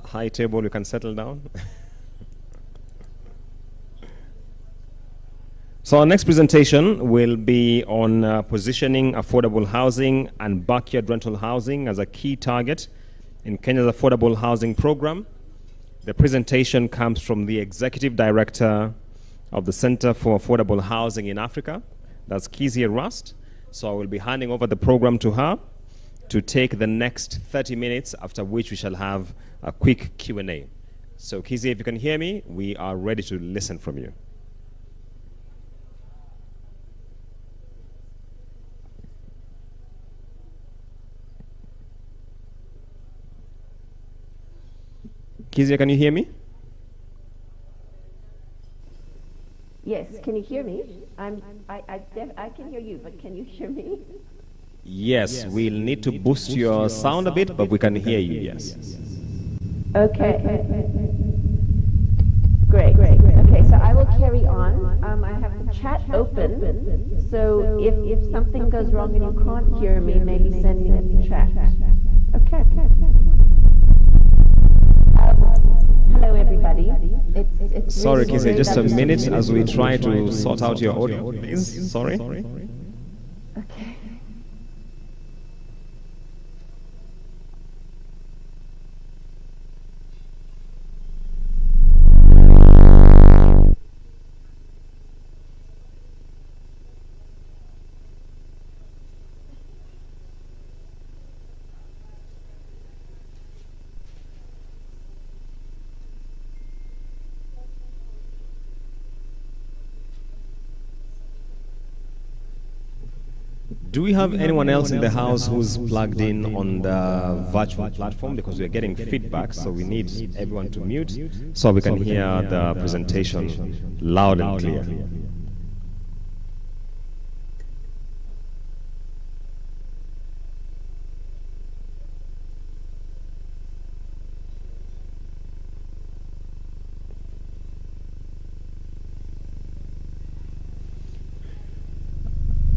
High table, you can settle down. So our next presentation will be on positioning affordable housing and backyard rental housing as a key target in Kenya's affordable housing program. The presentation comes from the Executive Director of the Center for Affordable Housing in Africa, that's Kezia Rust. So I will be handing over the program to her to take the next 30 minutes, after which we shall have a quick Q&A. So Kezia, if you can hear me, we are ready to listen from you. Kezia, can you hear me? Yes, can you hear me? I can hear you, but can you hear me? Yes, we'll need to boost your sound a bit, but we can hear you, yes. Okay. Great. Okay, so I will carry on. I have the chat open, so if something goes wrong and you can't hear me, maybe send me in the chat. Okay. Hello, everybody. It's Sorry, really Kezia, just a great minute as we try to sort out your audio, please. Sorry. Okay. Do we have anyone else in the house who's plugged in on the virtual platform? Because we're getting feedback, so we need everyone to mute so we can hear the presentation loud and clear.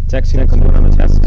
Texting control on the test.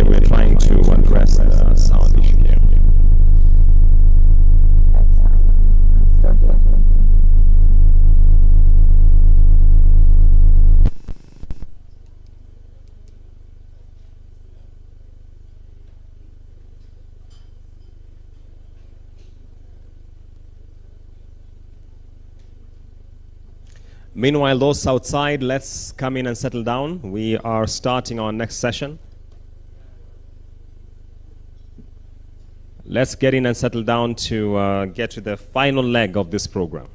We're trying to address the sound issue here. Meanwhile, those outside, let's come in and settle down. We are starting our next session. Let's get in and settle down to get to the final leg of this program.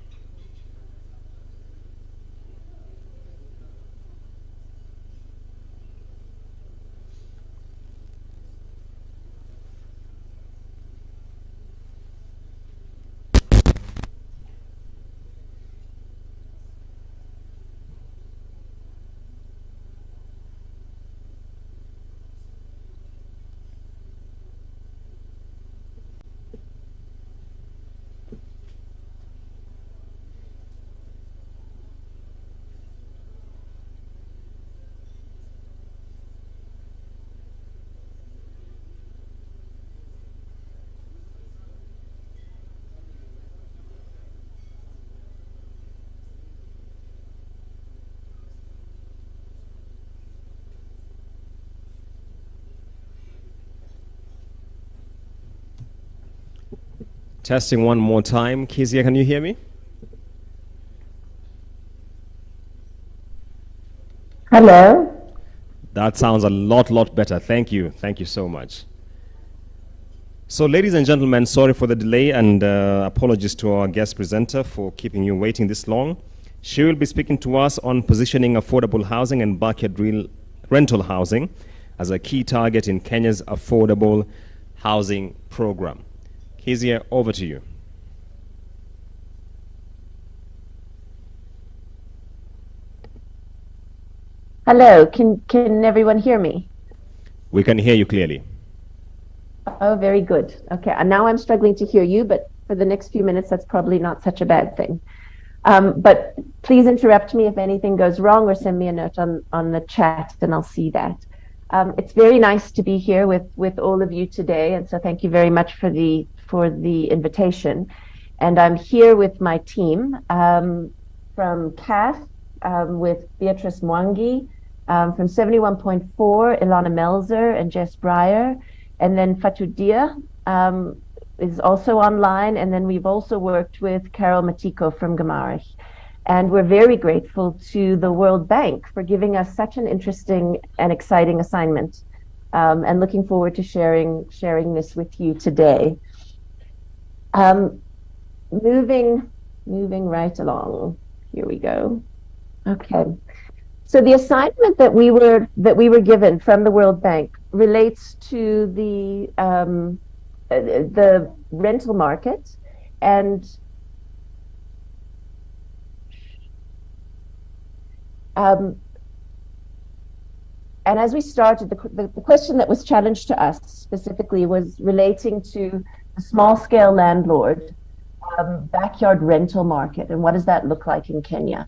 Testing one more time. Kezia, can you hear me? Hello. That sounds a lot better. Thank you. Thank you so much. So, ladies and gentlemen, sorry for the delay and apologies to our guest presenter for keeping you waiting this long. She will be speaking to us on positioning affordable housing and backyard rental housing as a key target in Kenya's affordable housing program. Kezia, over to you. Hello, can everyone hear me? We can hear you clearly. Oh, very good. Okay, and now I'm struggling to hear you, but for the next few minutes, that's probably not such a bad thing. But please interrupt me if anything goes wrong or send me a note on the chat and I'll see that. It's very nice to be here with all of you today, and so thank you very much for the invitation. And I'm here with my team from CAF, with Beatrice Mwangi, from 71.4, Ilana Melzer and Jess Breyer, and then Fatou Dia is also online, and then we've also worked with Carol Matiko from Gamarich. And we're very grateful to the World Bank for giving us such an interesting and exciting assignment, and looking forward to sharing this with you today. Moving right along. Here we go. Okay. So the assignment that we were given from the World Bank relates to the rental market, and as we started, the question that was challenged to us specifically was relating to the small-scale landlord backyard rental market, and what does that look like in Kenya?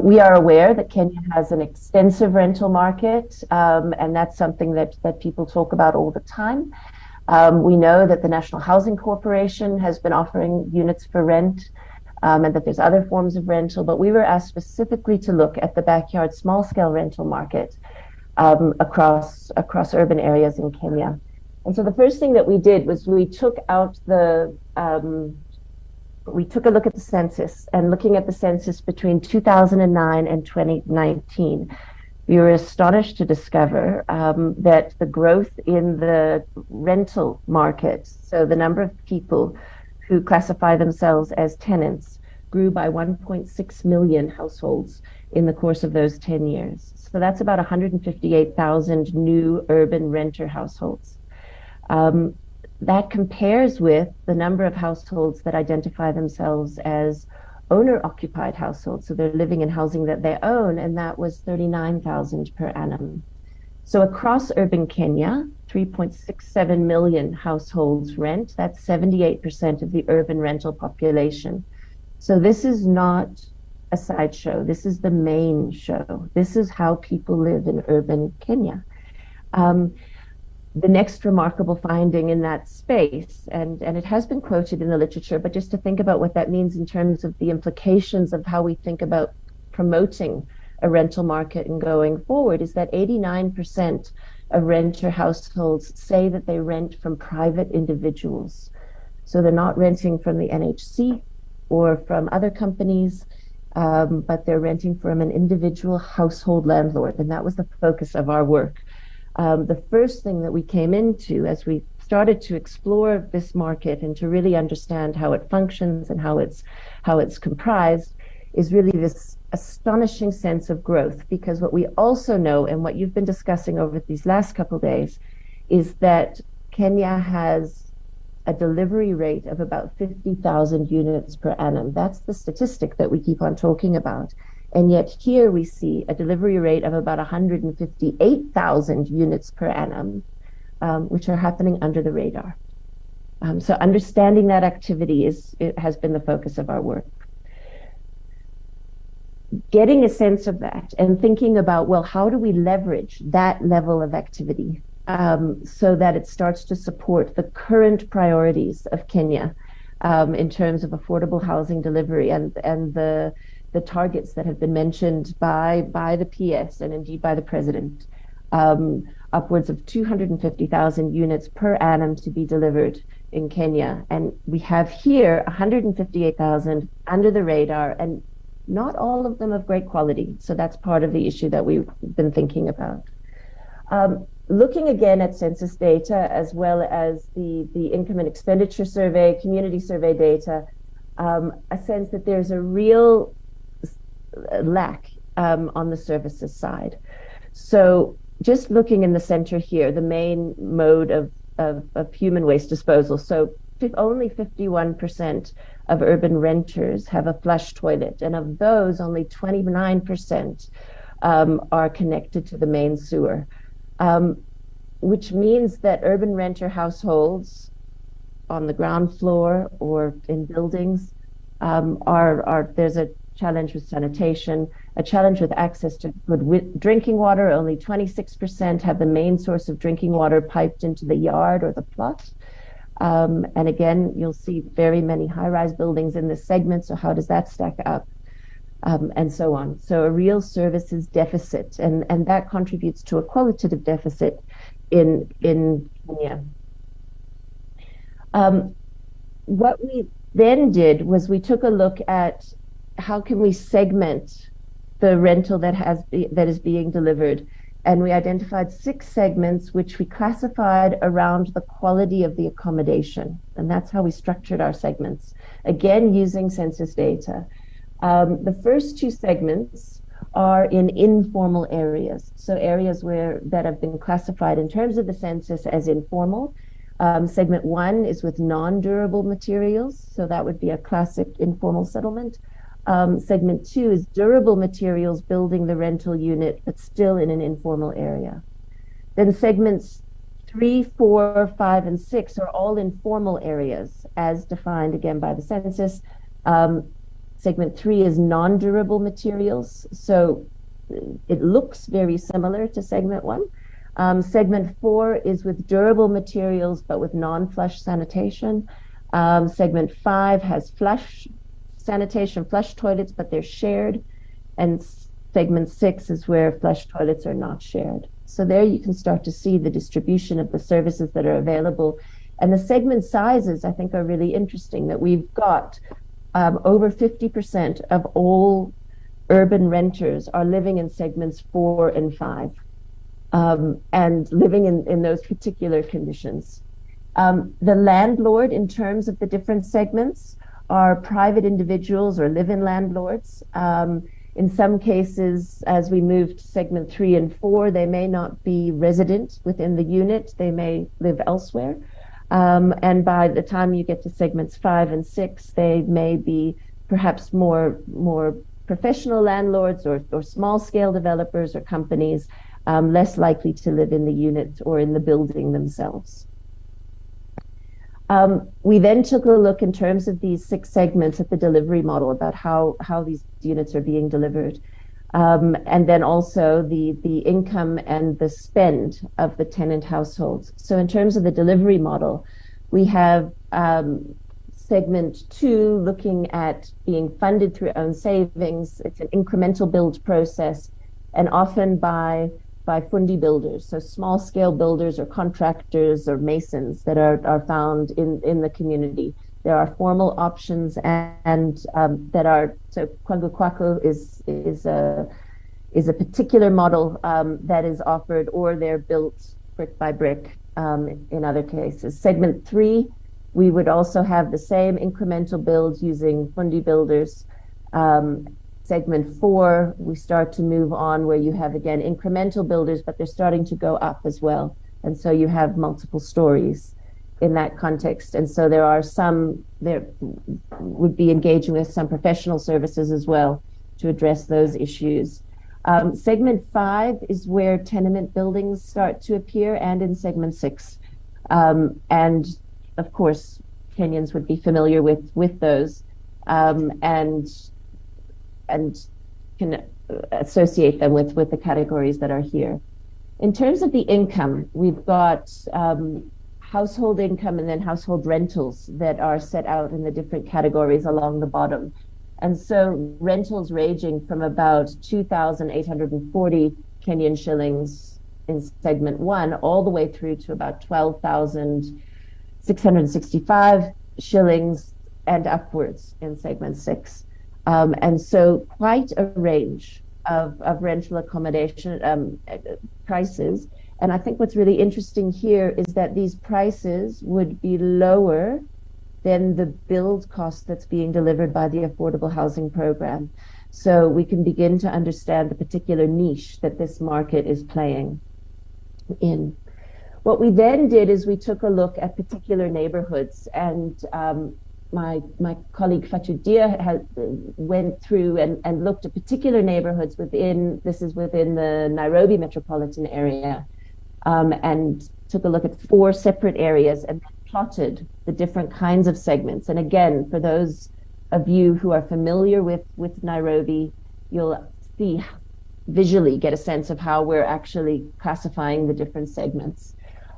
We are aware that Kenya has an extensive rental market, and that's something that people talk about all the time. We know that the National Housing Corporation has been offering units for rent. and that there's other forms of rental, but we were asked specifically to look at the backyard small-scale rental market across urban areas in Kenya. And so the first thing that we did was we took a look at the census, and looking at the census between 2009 and 2019, we were astonished to discover that the growth in the rental market, so the number of people who classify themselves as tenants, grew by 1.6 million households in the course of those 10 years. So that's about 158,000 new urban renter households. That compares with the number of households that identify themselves as owner-occupied households, so they're living in housing that they own, and that was 39,000 per annum. So across urban Kenya, 3.67 million households rent. That's 78% of the urban rental population. So this is not a sideshow. This is the main show. This is how people live in urban Kenya. The next remarkable finding in that space, and it has been quoted in the literature, but just to think about what that means in terms of the implications of how we think about promoting a rental market and going forward, is that 89% of renter households say that they rent from private individuals. So they're not renting from the NHC or from other companies, but they're renting from an individual household landlord, and that was the focus of our work. The first thing that we came into as we started to explore this market and to really understand how it functions and how it's comprised is really this astonishing sense of growth, because what we also know, and what you've been discussing over these last couple of days, is that Kenya has a delivery rate of about 50,000 units per annum. That's the statistic that we keep on talking about. And yet here we see a delivery rate of about 158,000 units per annum, which are happening under the radar. So understanding that activity has been the focus of our work. Getting a sense of that and thinking about, well, how do we leverage that level of activity so that it starts to support the current priorities of Kenya in terms of affordable housing delivery and the targets that have been mentioned by the PS and indeed by the President, upwards of 250,000 units per annum to be delivered in Kenya. And we have here 158,000 under the radar, and not all of them of great quality. So that's part of the issue that we've been thinking about. Looking again at census data, as well as the income and expenditure survey, community survey data, a sense that there's a real lack on the services side. So just looking in the center here, the main mode of human waste disposal. So only 51% of urban renters have a flush toilet, and of those, only 29% are connected to the main sewer, which means that urban renter households on the ground floor or in buildings there's a challenge with sanitation, a challenge with access to good drinking water. Only 26% have the main source of drinking water piped into the yard or the plot. And again, you'll see very many high-rise buildings in this segment, so how does that stack up? And so on. So a real services deficit, and that contributes to a qualitative deficit in Kenya. What we then did was we took a look at how can we segment the rental that is being delivered, and we identified 6 segments which we classified around the quality of the accommodation, and that's how we structured our segments, again using census data. The first 2 segments are in informal areas, so areas that have been classified in terms of the census as informal. Segment 1 is with non-durable materials, so that would be a classic informal settlement. Segment 2 is durable materials building the rental unit, but still in an informal area. Then segments 3, 4, 5, and 6 are all informal areas, as defined again by the census. Segment 3 is non-durable materials, so it looks very similar to segment 1. Segment 4 is with durable materials, but with non-flush sanitation. Segment 5 has flush sanitation, flush toilets, but they're shared. And segment 6 is where flush toilets are not shared. So there you can start to see the distribution of the services that are available. And the segment sizes, I think, are really interesting, that we've got over 50% of all urban renters are living in segments 4 and 5, and living in those particular conditions. The landlord, in terms of the different segments, are private individuals or live-in landlords. In some cases, as we move to segment 3 and 4, they may not be resident within the unit, they may live elsewhere. And by the time you get to segments 5 and 6, they may be perhaps more professional landlords or small-scale developers or companies, less likely to live in the unit or in the building themselves. We then took a look in terms of these 6 segments at the delivery model, about how these units are being delivered. And then also the income and the spend of the tenant households. So in terms of the delivery model, we have segment 2 looking at being funded through own savings. It's an incremental build process, and often by fundi builders, so small scale builders or contractors or masons that are found in the community. There are formal options and that are, so Kwangu Kwaku is a particular model that is offered, or they're built brick by brick in other cases. Segment 3, we would also have the same incremental builds using fundi builders. Segment 4, we start to move on where you have, again, incremental builders, but they're starting to go up as well. And so you have multiple stories in that context. And so there would be engaging with some professional services as well to address those issues. Segment 5 is where tenement buildings start to appear, and in segment 6. And of course, Kenyans would be familiar with those and can associate them with the categories that are here. In terms of the income, we've got household income and then household rentals that are set out in the different categories along the bottom. And so rentals ranging from about 2,840 Kenyan shillings in segment 1 all the way through to about 12,665 shillings and upwards in segment 6. And so quite a range of rental accommodation prices. And I think what's really interesting here is that these prices would be lower than the build cost that's being delivered by the affordable housing program. So we can begin to understand the particular niche that this market is playing in. What we then did is we took a look at particular neighborhoods, and my colleague Fatou Dia went through and looked at particular neighborhoods within the Nairobi metropolitan area, and took a look at 4 separate areas and plotted the different kinds of segments. And again, for those of you who are familiar with Nairobi, you'll see visually get a sense of how we're actually classifying the different segments.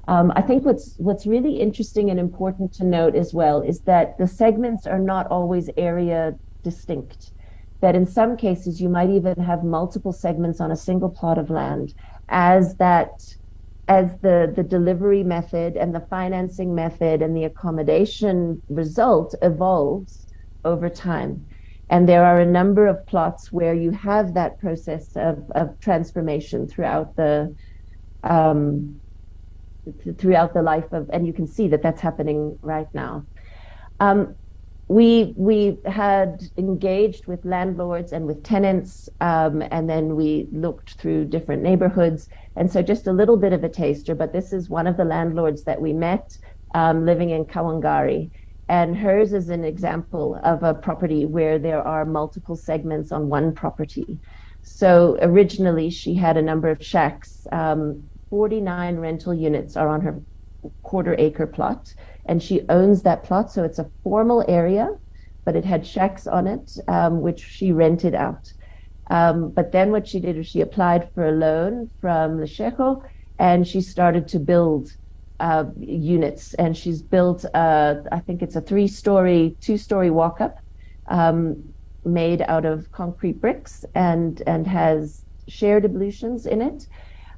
I think what's really interesting and important to note as well is that the segments are not always area distinct, that in some cases you might even have multiple segments on a single plot of land as the delivery method and the financing method and the accommodation result evolves over time. And there are a number of plots where you have that process of transformation throughout the life of, and you can see that that's happening right now. We had engaged with landlords and with tenants, and then we looked through different neighborhoods. And so just a little bit of a taster, but this is one of the landlords that we met living in Kawangari. And hers is an example of a property where there are multiple segments on one property. So originally she had a number of shacks. 49 rental units are on her quarter-acre plot, and she owns that plot, so it's a formal area, but it had shacks on it, which she rented out. But then what she did was she applied for a loan from Lesheco, and she started to build units, and she's built, I think it's a 3-story, 2-story walk-up, made out of concrete bricks and has shared ablutions in it.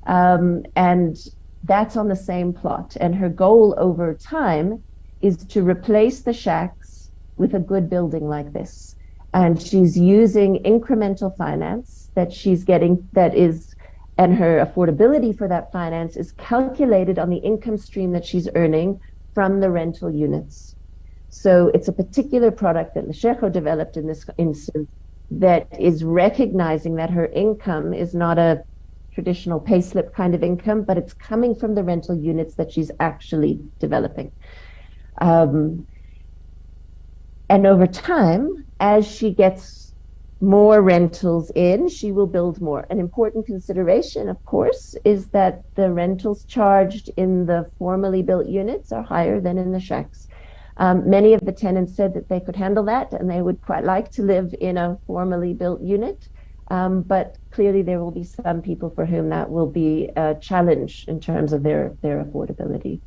And that's on the same plot. And her goal over time is to replace the shacks with a good building like this. And she's using incremental finance that she's getting, and her affordability for that finance is calculated on the income stream that she's earning from the rental units. So it's a particular product that Leshecho developed in this instance that is recognizing that her income is not a traditional payslip kind of income, but it's coming from the rental units that she's actually developing. And over time, as she gets more rentals in, she will build more. An important consideration, of course, is that the rentals charged in the formally built units are higher than in the shacks. Many of the tenants said that they could handle that and they would quite like to live in a formally built unit. But clearly there will be some people for whom that will be a challenge in terms of their affordability.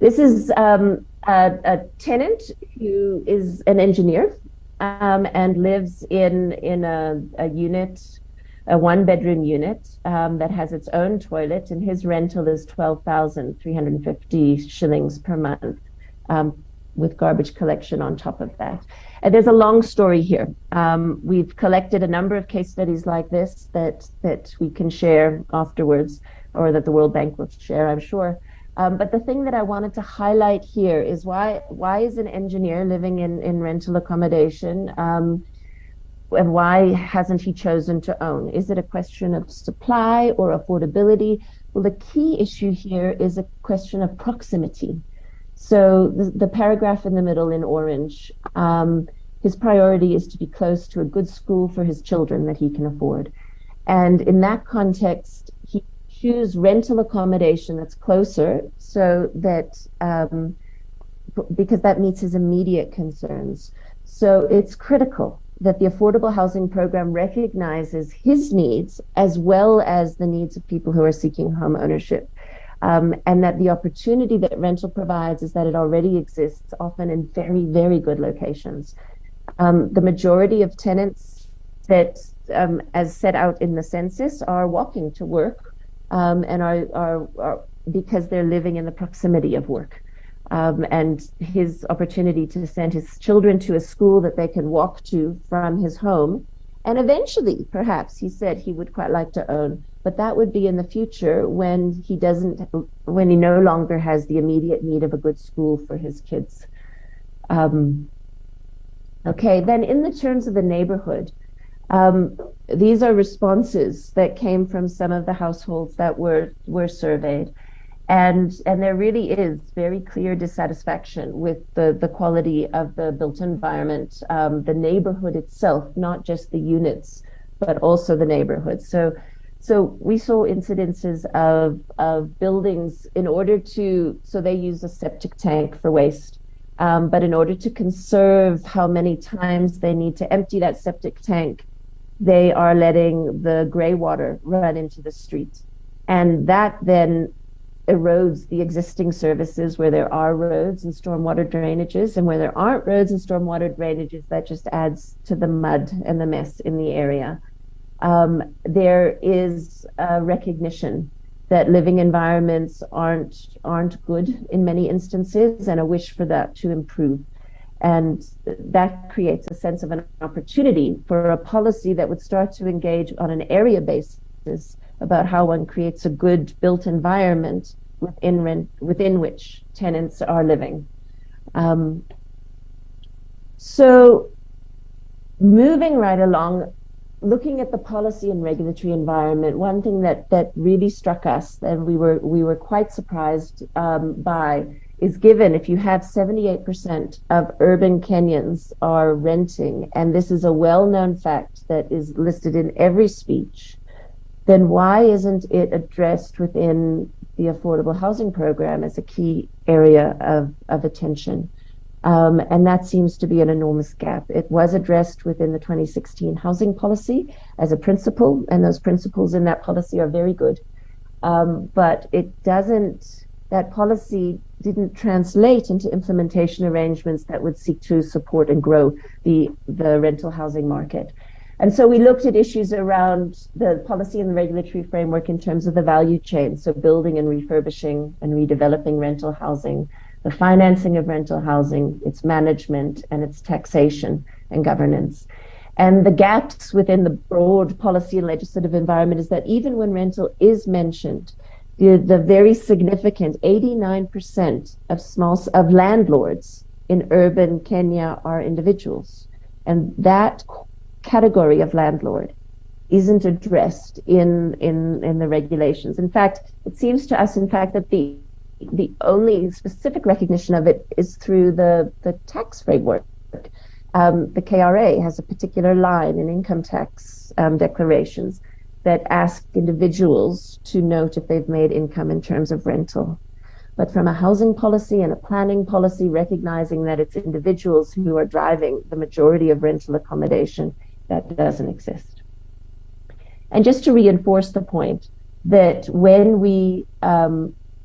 This is a tenant who is an engineer and lives in a unit, a one-bedroom unit that has its own toilet, and his rental is 12,350 shillings per month, with garbage collection on top of that. And there's a long story here. We've collected a number of case studies like this that we can share afterwards, or that the World Bank will share, I'm sure. But the thing that I wanted to highlight here is why is an engineer living in rental accommodation, and why hasn't he chosen to own? Is it a question of supply or affordability? Well, the key issue here is a question of proximity. So the paragraph in the middle in orange, his priority is to be close to a good school for his children that he can afford. And in that context, he choose rental accommodation that's closer, so that because that meets his immediate concerns. So it's critical that the affordable housing program recognizes his needs as well as the needs of people who are seeking home ownership. And that the opportunity that rental provides is that it already exists, often in very, very good locations. The majority of tenants that, as set out in the census, are walking to work, and are because they're living in the proximity of work. And his opportunity to send his children to a school that they can walk to from his home, and eventually, perhaps, he said he would quite like to own, but that would be in the future when he no longer has the immediate need of a good school for his kids. Okay, then in the terms of the neighborhood, these are responses that came from some of the households that were surveyed. And there really is very clear dissatisfaction with the quality of the built environment, the neighborhood itself, not just the units, but also the neighborhood. So we saw incidences of buildings so they use a septic tank for waste. But in order to conserve how many times they need to empty that septic tank, they are letting the gray water run into the street. And that then erodes the existing services where there are roads and stormwater drainages, and where there aren't roads and stormwater drainages, that just adds to the mud and the mess in the area. There is a recognition that living environments aren't good in many instances, and a wish for that to improve. And that creates a sense of an opportunity for a policy that would start to engage on an area basis about how one creates a good built environment within which tenants are living. So moving right along, looking at the policy and regulatory environment, one thing that really struck us and we were quite surprised by is, given if you have 78% of urban Kenyans are renting, and this is a well-known fact that is listed in every speech, then why isn't it addressed within the affordable housing program as a key area of attention? And that seems to be an enormous gap. It was addressed within the 2016 housing policy as a principle, and those principles in that policy are very good. But it doesn't, that policy didn't translate into implementation arrangements that would seek to support and grow the rental housing market. And so we looked at issues around the policy and the regulatory framework in terms of the value chain, so building and refurbishing and redeveloping rental housing, the financing of rental housing, its management, and its taxation and governance. And the gaps within the broad policy and legislative environment is that even when rental is mentioned, the very significant 89% of landlords in urban Kenya are individuals. And that category of landlord isn't addressed in the regulations. In fact, it seems to us, that the only specific recognition of it is through the tax framework. The KRA has a particular line in income tax declarations that ask individuals to note if they've made income in terms of rental. But from a housing policy and a planning policy, recognizing that it's individuals who are driving the majority of rental accommodation, that doesn't exist. And just to reinforce the point that when we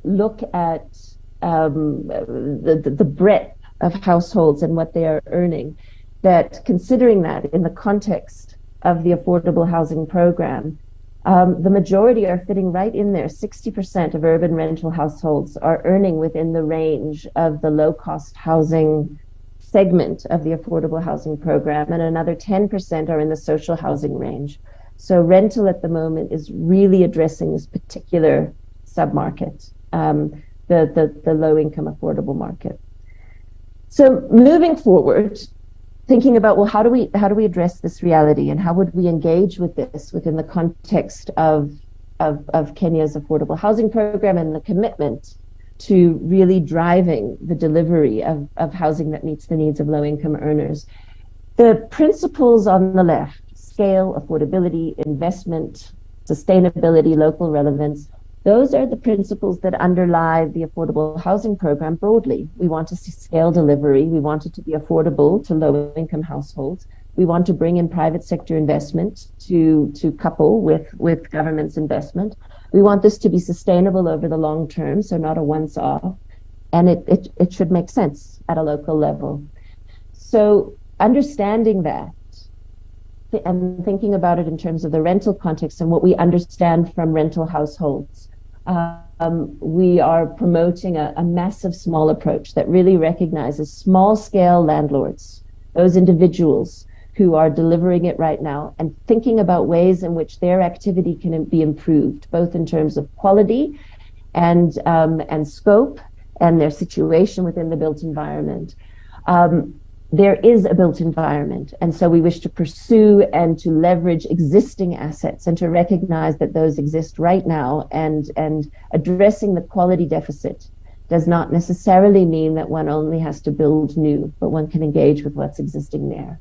look at the breadth of households and what they are earning, that considering that in the context of the affordable housing program, the majority are fitting right in there. 60% of urban rental households are earning within the range of the low-cost housing segment of the affordable housing program, and another 10% are in the social housing range. So rental at the moment is really addressing this particular submarket, the low-income affordable market. So moving forward, thinking about, well, how do we address this reality, and how would we engage with this within the context of Kenya's affordable housing program and the commitment to really driving the delivery of housing that meets the needs of low-income earners. The principles on the left, scale, affordability, investment, sustainability, local relevance, those are the principles that underlie the affordable housing program broadly. We want to see scale delivery. We want it to be affordable to low-income households. We want to bring in private sector investment to couple with government's investment. We want this to be sustainable over the long term, so not a once-off. And it should make sense at a local level. So understanding that and thinking about it in terms of the rental context and what we understand from rental households, we are promoting a massive small approach that really recognizes small-scale landlords, those individuals who are delivering it right now, and thinking about ways in which their activity can be improved, both in terms of quality and scope and their situation within the built environment. There is a built environment, and so we wish to pursue and to leverage existing assets and to recognize that those exist right now, and addressing the quality deficit does not necessarily mean that one only has to build new, but one can engage with what's existing there.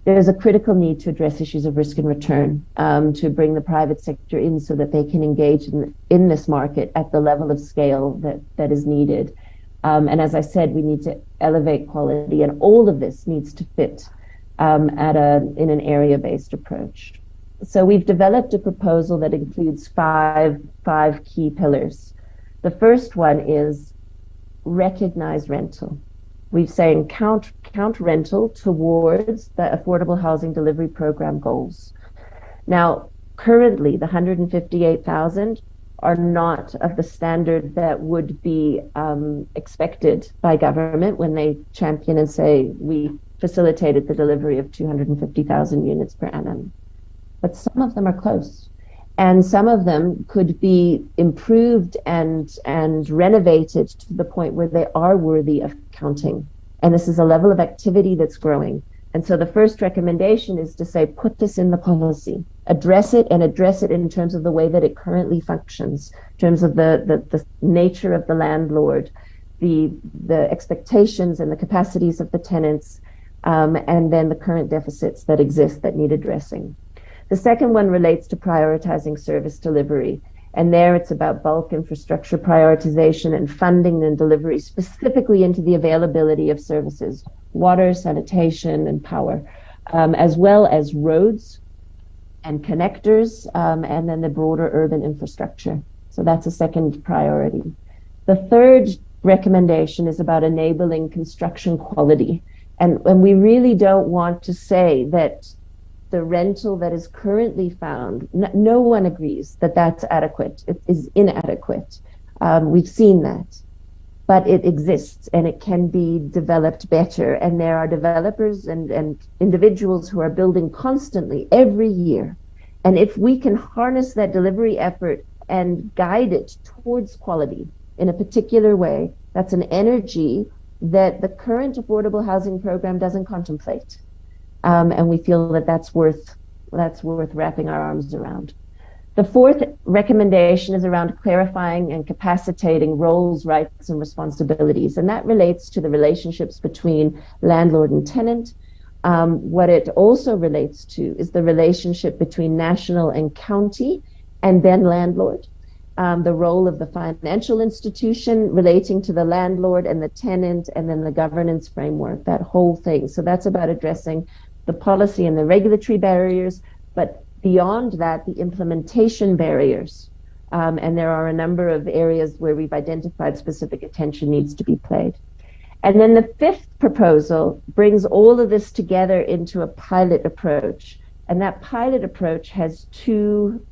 There's a critical need to address issues of risk and return, to bring the private sector in so that they can engage in this market at the level of scale that is needed. And as I said, we need to elevate quality, and all of this needs to fit in an area-based approach. So we've developed a proposal that includes five key pillars. The first one is recognize rental. We're saying count rental towards the affordable housing delivery program goals. Now, currently, the 158,000 are not of the standard that would be expected by government when they champion and say, we facilitated the delivery of 250,000 units per annum. But some of them are close. And some of them could be improved and renovated to the point where they are worthy of counting. And this is a level of activity that's growing. And so the first recommendation is to say, put this in the policy, address it, and address it in terms of the way that it currently functions, in terms of the nature of the landlord, the expectations and the capacities of the tenants, and then the current deficits that exist that need addressing. The second one relates to prioritizing service delivery. And there it's about bulk infrastructure prioritization and funding and delivery specifically into the availability of services, water, sanitation, and power, as well as roads and connectors, and then the broader urban infrastructure. So that's a second priority. The third recommendation is about enabling construction quality. And we really don't want to say that the rental that is currently found, no one agrees that that's adequate. It is inadequate. We've seen that. But it exists and it can be developed better. And there are developers and individuals who are building constantly every year. And if we can harness that delivery effort and guide it towards quality in a particular way, that's an energy that the current affordable housing program doesn't contemplate. And we feel that that's worth wrapping our arms around. The fourth recommendation is around clarifying and capacitating roles, rights, and responsibilities. And that relates to the relationships between landlord and tenant. What it also relates to is the relationship between national and county and then landlord. The role of the financial institution relating to the landlord and the tenant, and then the governance framework, that whole thing. So that's about addressing the policy and the regulatory barriers, but beyond that, the implementation barriers. And there are a number of areas where we've identified specific attention needs to be paid. And then the fifth proposal brings all of this together into a pilot approach. And that pilot approach has two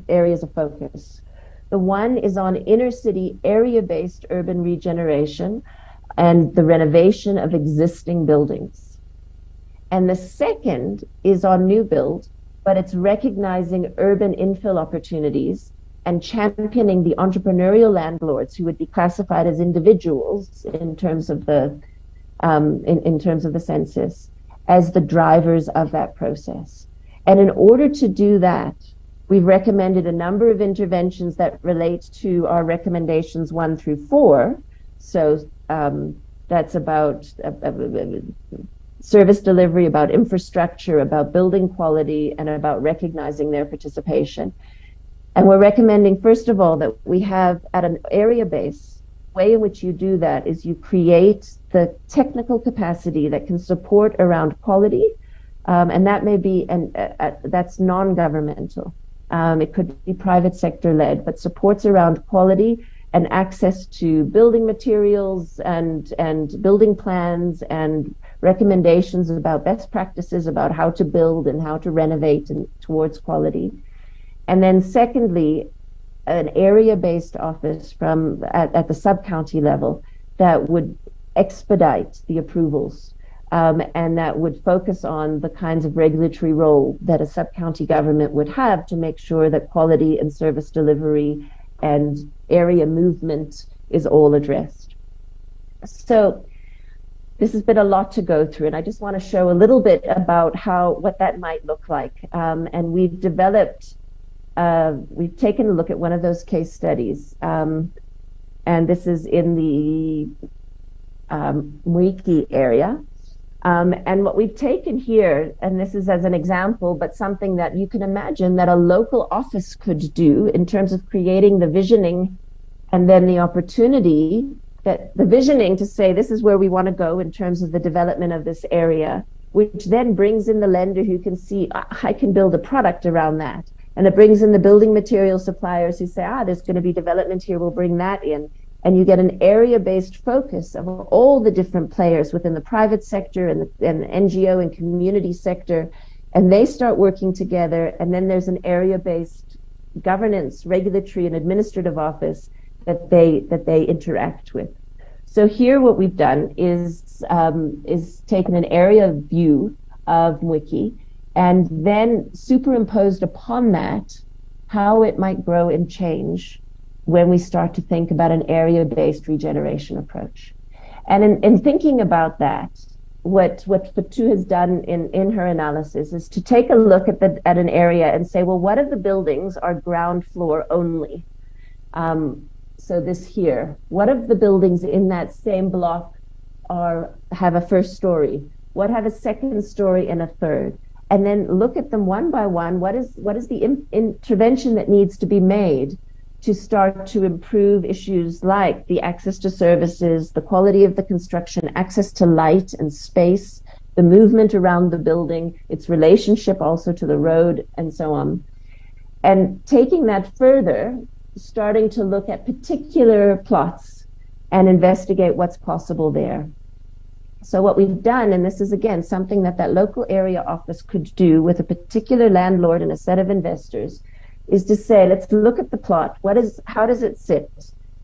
areas of focus. The one is on inner city area-based urban regeneration and the renovation of existing buildings. And the second is on new build, but it's recognizing urban infill opportunities and championing the entrepreneurial landlords who would be classified as individuals in terms of the census as the drivers of that process. And in order to do that, we've recommended a number of interventions that relate to our recommendations 1 through 4. So that's about service delivery, about infrastructure, about building quality, and about recognizing their participation. And we're recommending, first of all, that we have at an area base, way in which you do that is you create the technical capacity that can support around quality, and that may be, that's non-governmental. It could be private sector led, but supports around quality and access to building materials and building plans and recommendations about best practices about how to build and how to renovate and towards quality. And then secondly, an area-based office at the sub-county level that would expedite the approvals and that would focus on the kinds of regulatory role that a sub-county government would have to make sure that quality and service delivery and area movement is all addressed. So this has been a lot to go through, and I just want to show a little bit about what that might look like. And we've taken a look at one of those case studies, and this is in the Mwiki area. And what we've taken here, and this is as an example, but something that you can imagine that a local office could do in terms of creating the visioning and then the opportunity, that the visioning to say this is where we want to go in terms of the development of this area, which then brings in the lender who can see, I can build a product around that. And it brings in the building material suppliers who say, there's going to be development here, we'll bring that in. And you get an area-based focus of all the different players within the private sector and the NGO and community sector, and they start working together. And then there's an area-based governance, regulatory, and administrative office that they interact with. So here, what we've done is taken an area view of Mwiki and then superimposed upon that how it might grow and change when we start to think about an area-based regeneration approach. And in thinking about that, what Fatou has done in her analysis is to take a look at an area and say, well, what of the buildings are ground floor only? So this here, what of the buildings in that same block have a first story? What have a second story and a third? And then look at them one by one. What is the intervention that needs to be made to start to improve issues like the access to services, the quality of the construction, access to light and space, the movement around the building, its relationship also to the road, and so on. And taking that further, starting to look at particular plots and investigate what's possible there. So what we've done, and this is again something that that local area office could do with a particular landlord and a set of investors, is to say, let's look at the plot. How does it sit?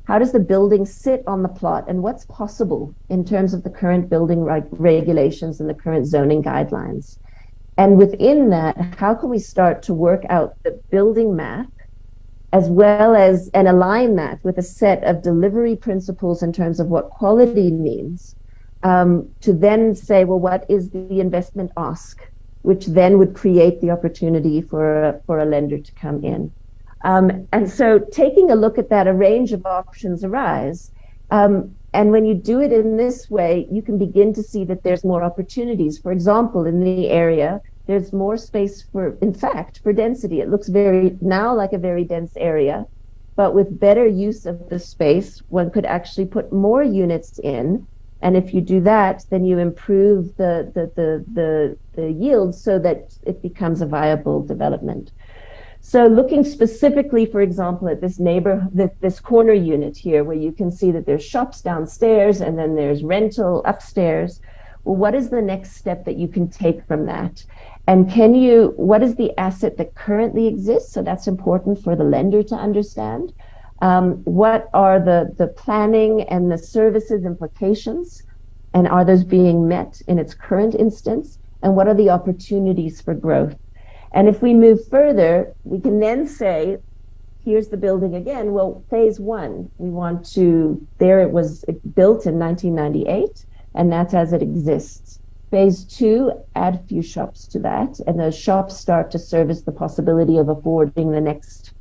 How does the building sit on the plot, and what's possible in terms of the current building regulations and the current zoning guidelines? And within that, how can we start to work out the building map, as well as, and align that with a set of delivery principles in terms of what quality means, to then say, well, what is the investment ask, which then would create the opportunity for a lender to come in. And so taking a look at that, a range of options arise. And when you do it in this way, you can begin to see that there's more opportunities. For example, in the area, there's more space for, in fact, for density. It looks now like a very dense area, but with better use of the space, one could actually put more units in. And if you do that, then you improve the yield so that it becomes a viable development. So looking specifically, for example, at this corner unit here, where you can see that there's shops downstairs and then there's rental upstairs. Well, what is the next step that you can take from that? And what is the asset that currently exists? So that's important for the lender to understand. What are the planning and the services implications? And are those being met in its current instance? And what are the opportunities for growth? And if we move further, we can then say, here's the building again. Well, phase one, it was built in 1998, and that's as it exists. Phase two, add a few shops to that, and those shops start to service the possibility of affording the next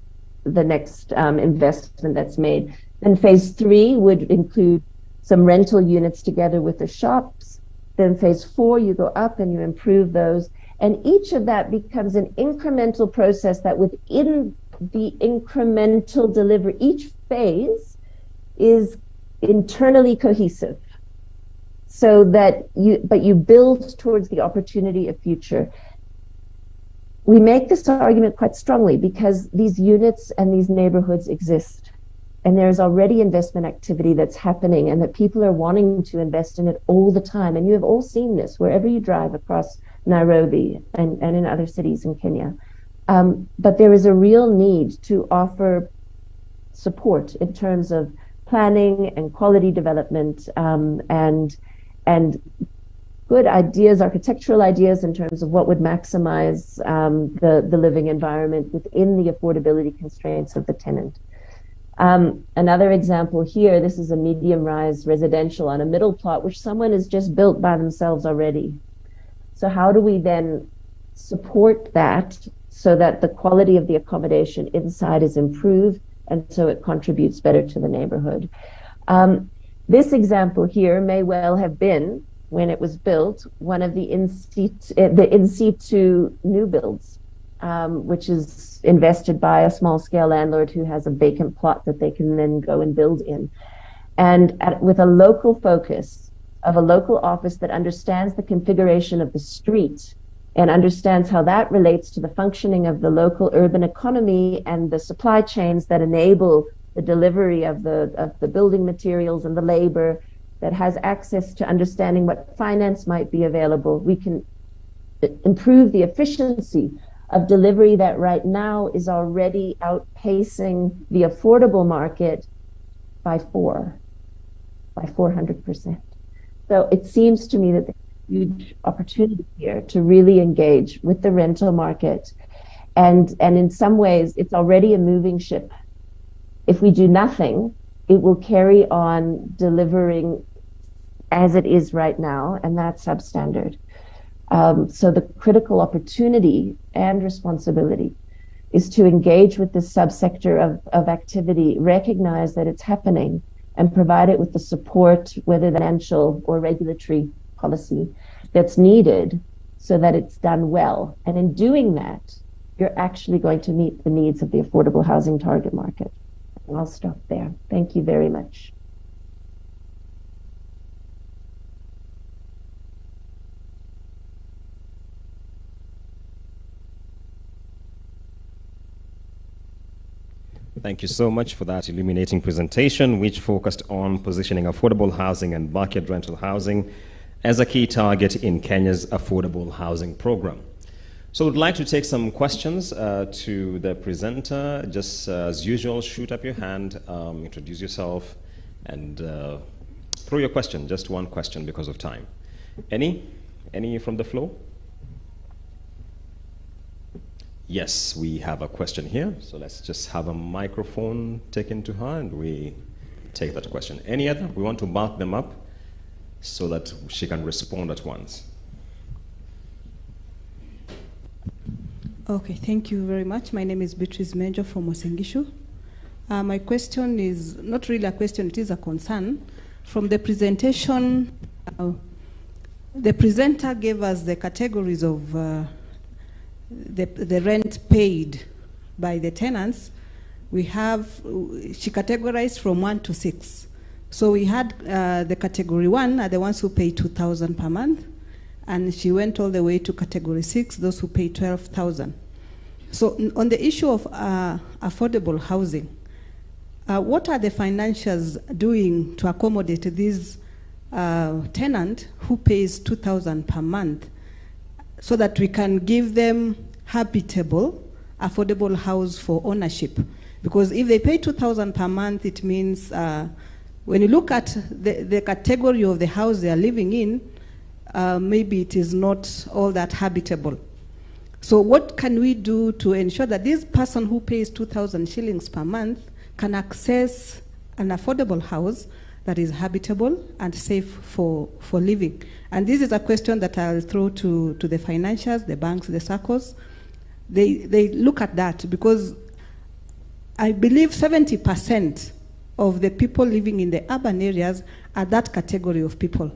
investment that's made. Then phase three would include some rental units together with the shops. Then phase four, you go up and you improve those. And each of that becomes an incremental process that within the incremental delivery, each phase is internally cohesive. So that you build towards the opportunity of future. We make this argument quite strongly because these units and these neighborhoods exist. And there's already investment activity that's happening, and that people are wanting to invest in it all the time. And you have all seen this wherever you drive across Nairobi and in other cities in Kenya. But there is a real need to offer support in terms of planning and quality development, and good ideas, architectural ideas in terms of what would maximize the living environment within the affordability constraints of the tenant. Another example here, this is a medium-rise residential on a middle plot, which someone has just built by themselves already. So how do we then support that so that the quality of the accommodation inside is improved, and so it contributes better to the neighborhood? This example here may well have been, when it was built, one of the in situ new builds, which is invested by a small-scale landlord who has a vacant plot that they can then go and build in. And with a local focus of a local office that understands the configuration of the street and understands how that relates to the functioning of the local urban economy and the supply chains that enable the delivery of the building materials and the labor, that has access to understanding what finance might be available, we can improve the efficiency of delivery that right now is already outpacing the affordable market by 400%. So it seems to me that there's a huge opportunity here to really engage with the rental market. And in some ways, it's already a moving ship. If we do nothing, it will carry on delivering as it is right now, and that's substandard. So the critical opportunity and responsibility is to engage with this subsector of activity, recognize that it's happening, and provide it with the support, whether financial or regulatory policy, that's needed so that it's done well. And in doing that, you're actually going to meet the needs of the affordable housing target market. I'll stop there. Thank you very much. Thank you so much for that illuminating presentation, which focused on positioning affordable housing and bucket rental housing as a key target in Kenya's affordable housing program. So we'd like to take some questions to the presenter. Just as usual, shoot up your hand, introduce yourself, and throw your question, just one question because of time. Any from the floor? Yes, we have a question here. So let's just have a microphone taken to her and we take that question. Any other? We want to mark them up so that she can respond at once. Okay, thank you very much. My name is Beatrice Menjo from Wasingishu. My question is not really a question, it is a concern. From the presentation, the presenter gave us the categories of the rent paid by the tenants. She categorized from 1 to 6. So we had the category 1 are the ones who pay 2,000 per month, and she went all the way to category 6, those who pay 12,000. So on the issue of affordable housing, what are the financials doing to accommodate this tenant who pays 2,000 per month, so that we can give them habitable, affordable house for ownership? Because if they pay 2,000 per month, it means when you look at the category of the house they are living in, maybe it is not all that habitable. So what can we do to ensure that this person who pays 2,000 shillings per month can access an affordable house that is habitable and safe for living? And this is a question that I'll throw to the financiers, the banks, the SACCOs. They look at that, because I believe 70% of the people living in the urban areas are that category of people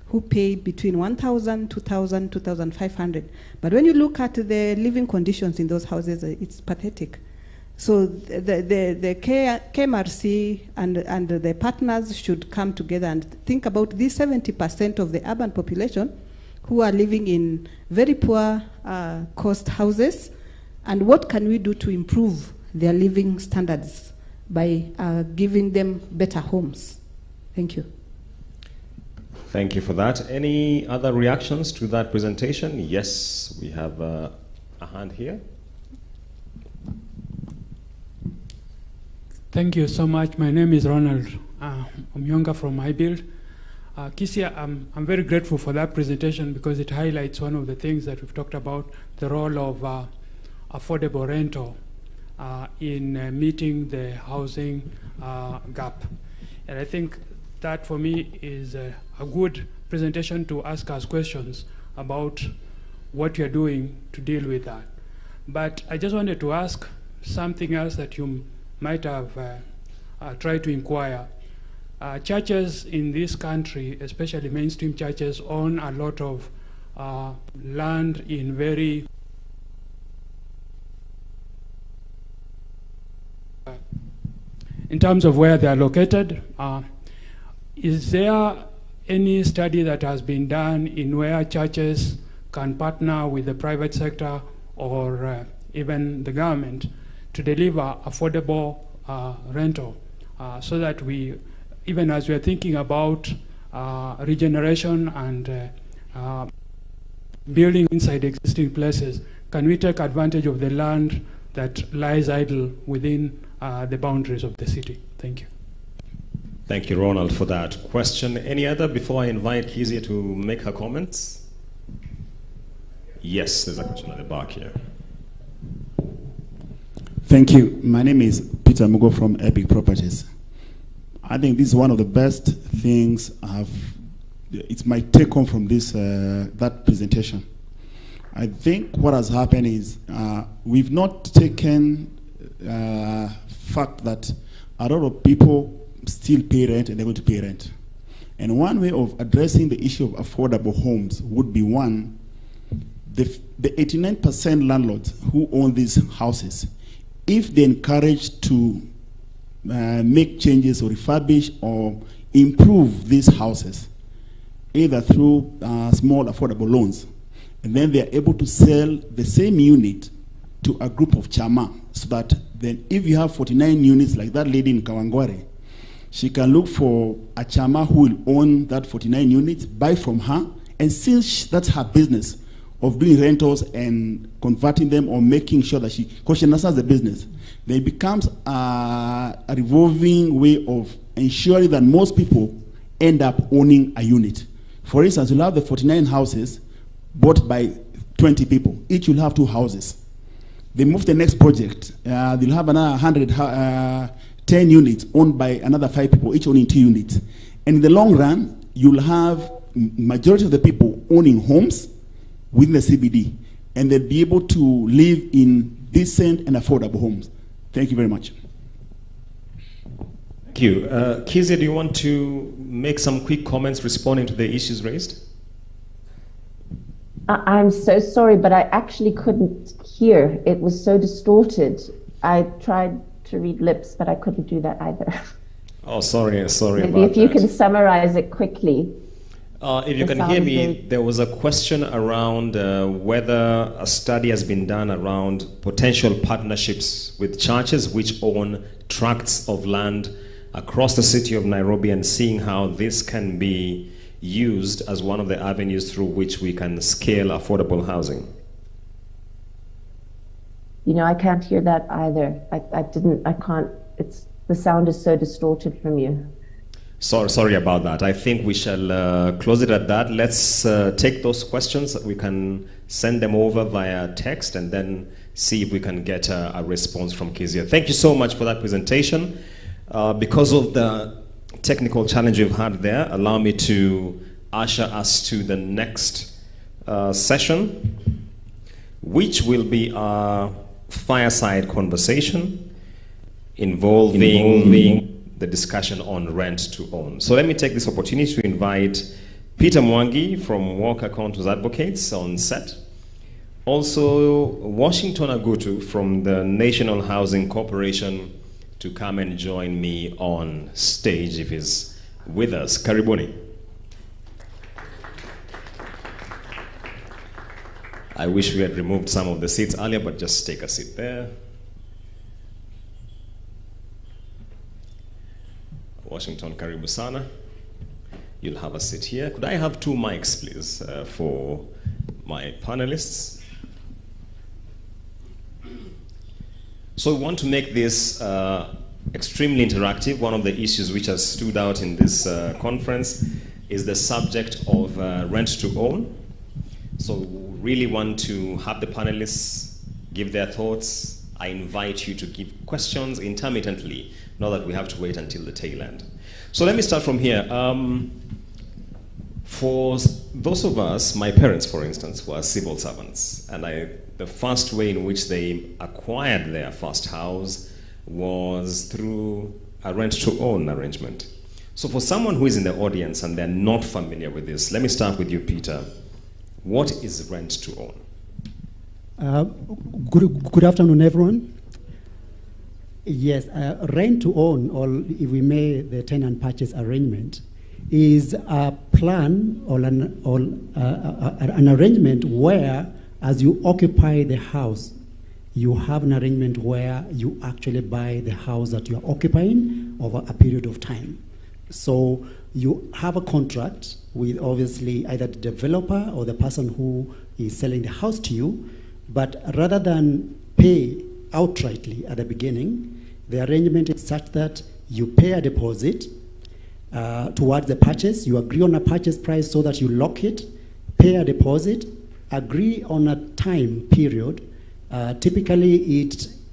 who pay between 1,000, 2,000, 2,500. But when you look at the living conditions in those houses, it's pathetic. So the KMRC and the partners should come together and think about these 70% of the urban population who are living in very poor cost houses, and what can we do to improve their living standards by giving them better homes. Thank you. Thank you for that. Any other reactions to that presentation? Yes, we have a hand here. Thank you so much. My name is Ronald Omyonga from iBuild. Kisia, I'm very grateful for that presentation, because it highlights one of the things that we've talked about, the role of affordable rental in meeting the housing gap. And I think that for me is a good presentation to ask us questions about what you're doing to deal with that. But I just wanted to ask something else that you might have tried to inquire. Churches in this country, especially mainstream churches, own a lot of land in very in terms of where they are located. Is there any study that has been done in where churches can partner with the private sector or even the government to deliver affordable rental, so that we, even as we are thinking about regeneration and building inside existing places, can we take advantage of the land that lies idle within the boundaries of the city? Thank you. Thank you, Ronald, for that question. Any other before I invite Kezia to make her comments? Yes, there's a question at the back here. Thank you. My name is Peter Mugo from Epic Properties. I think this is one of the best things it's my take home from this that presentation. I think what has happened is we've not taken fact that a lot of people still pay rent and they're going to pay rent. And one way of addressing the issue of affordable homes would be, one, the 89% landlords who own these houses, if they're encouraged to make changes or refurbish or improve these houses, either through small affordable loans, and then they're able to sell the same unit to a group of chama, so that then if you have 49 units like that lady in Kawangware, she can look for a chama who will own that 49 units, buy from her, and since that's her business of doing rentals and converting them or making sure that because she understands the business, then it becomes a revolving way of ensuring that most people end up owning a unit. For instance, you'll have the 49 houses bought by 20 people. Each will have 2 houses. They move to the next project. They'll have another 10 units owned by another 5 people, each owning 2 units. And in the long run, you'll have majority of the people owning homes within the CBD, and they'll be able to live in decent and affordable homes. Thank you very much. Thank you. Kezia, do you want to make some quick comments responding to the issues raised? I'm so sorry, but I actually couldn't hear. It was so distorted. I tried to read lips, but I couldn't do that either. Oh, sorry Maybe about if you that. can summarize it quickly. If you The can sound hear is me, very- there was a question around whether a study has been done around potential partnerships with churches which own tracts of land across the city of Nairobi, and seeing how this can be used as one of the avenues through which we can scale affordable housing. You know, I can't hear that either. I can't, the sound is so distorted from you. Sorry about that. I think we shall close it at that. Let's take those questions. We can send them over via text and then see if we can get a response from Kezia. Thank you so much for that presentation. Because of the technical challenge we've had there, allow me to usher us to the next session, which will be a fireside conversation involving the discussion on rent to own. So let me take this opportunity to invite Peter Mwangi from Walker Contours Advocates on set. Also, Washington Agutu from the National Housing Corporation to come and join me on stage if he's with us. Karibuni. I wish we had removed some of the seats earlier, but just take a seat there. Washington, karibu sana. You'll have a seat here. Could I have 2 mics, please, for my panelists? So we want to make this extremely interactive. One of the issues which has stood out in this conference is the subject of rent to own. So we really want to have the panelists give their thoughts. I invite you to give questions intermittently, not that we have to wait until the tail end. So let me start from here. For those of us, my parents, for instance, were civil servants, and the first way in which they acquired their first house was through a rent-to-own arrangement. So for someone who is in the audience and they're not familiar with this, let me start with you, Peter. What is rent-to-own? Good afternoon, everyone. Yes, rent-to-own, or if we may, the tenant purchase arrangement, is a plan or an arrangement where, as you occupy the house, you have an arrangement where you actually buy the house that you are occupying over a period of time. So you have a contract with obviously either the developer or the person who is selling the house to you, but rather than pay outrightly at the beginning, the arrangement is such that you pay a deposit towards the purchase. You agree on a purchase price so that you lock it, pay a deposit, agree on a time period. Typically,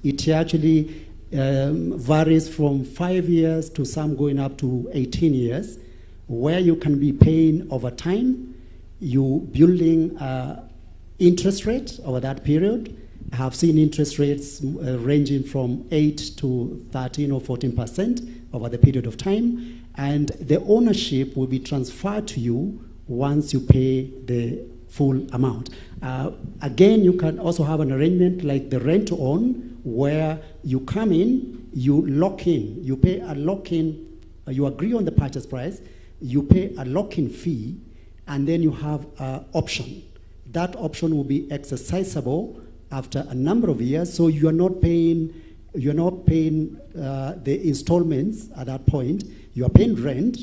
it actually varies from 5 years to some going up to 18 years, where you can be paying over time. You building interest rate over that period. I have seen interest rates ranging from 8 to 13 or 14% over the period of time, and the ownership will be transferred to you once you pay the full amount. Again, you can also have an arrangement like the rent to own, where you come in, you lock in, you pay a lock-in, you agree on the purchase price, you pay a lock-in fee, and then you have an option. That option will be exercisable after a number of years, so you are not paying the installments at that point. You are paying rent,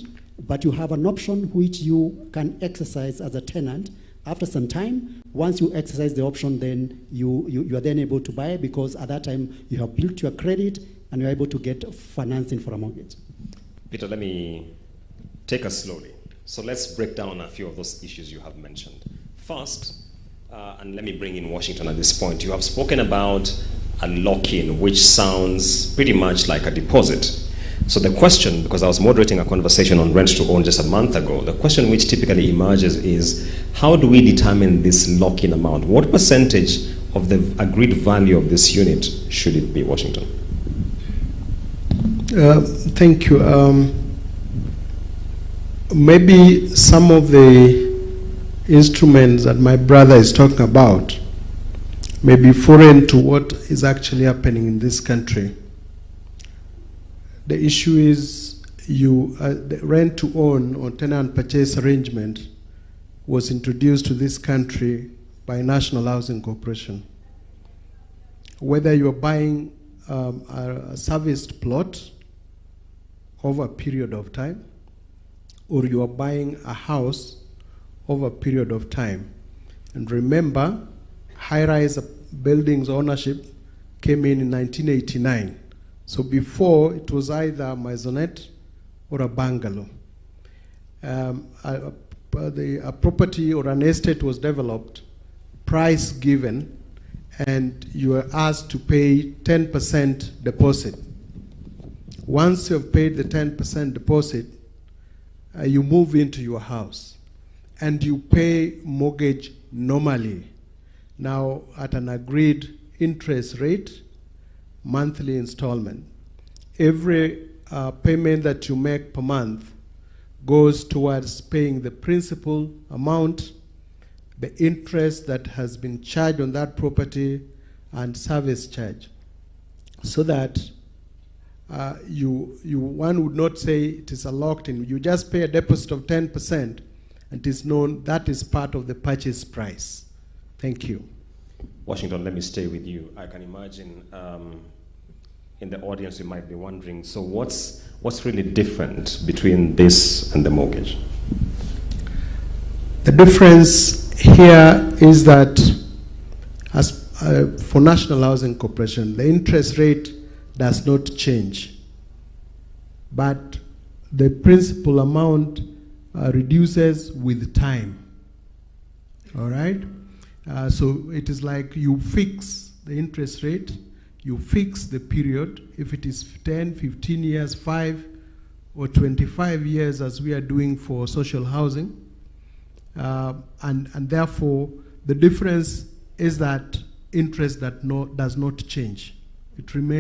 but you have an option which you can exercise as a tenant. After some time, once you exercise the option, then you are then able to buy, because at that time you have built your credit and you're able to get financing for a mortgage. Peter, let me take us slowly. So let's break down a few of those issues you have mentioned. First, and let me bring in Washington at this point. You have spoken about a lock-in, which sounds pretty much like a deposit. So the question, because I was moderating a conversation on rent to own just a month ago, the question which typically emerges is, how do we determine this lock-in amount? What percentage of the agreed value of this unit should it be, Washington? Thank you. Maybe some of the instruments that my brother is talking about may be foreign to what is actually happening in this country. The issue is the rent to own or tenant purchase arrangement was introduced to this country by National Housing Corporation. Whether you're buying a serviced plot over a period of time, or you are buying a house over a period of time. And remember, high-rise buildings ownership came in 1989. So before, it was either a maisonette or a bungalow. A property or an estate was developed, price given, and you were asked to pay 10% deposit. Once you have paid the 10% deposit, you move into your house and you pay mortgage normally. Now at an agreed interest rate, monthly installment. Every payment that you make per month goes towards paying the principal amount, the interest that has been charged on that property, and service charge. So that one would not say it is a locked-in. You just pay a deposit of 10%, and it is known that is part of the purchase price. Thank you. Washington, let me stay with you. I can imagine in the audience you might be wondering, so what's really different between this and the mortgage? The difference here is that as for National Housing Corporation, the interest rate does not change, but the principal amount reduces with time. All right? So it is like you fix the interest rate, you fix the period, if it is 10, 15 years, 5, or 25 years as we are doing for social housing. And therefore, the difference is that interest that does not change. It remains